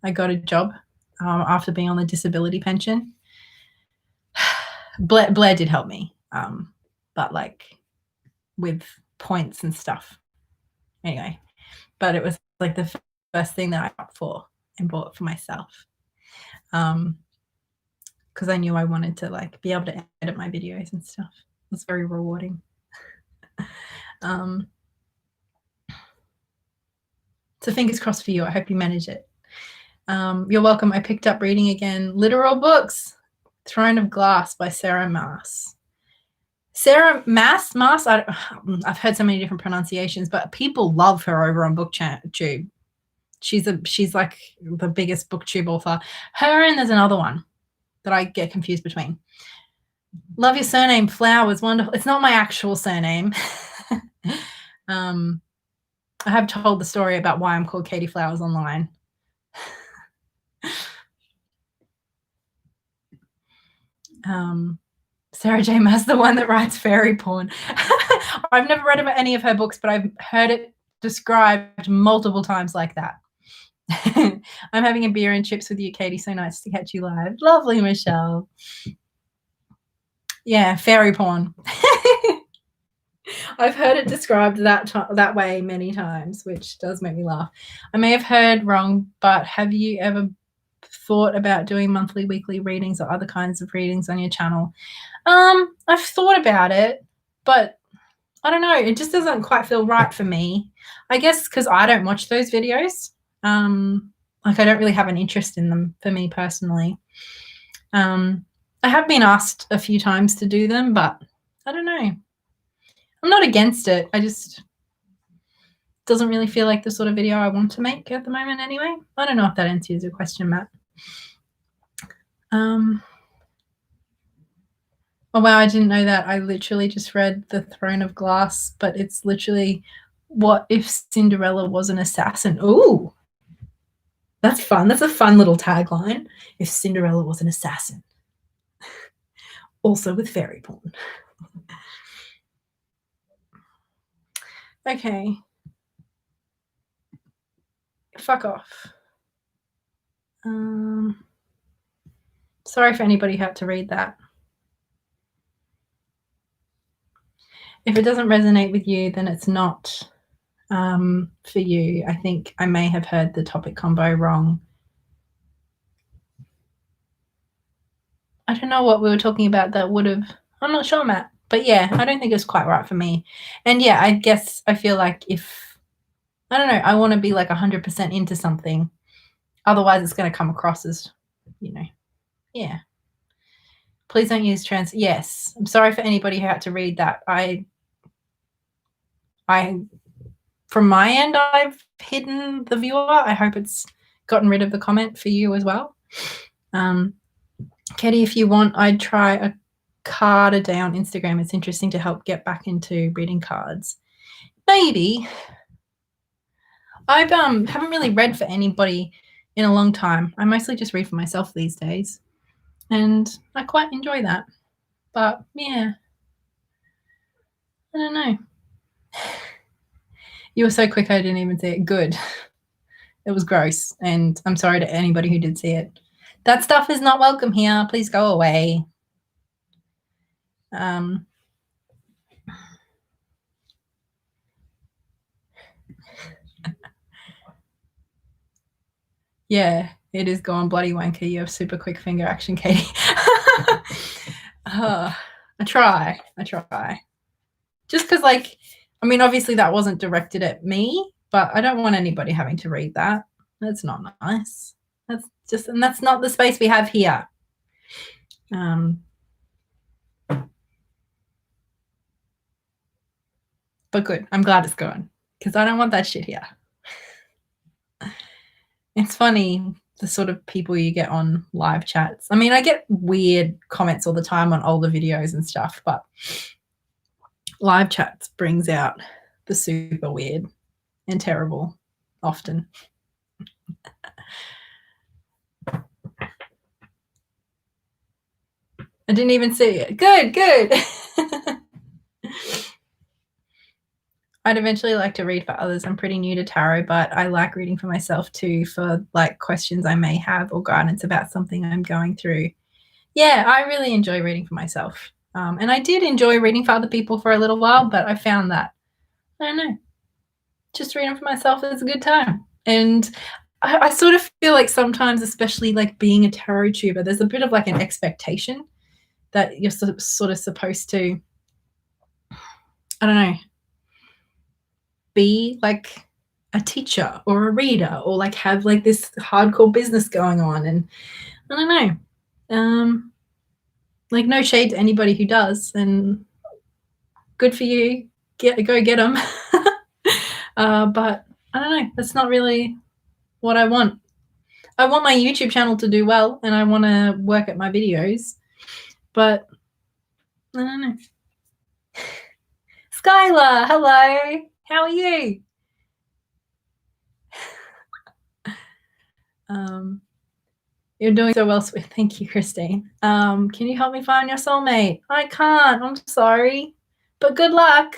I got a job, after being on the disability pension. Blair did help me, but like with points and stuff. Anyway, but it was like the first thing that I got for and bought for myself, because I knew I wanted to like be able to edit my videos and stuff. It was very rewarding. So fingers crossed for you. I hope you manage it. You're welcome. I picked up reading again. Literal books. Throne of Glass by Sarah Maas. Sarah Maas? I've heard so many different pronunciations, but people love her over on BookTube. She's like the biggest BookTube author. Her, and there's another one that I get confused between. Love your surname, Flowers. Wonderful. It's not my actual surname. I have told the story about why I'm called Katey Flowers online. Sarah J. Maas, the one that writes fairy porn. I've never read about any of her books, but I've heard it described multiple times like that. I'm having a beer and chips with you, Katey. So nice to catch you live. Lovely, Michelle. Yeah, fairy porn. I've heard it described that way many times, which does make me laugh. I may have heard wrong, but have you ever thought about doing monthly, weekly readings or other kinds of readings on your channel? I've thought about it, but I don't know. It just doesn't quite feel right for me. I guess because I don't watch those videos. Like I don't really have an interest in them for me personally. I have been asked a few times to do them, but I don't know. I'm not against it. I just doesn't really feel like the sort of video I want to make at the moment anyway. I don't know if that answers your question, Matt. Oh, wow, I didn't know that. I literally just read The Throne of Glass, but it's literally what if Cinderella was an assassin? Ooh, that's fun. That's a fun little tagline. If Cinderella was an assassin. Also with fairy porn. Okay. Fuck off. Sorry if anybody had to read that. If it doesn't resonate with you, then it's not for you. I think I may have heard the topic combo wrong. I don't know what we were talking about that would have, I'm not sure, Matt. But yeah, I don't think it's quite right for me. And yeah, I guess I feel like if, I don't know, I want to be like 100% into something. Otherwise, it's going to come across as, you know, yeah. Please don't use trans. Yes. I'm sorry for anybody who had to read that. I from my end, I've hidden the viewer. I hope it's gotten rid of the comment for you as well. Katey, if you want, I'd try a card a day on Instagram. It's interesting to help get back into reading cards. Maybe. I haven't really read for anybody in a long time. I mostly just read for myself these days, and I quite enjoy that. But yeah, I don't know. You were so quick, I didn't even see it. Good. It was gross, and I'm sorry to anybody who did see it. That stuff is not welcome here. Please go away. Yeah, it is going bloody wanker. You have super quick finger action, Katey. I try. Just because, like, I mean, obviously that wasn't directed at me, but I don't want anybody having to read that. That's not nice. That's just, and that's not the space we have here. But good. I'm glad it's gone because I don't want that shit here. It's funny, the sort of people you get on live chats. I mean, I get weird comments all the time on older videos and stuff, but live chats brings out the super weird and terrible often. I didn't even see it. Good. I'd eventually like to read for others. I'm pretty new to tarot, but I like reading for myself too, for like questions I may have or guidance about something I'm going through. Yeah, I really enjoy reading for myself. And I did enjoy reading for other people for a little while, but I found that, I don't know, just reading for myself is a good time. And I sort of feel like sometimes, especially like being a tarot tuber, there's a bit of like an expectation that you're sort of supposed to, I don't know, be like a teacher or a reader or like have like this hardcore business going on. And I don't know, like no shade to anybody who does, and good for you, go get them. But I don't know, that's not really what I want. I want my YouTube channel to do well and I want to work at my videos, but I don't know. Skylar, hello, how are you? You're doing so well, sweet. Thank you, Christine. Can you help me find your soulmate? I can't, I'm sorry, but good luck.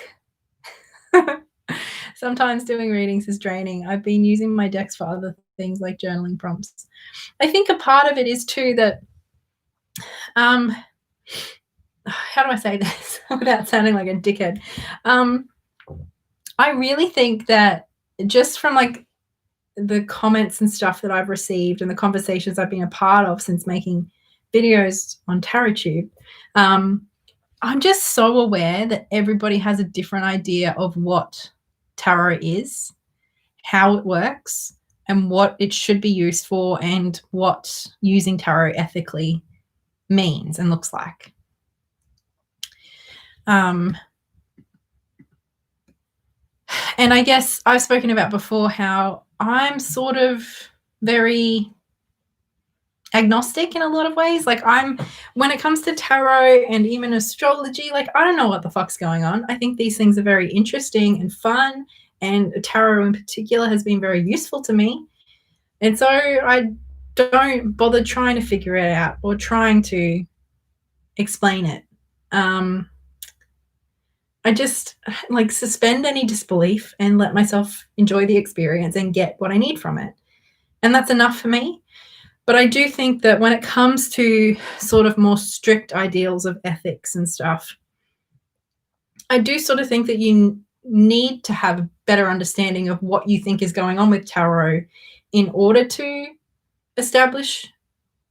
Sometimes doing readings is draining. I've been using my decks for other things like journaling prompts. I think a part of it is too that how do I say this without sounding like a dickhead? I really think that just from like the comments and stuff that I've received and the conversations I've been a part of since making videos on TarotTube, I'm just so aware that everybody has a different idea of what tarot is, how it works, and what it should be used for, and what using tarot ethically means and looks like. And I guess I've spoken about before how I'm sort of very agnostic in a lot of ways. Like when it comes to tarot and even astrology, like I don't know what the fuck's going on. I think these things are very interesting and fun, and tarot in particular has been very useful to me. And so I don't bother trying to figure it out or trying to explain it. I just like suspend any disbelief and let myself enjoy the experience and get what I need from it. And that's enough for me. But I do think that when it comes to sort of more strict ideals of ethics and stuff, I do sort of think that you need to have a better understanding of what you think is going on with tarot in order to establish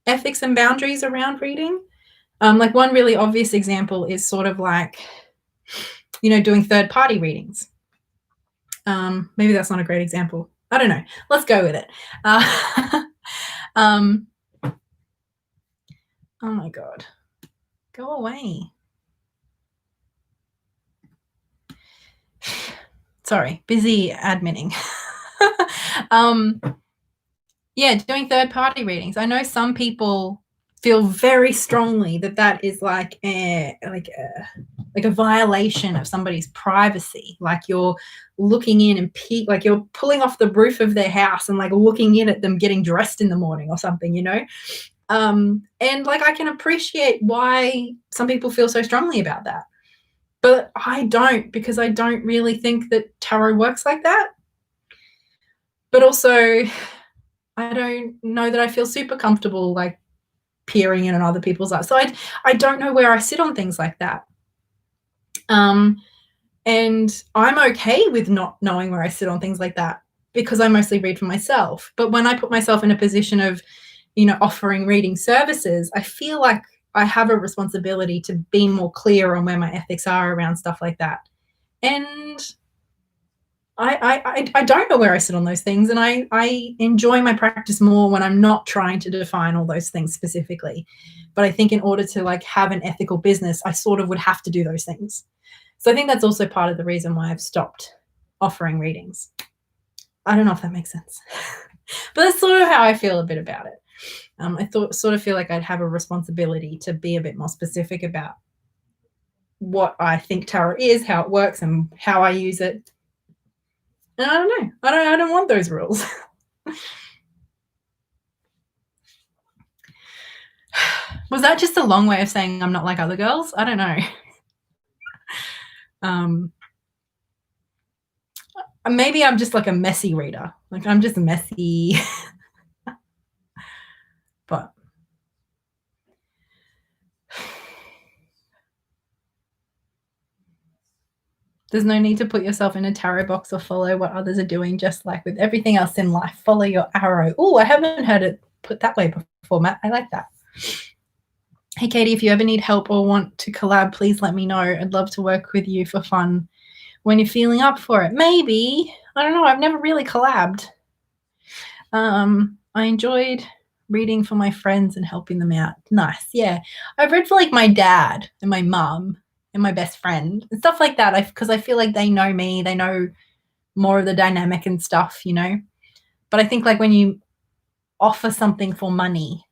ethics and boundaries around reading. Like one really obvious example is sort of like, doing third-party readings. Maybe that's not a great example. I don't know. Let's go with it. Oh my God. Go away. Sorry, busy adminning. Yeah, doing third-party readings. I know some people feel very strongly that that is like a violation of somebody's privacy. Like you're looking in and like you're pulling off the roof of their house and like looking in at them getting dressed in the morning or something, and like I can appreciate why some people feel so strongly about that. But I don't, because I don't really think that tarot works like that. But also, I don't know that I feel super comfortable like peering in on other people's lives. So I don't know where I sit on things like that. And I'm okay with not knowing where I sit on things like that because I mostly read for myself. But when I put myself in a position of, offering reading services, I feel like I have a responsibility to be more clear on where my ethics are around stuff like that. And I don't know where I sit on those things, and I enjoy my practice more when I'm not trying to define all those things specifically. But I think in order to like have an ethical business, I sort of would have to do those things. So I think that's also part of the reason why I've stopped offering readings. I don't know if that makes sense, but that's sort of how I feel a bit about it. I sort of feel like I'd have a responsibility to be a bit more specific about what I think tarot is, how it works, and how I use it. And I don't know. I don't want those rules. Was that just a long way of saying I'm not like other girls? I don't know. Maybe I'm just like a messy reader. Like I'm just messy. But there's no need to put yourself in a tarot box or follow what others are doing, just like with everything else in life. Follow your arrow. Oh, I haven't heard it put that way before, Matt. I like that. Hey, Katey, if you ever need help or want to collab, please let me know. I'd love to work with you for fun when you're feeling up for it. Maybe. I don't know. I've never really collabed. I enjoyed reading for my friends and helping them out. Nice. Yeah. I've read for like my dad and my mum and my best friend and stuff like that, because I feel like they know me. They know more of the dynamic and stuff, But I think like when you offer something for money,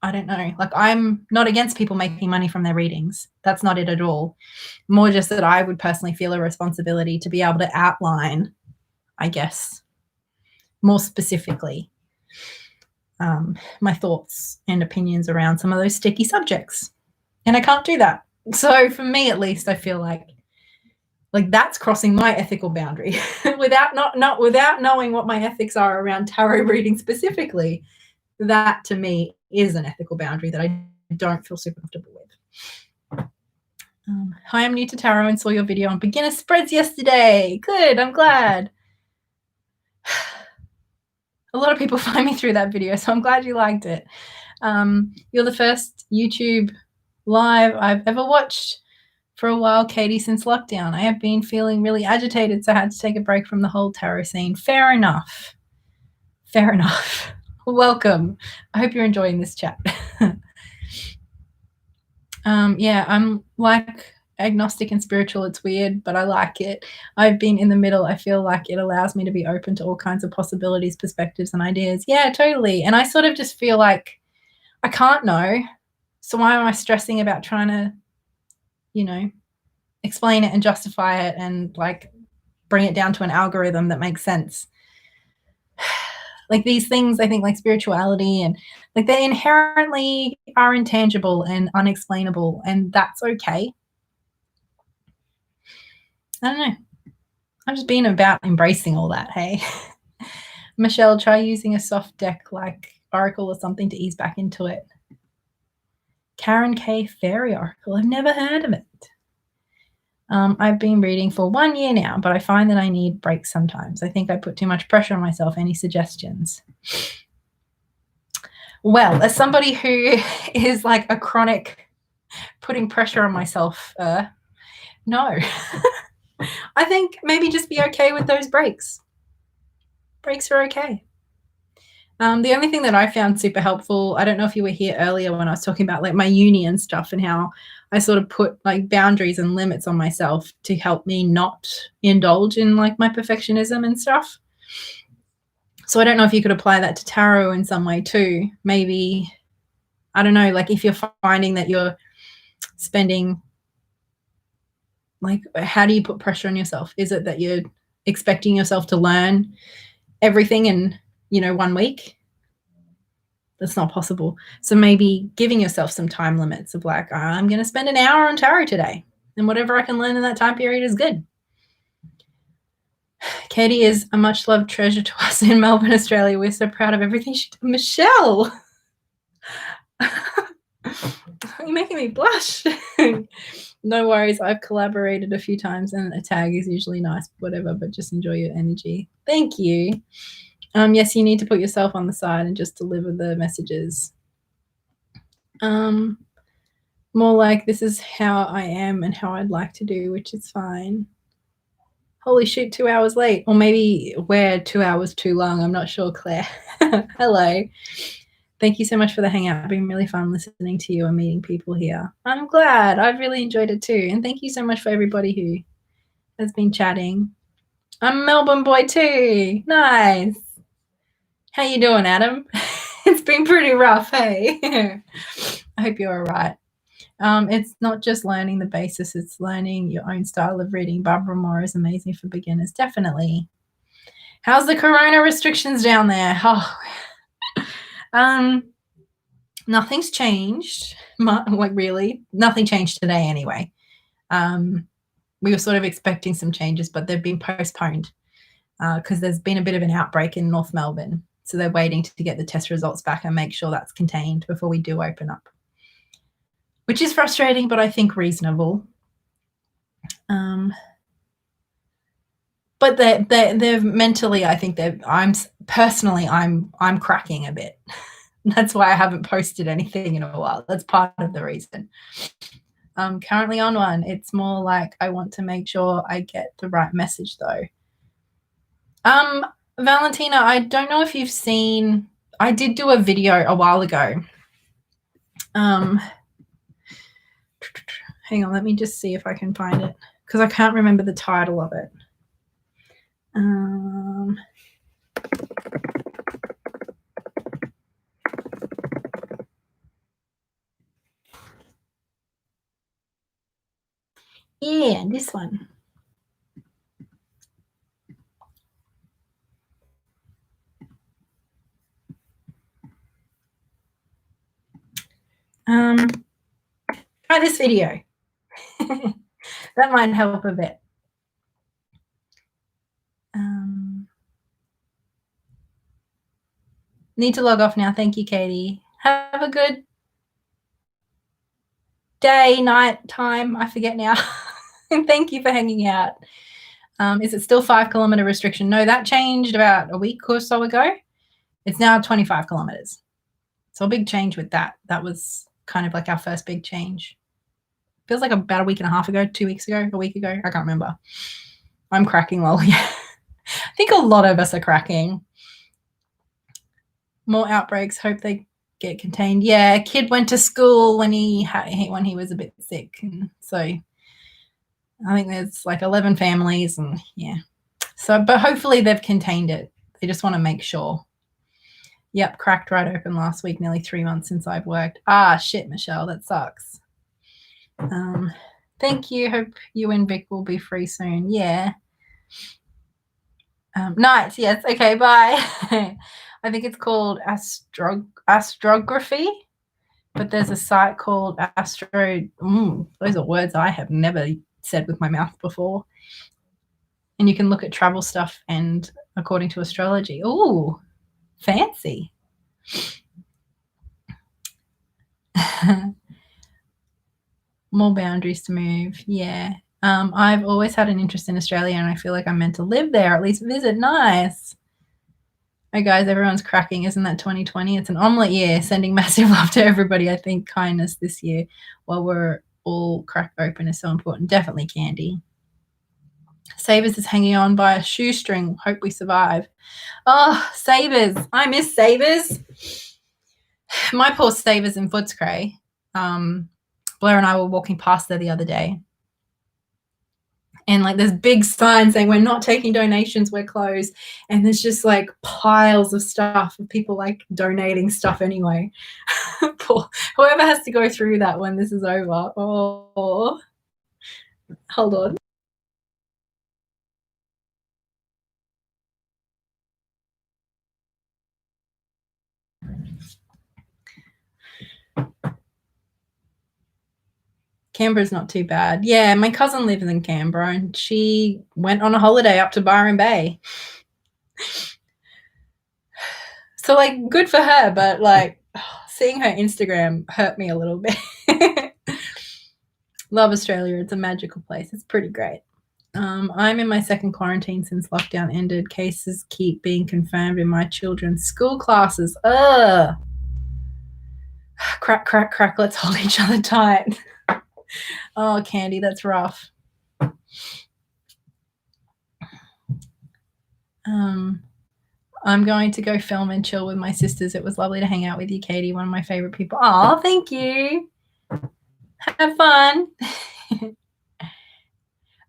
I don't know. Like I'm not against people making money from their readings. That's not it at all. More just that I would personally feel a responsibility to be able to outline, I guess, more specifically, my thoughts and opinions around some of those sticky subjects. And I can't do that. So for me, at least, I feel like that's crossing my ethical boundary without knowing what my ethics are around tarot reading specifically. That to me is an ethical boundary that I don't feel super comfortable with. Hi, I'm new to tarot and saw your video on beginner spreads yesterday. Good, I'm glad. A lot of people find me through that video, so I'm glad you liked it. You're the first YouTube live I've ever watched for a while, Katey, since lockdown. I have been feeling really agitated, so I had to take a break from the whole tarot scene. Fair enough. Fair enough. Welcome. I hope you're enjoying this chat. Yeah, I'm like agnostic and spiritual. It's weird, but I like it. I've been in the middle. I feel like it allows me to be open to all kinds of possibilities, perspectives, and ideas. Yeah, totally. And I sort of just feel like I can't know. So why am I stressing about trying to, explain it and justify it and like bring it down to an algorithm that makes sense? Like these things, I think, like spirituality and like they inherently are intangible and unexplainable, and that's okay. I don't know. I'm just being about embracing all that, hey? Michelle, try using a soft deck like Oracle or something to ease back into it. Karen K. Fairy Oracle. I've never heard of it. I've been reading for 1 year now, but I find that I need breaks sometimes. I think I put too much pressure on myself. Any suggestions? Well, as somebody who is like a chronic putting pressure on myself, no. I think maybe just be okay with those breaks. Breaks are okay. The only thing that I found super helpful, I don't know if you were here earlier when I was talking about like my uni and stuff and how I sort of put like boundaries and limits on myself to help me not indulge in like my perfectionism and stuff. So I don't know if you could apply that to tarot in some way too. Maybe, I don't know, like if you're finding that you're spending, like, how do you put pressure on yourself? Is it that you're expecting yourself to learn everything in, 1 week? That's not possible. So maybe giving yourself some time limits of like, I'm going to spend an hour on tarot today, and whatever I can learn in that time period is good. Katey is a much loved treasure to us in Melbourne, Australia. We're so proud of everything she did. Michelle, you're making me blush. No worries. I've collaborated a few times, and a tag is usually nice, whatever, but just enjoy your energy. Thank you. Yes, you need to put yourself on the side and just deliver the messages. More like, this is how I am and how I'd like to do, which is fine. Holy shoot, 2 hours late. Or maybe we're 2 hours too long. I'm not sure, Claire. Hello. Thank you so much for the hangout. It's been really fun listening to you and meeting people here. I'm glad. I've really enjoyed it too. And thank you so much for everybody who has been chatting. I'm a Melbourne boy too. Nice. How you doing, Adam? It's been pretty rough, hey? I hope you're all right. It's not just learning the basis, it's learning your own style of reading. Barbara Moore is amazing for beginners, definitely. How's the corona restrictions down there? Nothing's changed. Like, really, nothing changed today anyway. We were sort of expecting some changes, but they've been postponed because there's been a bit of an outbreak in North Melbourne. So they're waiting to get the test results back and make sure that's contained before we do open up, which is frustrating, but I think reasonable. But they're mentally, I think I'm cracking a bit. That's why I haven't posted anything in a while. That's part of the reason. I'm currently on one. It's more like I want to make sure I get the right message though. Valentina, I don't know if you've seen, I did do a video a while ago. Hang on, let me just see if I can find it because I can't remember the title of it. Yeah, this one. Try this video. That might help a bit. Need to log off now. Thank you, Katey. Have a good day, night, time, I forget now. And thank you for hanging out. Is it still 5-kilometer restriction? No, that changed about a week or so ago. It's now 25 kilometers. So a big change with that. That was kind of like our first big change. Feels like about a week and a half ago, 2 weeks ago, a week ago. I can't remember. I'm cracking lol. Yeah. I think a lot of us are cracking. More outbreaks. Hope they get contained. Yeah, a kid went to school when he was a bit sick, and so I think there's like 11 families, and yeah. So, but hopefully they've contained it. They just want to make sure. Yep, cracked right open last week. Nearly 3 months since I've worked. Ah, shit, Michelle, that sucks. Thank you. Hope you and Vic will be free soon. Yeah. Nights, yes. Okay, bye. I think it's called astrography, but there's a site called Astro. Those are words I have never said with my mouth before. And you can look at travel stuff and according to astrology. Ooh, fancy. More boundaries to move. Yeah. I've always had an interest in Australia, and I feel like I'm meant to live there, or at least visit. Nice. Hey guys, everyone's cracking. Isn't that 2020? It's an omelette year. Sending massive love to everybody. I think kindness this year while we're all cracked open is so important. Definitely Candy. Savers is hanging on by a shoestring. Hope we survive. Oh, Savers. I miss Savers. My poor Savers in Footscray. Blair and I were walking past there the other day. And like there's big signs saying we're not taking donations, we're closed. And there's just like piles of stuff of people like donating stuff anyway. Poor, whoever has to go through that when this is over. Oh, hold on. Canberra's not too bad. Yeah, my cousin lives in Canberra and she went on a holiday up to Byron Bay. So like good for her, but like seeing her Instagram hurt me a little bit. Love Australia. It's a magical place. It's pretty great. I'm in my second quarantine since lockdown ended. Cases keep being confirmed in my children's school classes. Ugh. Crack, crack, crack. Let's hold each other tight. Oh, Candy, that's rough. I'm going to go film and chill with my sisters. It was lovely to hang out with you, Katie, one of my favorite people. Oh, thank you. Have fun.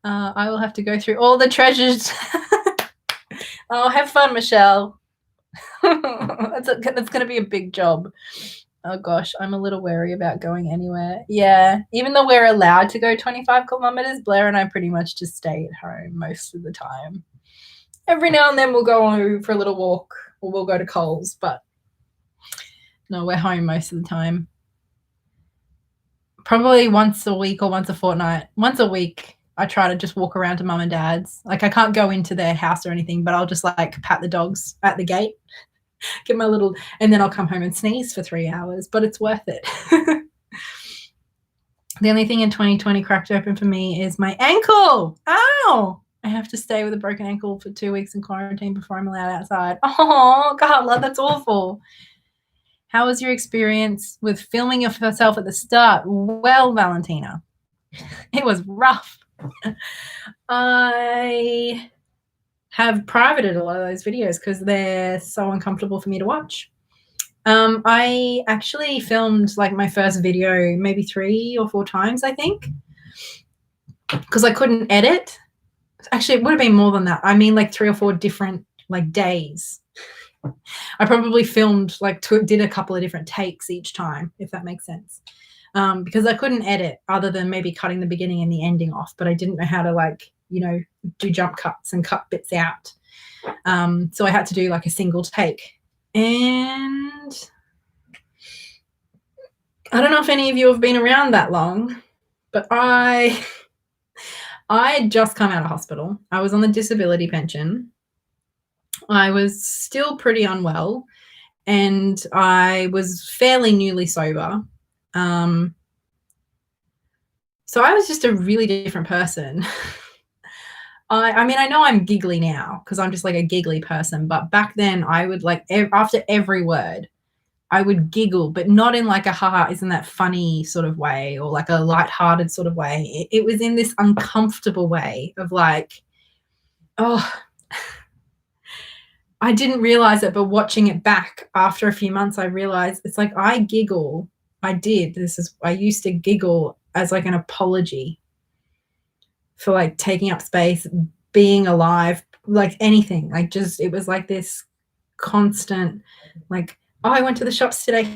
I will have to go through all the treasures. Oh, have fun, Michelle. That's going to be a big job. Oh gosh, I'm a little wary about going anywhere. Yeah, even though we're allowed to go 25 kilometers, Blair and I pretty much just stay at home most of the time. Every now and then we'll go for a little walk or we'll go to Coles, but no, we're home most of the time. Probably once a week or once a fortnight. Once a week, I try to just walk around to mum and dad's. Like I can't go into their house or anything, but I'll just like pat the dogs at the gate, get my little, and then I'll come home and sneeze for 3 hours, but it's worth it. The only thing in 2020 cracked open for me is my ankle. Ow! I have to stay with a broken ankle for 2 weeks in quarantine before I'm allowed outside. Oh, God, that's awful. How was your experience with filming yourself at the start? Well, Valentina, it was rough. I have privated a lot of those videos because they're so uncomfortable for me to watch. I actually filmed like my first video maybe 3 or 4 times, I think, because I couldn't edit. Actually, it would have been more than that. I mean, like 3 or 4 different like days. I probably filmed like did a couple of different takes each time, if that makes sense, because I couldn't edit other than maybe cutting the beginning and the ending off, but I didn't know how to like, you know, do jump cuts and cut bits out. So I had to do like a single take. And I don't know if any of you have been around that long, but I had just come out of hospital. I was on the disability pension. I was still pretty unwell, and I was fairly newly sober. So I was just a really different person. I mean, I know I'm giggly now because I'm just like a giggly person, but back then I would like after every word, I would giggle, but not in like a haha, isn't that funny sort of way or like a lighthearted sort of way. It was in this uncomfortable way of like, oh, I didn't realize it, but watching it back after a few months, I realized it's like I giggle. I used to giggle as like an apology for like taking up space, being alive, like anything. Like just it was like this constant, like, oh, I went to the shops today.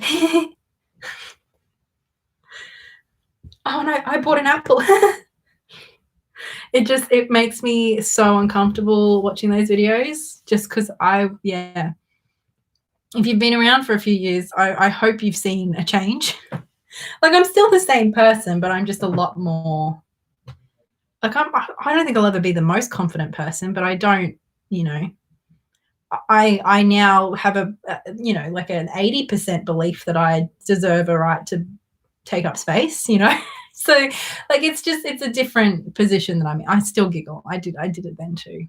Oh no, I bought an apple. It makes me so uncomfortable watching those videos just because yeah. If you've been around for a few years, I hope you've seen a change. Like I'm still the same person, but I'm just a lot more like I don't think I'll ever be the most confident person, but I don't, you know, I now have you know, like an 80% belief that I deserve a right to take up space, you know. So like it's a different position that I'm in. I still giggle. I did it then too.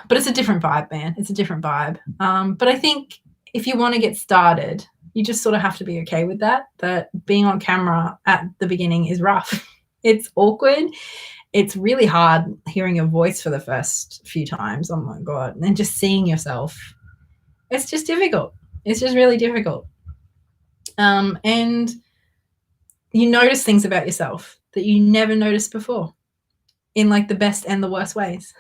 But it's a different vibe, man. It's a different vibe. But I think if you want to get started, you just sort of have to be okay with that being on camera at the beginning is rough. It's awkward. It's really hard hearing your voice for the first few times. Oh my God. And then just seeing yourself. It's just difficult. It's just really difficult. And you notice things about yourself that you never noticed before in like the best and the worst ways.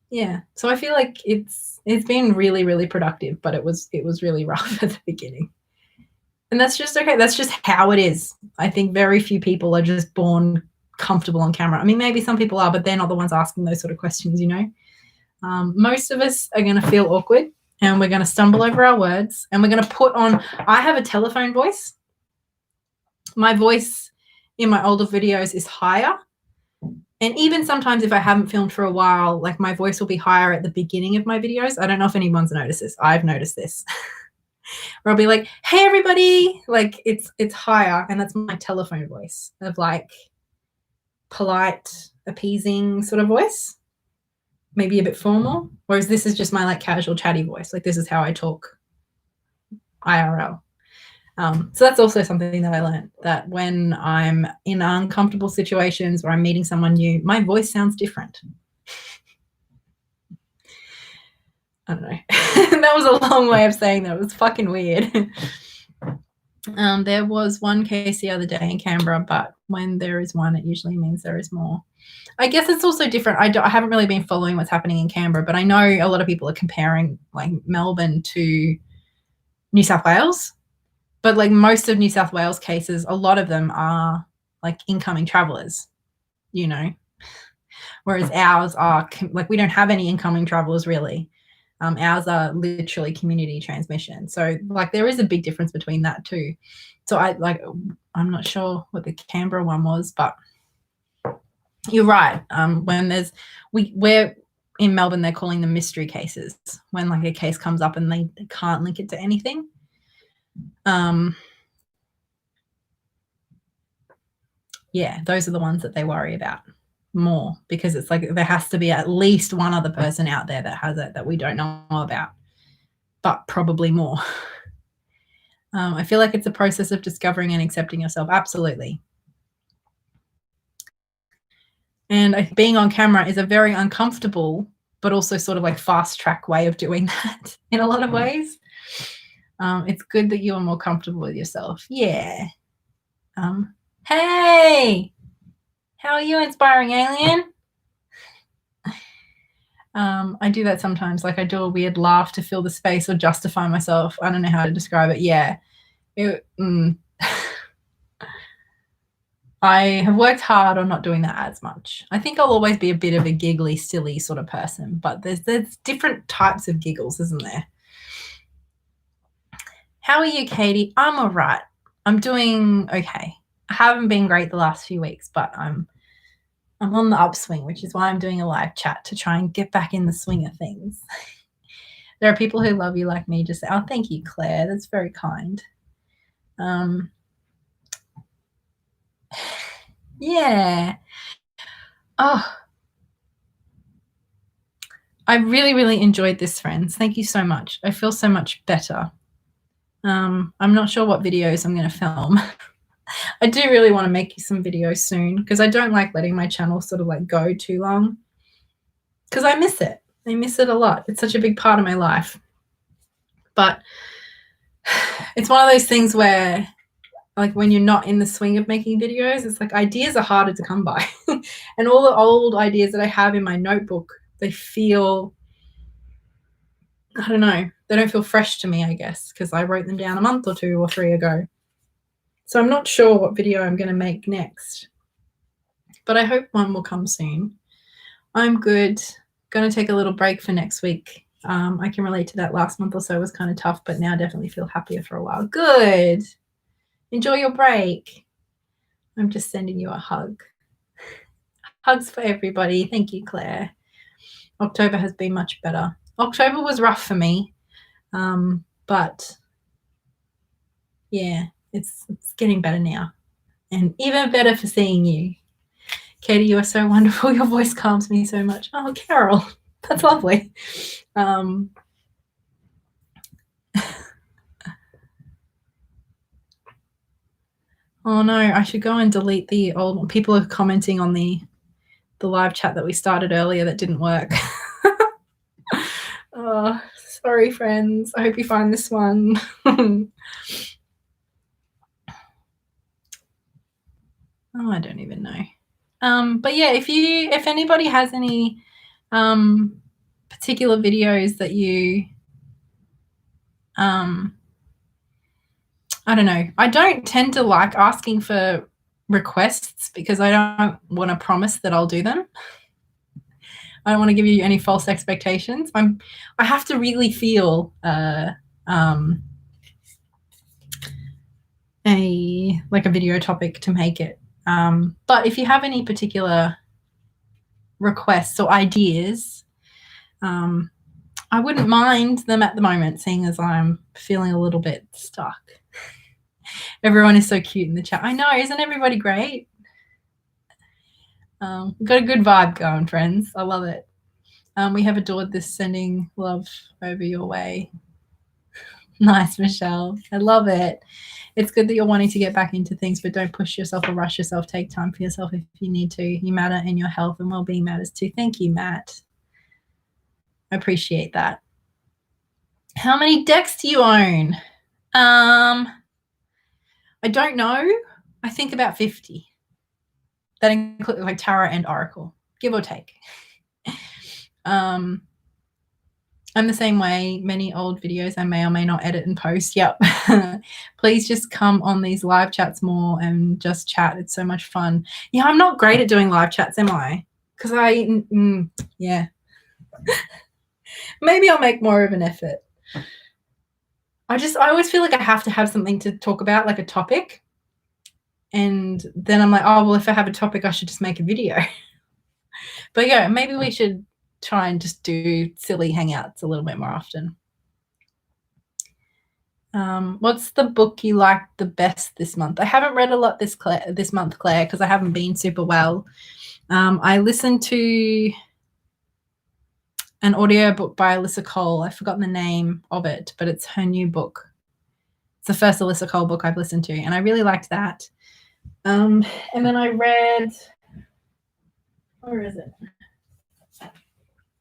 Yeah. So I feel like it's been really, really productive, but it was really rough at the beginning. And that's just okay. That's just how it is. I think very few people are just born comfortable on camera. I mean, maybe some people are, but they're not the ones asking those sort of questions, you know. Most of us are going to feel awkward and we're going to stumble over our words and we're going to put on, I have a telephone voice. My voice in my older videos is higher. And even sometimes if I haven't filmed for a while, like my voice will be higher at the beginning of my videos. I don't know if anyone's noticed this. I've noticed this. Where I'll be like, hey, everybody. Like it's higher. And that's my telephone voice of like polite, appeasing sort of voice. Maybe a bit formal. Whereas this is just my like casual chatty voice. Like this is how I talk IRL. So that's also something that I learned, that when I'm in uncomfortable situations or I'm meeting someone new, my voice sounds different. I don't know. That was a long way of saying that. It was fucking weird. There was one case the other day in Canberra, but when there is one, it usually means there is more. I guess it's also different. I haven't really been following what's happening in Canberra, but I know a lot of people are comparing like Melbourne to New South Wales. But like most of New South Wales cases, a lot of them are like incoming travelers, you know, whereas ours are like we don't have any incoming travelers really. Ours are literally community transmission. So like there is a big difference between that too. So I'm not sure what the Canberra one was, but you're right. When we're in Melbourne, they're calling them mystery cases when like a case comes up and they can't link it to anything. Yeah, those are the ones that they worry about more because it's like there has to be at least one other person out there that has it that we don't know about, but probably more. I feel like it's a process of discovering and accepting yourself. Absolutely. And being on camera is a very uncomfortable, but also sort of like fast track way of doing that in a lot of ways. It's good that you are more comfortable with yourself. Yeah. Hey, how are you, inspiring alien? I do that sometimes. Like I do a weird laugh to fill the space or justify myself. I don't know how to describe it. Yeah. I have worked hard on not doing that as much. I think I'll always be a bit of a giggly, silly sort of person, but there's different types of giggles, isn't there? How are you, Katey? I'm all right. I'm doing okay. I haven't been great the last few weeks, but I'm on the upswing, which is why I'm doing a live chat to try and get back in the swing of things. There are people who love you like me just say, oh, thank you, Claire. That's very kind. Yeah. Oh, I really, really enjoyed this, friends. Thank you so much. I feel so much better. I'm not sure what videos I'm going to film. I do really want to make you some videos soon because I don't like letting my channel sort of like go too long because I miss it. I miss it a lot. It's such a big part of my life. But it's one of those things where, like, when you're not in the swing of making videos, it's like ideas are harder to come by. And all the old ideas that I have in my notebook, they feel, I don't know, they don't feel fresh to me, I guess, because I wrote them down a month or 2 or 3 ago. So I'm not sure what video I'm going to make next, but I hope one will come soon. I'm good. Going to take a little break for next week. I can relate to that. Last month or so was kind of tough, but now I definitely feel happier for a while. Good. Enjoy your break. I'm just sending you a hug. Hugs for everybody. Thank you, Claire. October has been much better. October was rough for me, but yeah, it's getting better now, and even better for seeing you. Katey, you are so wonderful. Your voice calms me so much. Oh, Carol, that's lovely. Oh no, I should go and delete the old. People are commenting on the live chat that we started earlier that didn't work. Oh, sorry, friends. I hope you find this one. Oh, I don't even know. But yeah, if anybody has any particular videos that you I don't know. I don't tend to like asking for requests because I don't want to promise that I'll do them. I don't want to give you any false expectations. I have to really feel a video topic to make it. But if you have any particular requests or ideas, I wouldn't mind them at the moment, seeing as I'm feeling a little bit stuck. Everyone is so cute in the chat. I know, isn't everybody great? We've got a good vibe going, friends. I love it. We have adored this, sending love over your way. Nice, Michelle. I love it. It's good that you're wanting to get back into things, but don't push yourself or rush yourself. Take time for yourself if you need to. You matter, and your health and well-being matters too. Thank you, Matt. I appreciate that. How many decks do you own? I don't know. I think about 50. That includes like tarot and oracle, give or take. I'm the same way. Many old videos I may or may not edit and post. Yep. Please just come on these live chats more and just chat. It's so much fun. Yeah, I'm not great at doing live chats, am I? Because yeah. Maybe I'll make more of an effort. I always feel like I have to have something to talk about, like a topic. And then I'm like, oh, well, if I have a topic, I should just make a video. But yeah, maybe we should try and just do silly hangouts a little bit more often. What's the book you liked the best this month? I haven't read a lot this month, Claire, because I haven't been super well. I listened to an audio book by Alyssa Cole. I've forgotten the name of it, but it's her new book. It's the first Alyssa Cole book I've listened to, and I really liked that. And then I read, where is it?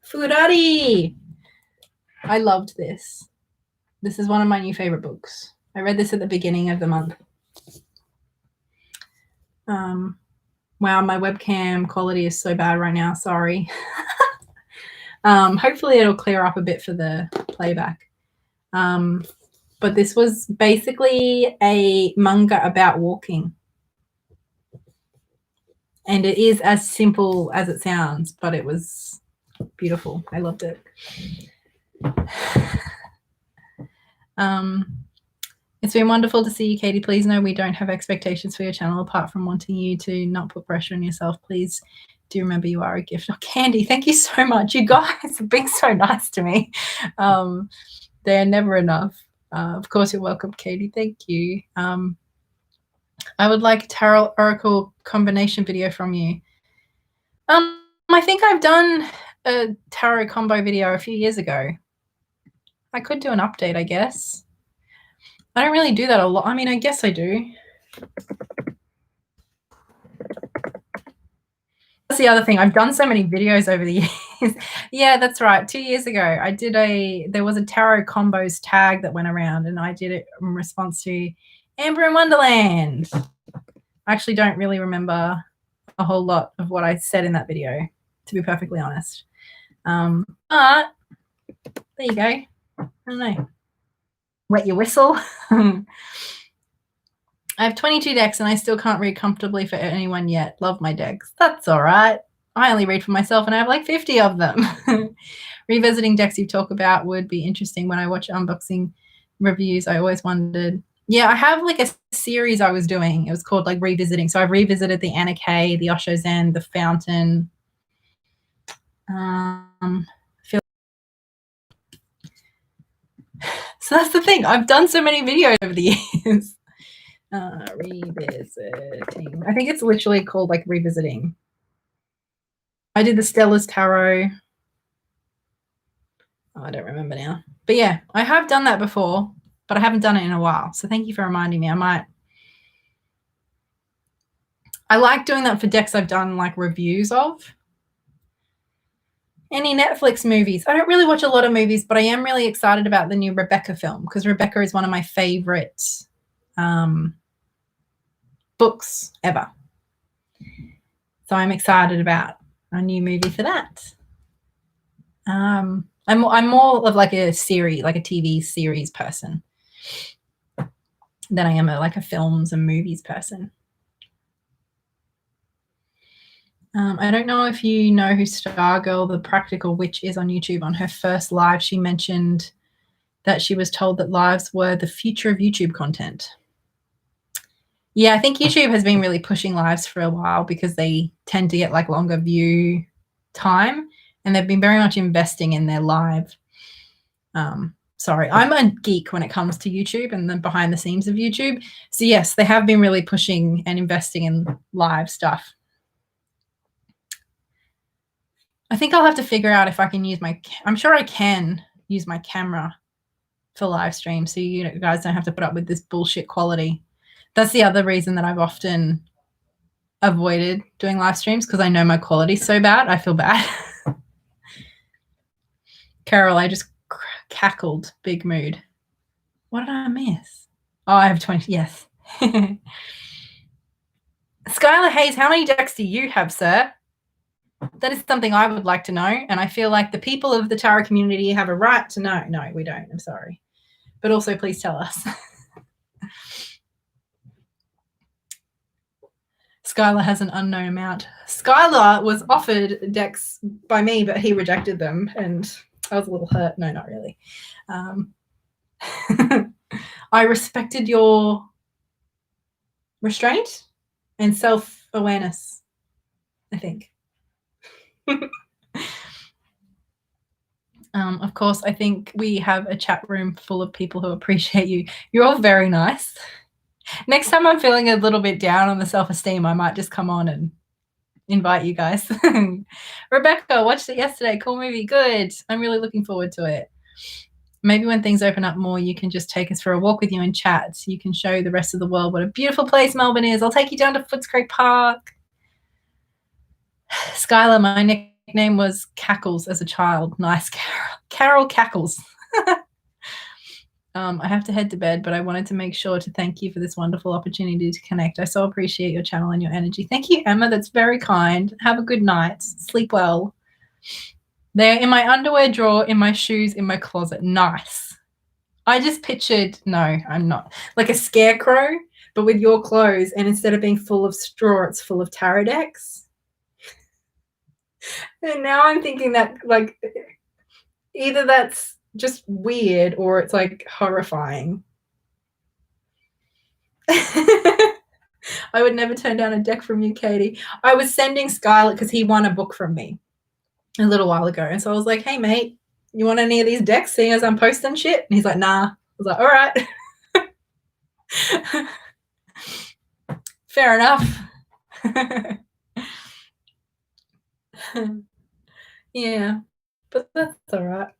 Furari. I loved this. This is one of my new favorite books. I read this at the beginning of the month. Wow, my webcam quality is so bad right now. Sorry. Hopefully it'll clear up a bit for the playback. But this was basically a manga about walking. And it is as simple as it sounds, but it was beautiful. I loved it. It's been wonderful to see you, Katey. Please know we don't have expectations for your channel apart from wanting you to not put pressure on yourself. Please do remember you are a gift. Oh, Candy, thank you so much. You guys have been so nice to me. They're never enough. Of course, you're welcome, Katey. Thank you. I would like a tarot oracle combination video from you. I think I've done a tarot combo video a few years ago. I could do an update, I guess. I don't really do that a lot. I mean, I guess I do. That's the other thing. I've done so many videos over the years. Yeah, that's right. 2 years ago, I did there was a tarot combos tag that went around, and I did it in response to Amber in Wonderland. I actually don't really remember a whole lot of what I said in that video, to be perfectly honest. But there you go. I don't know. Wet your whistle. I have 22 decks and I still can't read comfortably for anyone yet. Love my decks. That's all right. I only read for myself and I have like 50 of them. Revisiting decks you talk about would be interesting. When I watch unboxing reviews, I always wondered. Yeah, I have like a series I was doing. It was called like Revisiting. So I've revisited the Anna Kay, the Osho Zen, the Fountain. So that's the thing. I've done so many videos over the years. Revisiting. I think it's literally called like Revisiting. I did the Stella's Tarot. Oh, I don't remember now. But yeah, I have done that before, but I haven't done it in a while. So thank you for reminding me. I like doing that for decks I've done like reviews of. Any Netflix movies? I don't really watch a lot of movies, but I am really excited about the new Rebecca film because Rebecca is one of my favorite books ever. So I'm excited about a new movie for that. I'm more of like a series, like a TV series person than I am like a films and movies person. I don't know if you know who Stargirl, the Practical Witch, is on YouTube. On her first live, she mentioned that she was told that lives were the future of YouTube content. Yeah, I think YouTube has been really pushing lives for a while because they tend to get like longer view time, and they've been very much investing in their live. Sorry, I'm a geek when it comes to YouTube and the behind the scenes of YouTube. So yes, they have been really pushing and investing in live stuff. I think I'll have to figure out if I can use I'm sure I can use my camera for live stream so you guys don't have to put up with this bullshit quality. That's the other reason that I've often avoided doing live streams, because I know my quality's so bad. I feel bad. Carol, I just cackled. Big mood. What did I miss? Oh, I have 20. Yes. Skylar Hayes, how many decks do you have, sir? That is something I would like to know, and I feel like the people of the tarot community have a right to know. No, we don't. I'm sorry. But also, please tell us. Skylar has an unknown amount. Skylar was offered decks by me, but he rejected them, and I was a little hurt. No, not really. I respected your restraint and self-awareness, I think. Of course, I think we have a chat room full of people who appreciate you. You're all very nice. Next time I'm feeling a little bit down on the self-esteem, I might just come on and invite you guys. Rebecca, watched it yesterday. Cool movie. Good. I'm really looking forward to it. Maybe when things open up more, you can just take us for a walk with you and chat. So you can show the rest of the world what a beautiful place Melbourne is. I'll take you down to Footscray Park. Skylar, my nickname was Cackles as a child. Nice, Carol. Carol Cackles. I have to head to bed, but I wanted to make sure to thank you for this wonderful opportunity to connect. I so appreciate your channel and your energy. Thank you, Emma. That's very kind. Have a good night. Sleep well. They're in my underwear drawer, in my shoes, in my closet. Nice. I just pictured, no, I'm not, like a scarecrow, but with your clothes, and instead of being full of straw, it's full of tarot decks. And now I'm thinking that, like, either that's just weird or it's like horrifying. I would never turn down a deck from you, Katey. I was sending Skylar because he won a book from me a little while ago, and so I was like, hey mate, you want any of these decks seeing as I'm posting shit? And he's like, nah. I was like, all right. Fair enough. Yeah, but that's all right.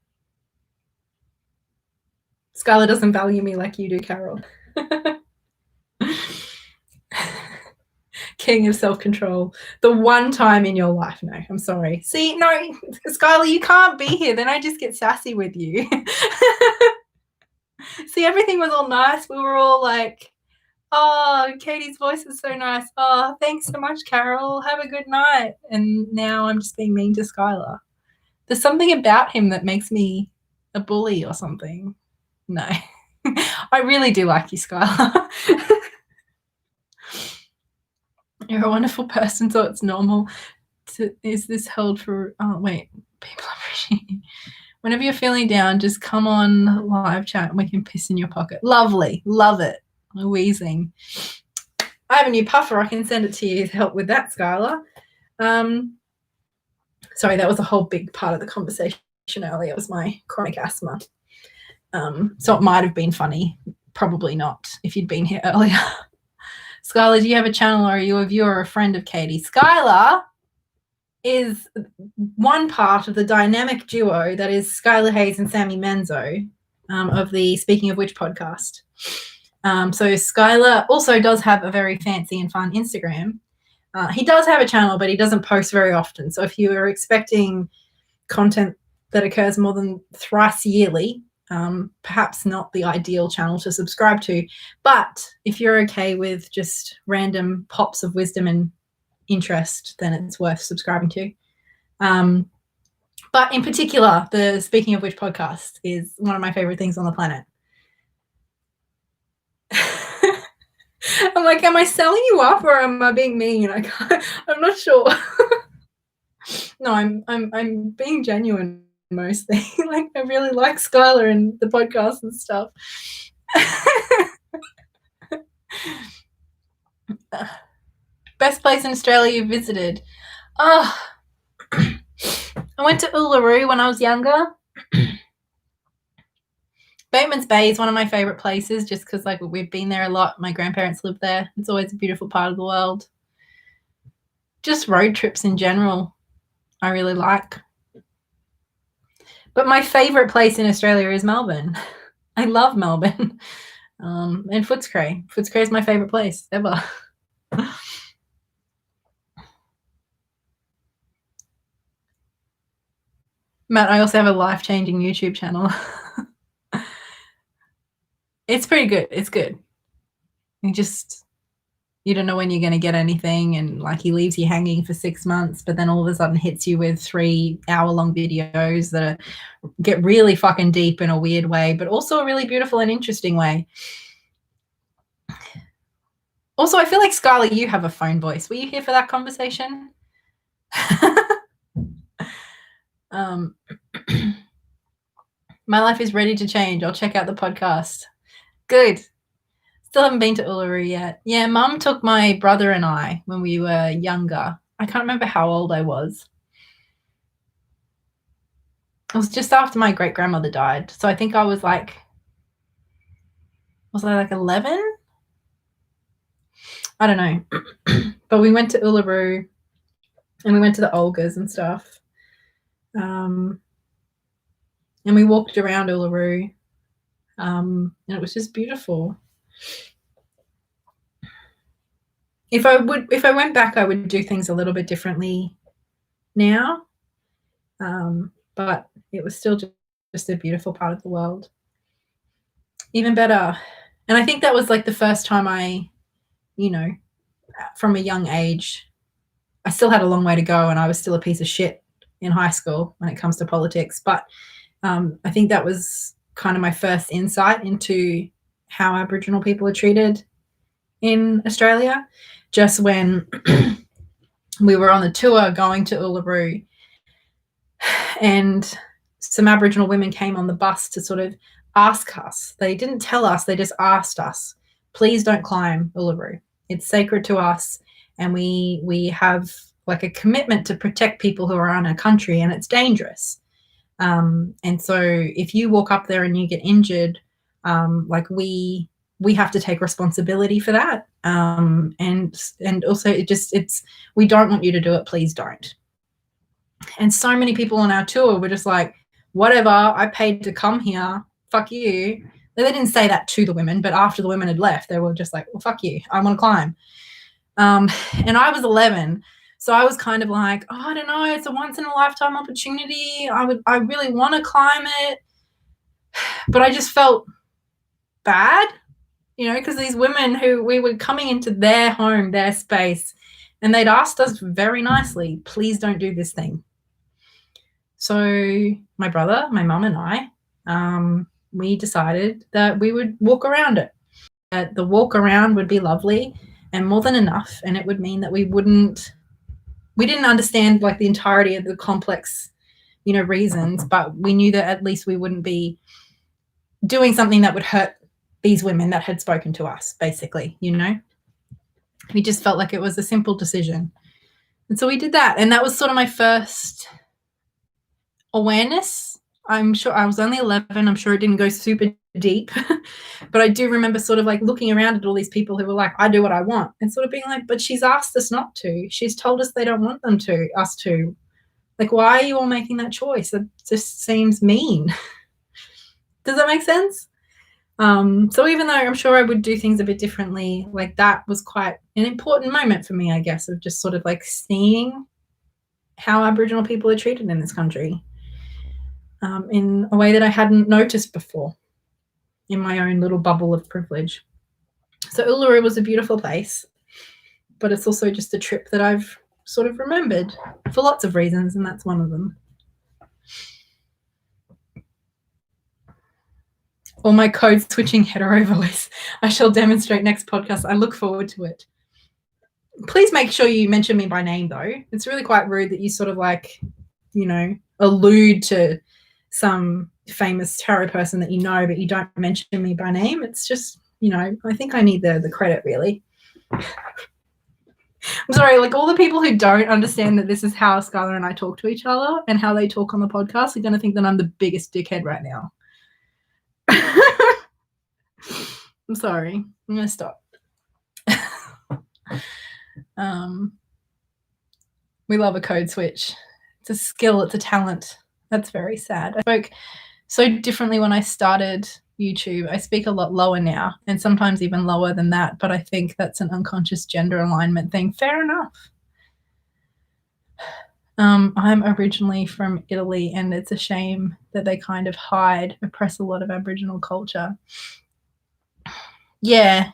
Skylar doesn't value me like you do, Carol. King of self-control. The one time in your life. No, I'm sorry. See, no, Skylar, you can't be here. Then I just get sassy with you. See, everything was all nice. We were all like, oh, Katey's voice is so nice. Oh, thanks so much, Carol. Have a good night. And now I'm just being mean to Skylar. There's something about him that makes me a bully or something. No. I really do like you, Skylar. You're a wonderful person, so it's normal. Is this held for... Oh, wait. People appreciate you. Whenever you're feeling down, just come on live chat and we can piss in your pocket. Lovely. Love it. Wheezing. I have a new puffer. I can send it to you to help with that, Skylar. Sorry, that was a whole big part of the conversation earlier. It was my chronic asthma. So it might have been funny. Probably not if you'd been here earlier. Skylar, do you have a channel or are you a viewer or a friend of Katey? Skylar is one part of the dynamic duo that is Skylar Hayes and Sammy Menzo of the Speaking of Which podcast. So Skylar also does have a very fancy and fun Instagram. He does have a channel, but he doesn't post very often. So if you are expecting content that occurs more than thrice yearly, perhaps not the ideal channel to subscribe to. But if you're okay with just random pops of wisdom and interest, then it's worth subscribing to. But in particular, the Speaking of Which podcast is one of my favorite things on the planet. I'm like, am I selling you up or am I being mean? I'm not sure. No, I'm being genuine mostly. Like, I really like Skylar and the podcast and stuff. Best place in Australia you visited? Oh, I went to Uluru when I was younger. Bateman's Bay is one of my favorite places just because, like, we've been there a lot. My grandparents live there. It's always a beautiful part of the world. Just road trips in general, I really like. But my favorite place in Australia is Melbourne. I love Melbourne. And Footscray. Footscray is my favorite place ever. Matt, I also have a life-changing YouTube channel. It's pretty good. It's good. You don't know when you're going to get anything, and like he leaves you hanging for 6 months, but then all of a sudden hits you with 3-hour-long videos that get really fucking deep in a weird way, but also a really beautiful and interesting way. Also, I feel like, Skylar, you have a phone voice. Were you here for that conversation? My life is ready to change. I'll check out the podcast. Good. Still haven't been to Uluru yet. Yeah, Mum took my brother and I when we were younger. I can't remember how old I was. It was just after my great-grandmother died. So I think I was like 11? I don't know. But we went to Uluru and we went to the Olgas and stuff. And we walked around Uluru. And it was just beautiful. If I went back, I would do things a little bit differently now. But it was still just a beautiful part of the world. Even better. And I think that was like the first time I, from a young age, I still had a long way to go and I was still a piece of shit in high school when it comes to politics. But I think that was kind of my first insight into how Aboriginal people are treated in Australia. Just when we were on the tour going to Uluru, and some Aboriginal women came on the bus to sort of ask us. They didn't tell us, they just asked us, please don't climb Uluru. It's sacred to us, and we have like a commitment to protect people who are on our country, and it's dangerous. And so if you walk up there and you get injured, like we we have to take responsibility for that. And also we don't want you to do it, please don't. And so many people on our tour were just like, whatever, I paid to come here, fuck you. They didn't say that to the women, but after the women had left, they were just like, well, fuck you, I want to climb. And I was 11, so I was kind of like, oh, I don't know, it's a once in a lifetime opportunity. I really want to climb it, but I just felt bad, because these women who we were coming into their home, their space, and they'd asked us very nicely, please don't do this thing. So my brother, my mum, and I, we decided that we would walk around it. The walk around would be lovely and more than enough, and it would mean that we didn't understand like the entirety of the complex, reasons, but we knew that at least we wouldn't be doing something that would hurt these women that had spoken to us, basically. We just felt like it was a simple decision, and so we did that. And that was sort of my first awareness. I'm sure I was only 11. I'm sure it didn't go super deep, but I do remember sort of like looking around at all these people who were like, I do what I want, and sort of being like, but she's asked us not to. She's told us they don't want us to. Like, why are you all making that choice? It just seems mean. Does that make sense? So even though I'm sure I would do things a bit differently, like that was quite an important moment for me, I guess, of just sort of like seeing how Aboriginal people are treated in this country. In a way that I hadn't noticed before in my own little bubble of privilege. So Uluru was a beautiful place, but it's also just a trip that I've sort of remembered for lots of reasons, and that's one of them. Or my code switching hetero voice. I shall demonstrate next podcast. I look forward to it. Please make sure you mention me by name, though. It's really quite rude that you sort of like, allude to some famous tarot person that you know, but you don't mention me by name. It's just, I think I need the credit, really. I'm sorry, like all the people who don't understand that this is how Skylar and I talk to each other and how they talk on the podcast are going to think that I'm the biggest dickhead right now. I'm sorry. I'm going to stop. We love a code switch. It's a skill. It's a talent. That's very sad. I spoke so differently when I started YouTube. I speak a lot lower now, and sometimes even lower than that, but I think that's an unconscious gender alignment thing. Fair enough. I'm originally from Italy, and it's a shame that they kind of oppress a lot of Aboriginal culture. Yeah.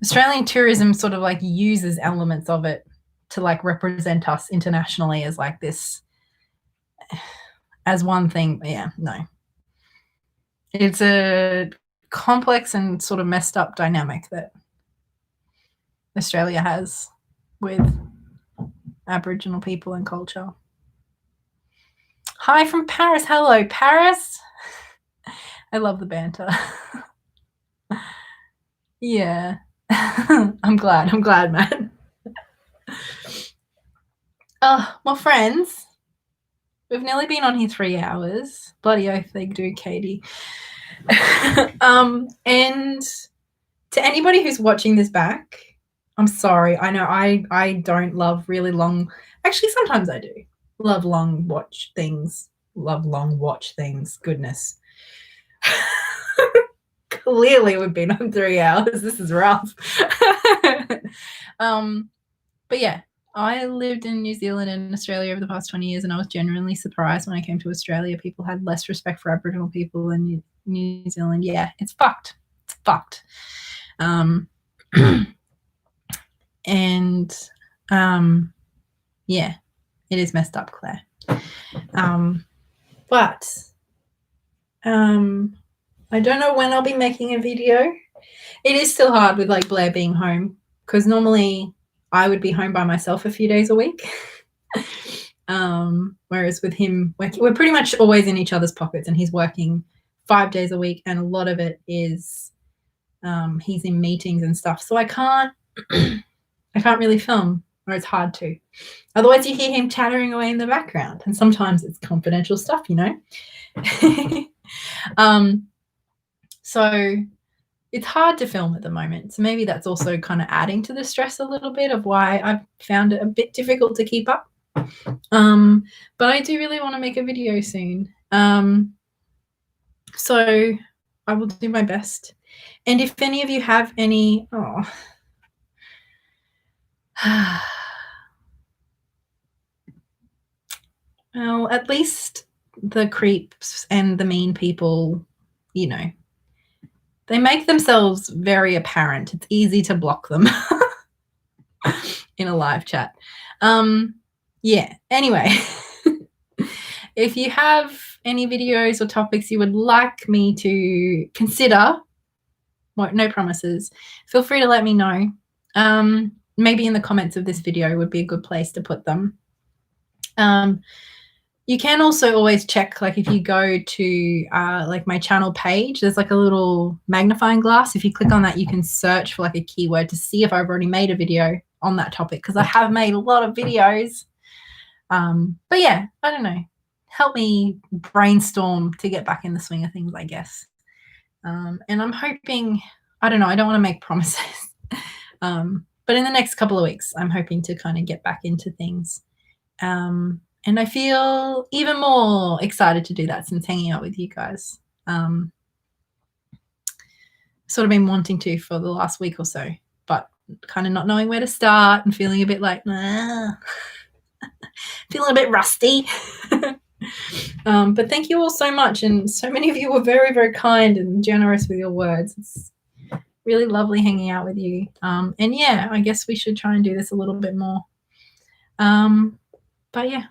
Australian tourism sort of like uses elements of it to like represent us internationally as like this, as one thing. Yeah, no. It's a complex and sort of messed up dynamic that Australia has with Aboriginal people and culture. Hi from Paris. Hello, Paris. I love the banter. Yeah. I'm glad, man. Well, friends, we've nearly been on here 3 hours. Bloody oath they do, Katey. And to anybody who's watching this back, I'm sorry. I know I don't love really long. Actually, sometimes I do. Love long watch things. Goodness. Clearly we've been on 3 hours. This is rough. But yeah, I lived in New Zealand and Australia over the past 20 years, and I was genuinely surprised when I came to Australia. People had less respect for Aboriginal people in New Zealand. Yeah, it's fucked. It's fucked. And yeah, it is messed up, Claire. But I don't know when I'll be making a video. It is still hard with like Blair being home, because normally I would be home by myself a few days a week. Whereas with him, we're pretty much always in each other's pockets, and he's working 5 days a week, and a lot of it is he's in meetings and stuff. So I can't really film, or it's hard to. Otherwise you hear him chattering away in the background, and sometimes it's confidential stuff, So it's hard to film at the moment. So maybe that's also kind of adding to the stress a little bit of why I've found it a bit difficult to keep up. But I do really want to make a video soon. So I will do my best. And if any of you have any, well, at least the creeps and the mean people, you know, they make themselves very apparent. It's easy to block them in a live chat. Yeah, anyway, if you have any videos or topics you would like me to consider, well, no promises, feel free to let me know. Maybe in the comments of this video would be a good place to put them. You can also always check, like if you go to like my channel page, there's like a little magnifying glass. If you click on that, you can search for like a keyword to see if I've already made a video on that topic, because I have made a lot of videos. But yeah, I don't know. Help me brainstorm to get back in the swing of things, I guess. And I'm hoping, I don't know, I don't want to make promises. But in the next couple of weeks, I'm hoping to kind of get back into things. And I feel even more excited to do that since hanging out with you guys. Sort of been wanting to for the last week or so, but kind of not knowing where to start and feeling a bit like, feeling a bit rusty. But thank you all so much. And so many of you were very, very kind and generous with your words. It's really lovely hanging out with you. And yeah, I guess we should try and do this a little bit more. But yeah,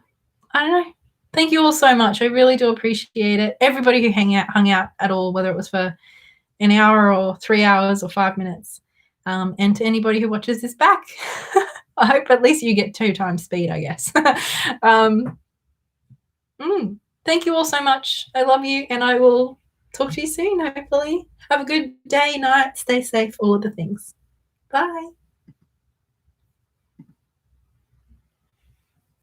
I don't know. Thank you all so much. I really do appreciate it. Everybody who hung out at all, whether it was for an hour or 3 hours or 5 minutes. And to anybody who watches this back, I hope at least you get 2 times speed, I guess. Thank you all so much. I love you, and I will talk to you soon, hopefully. Have a good day, night, stay safe, all of the things. Bye.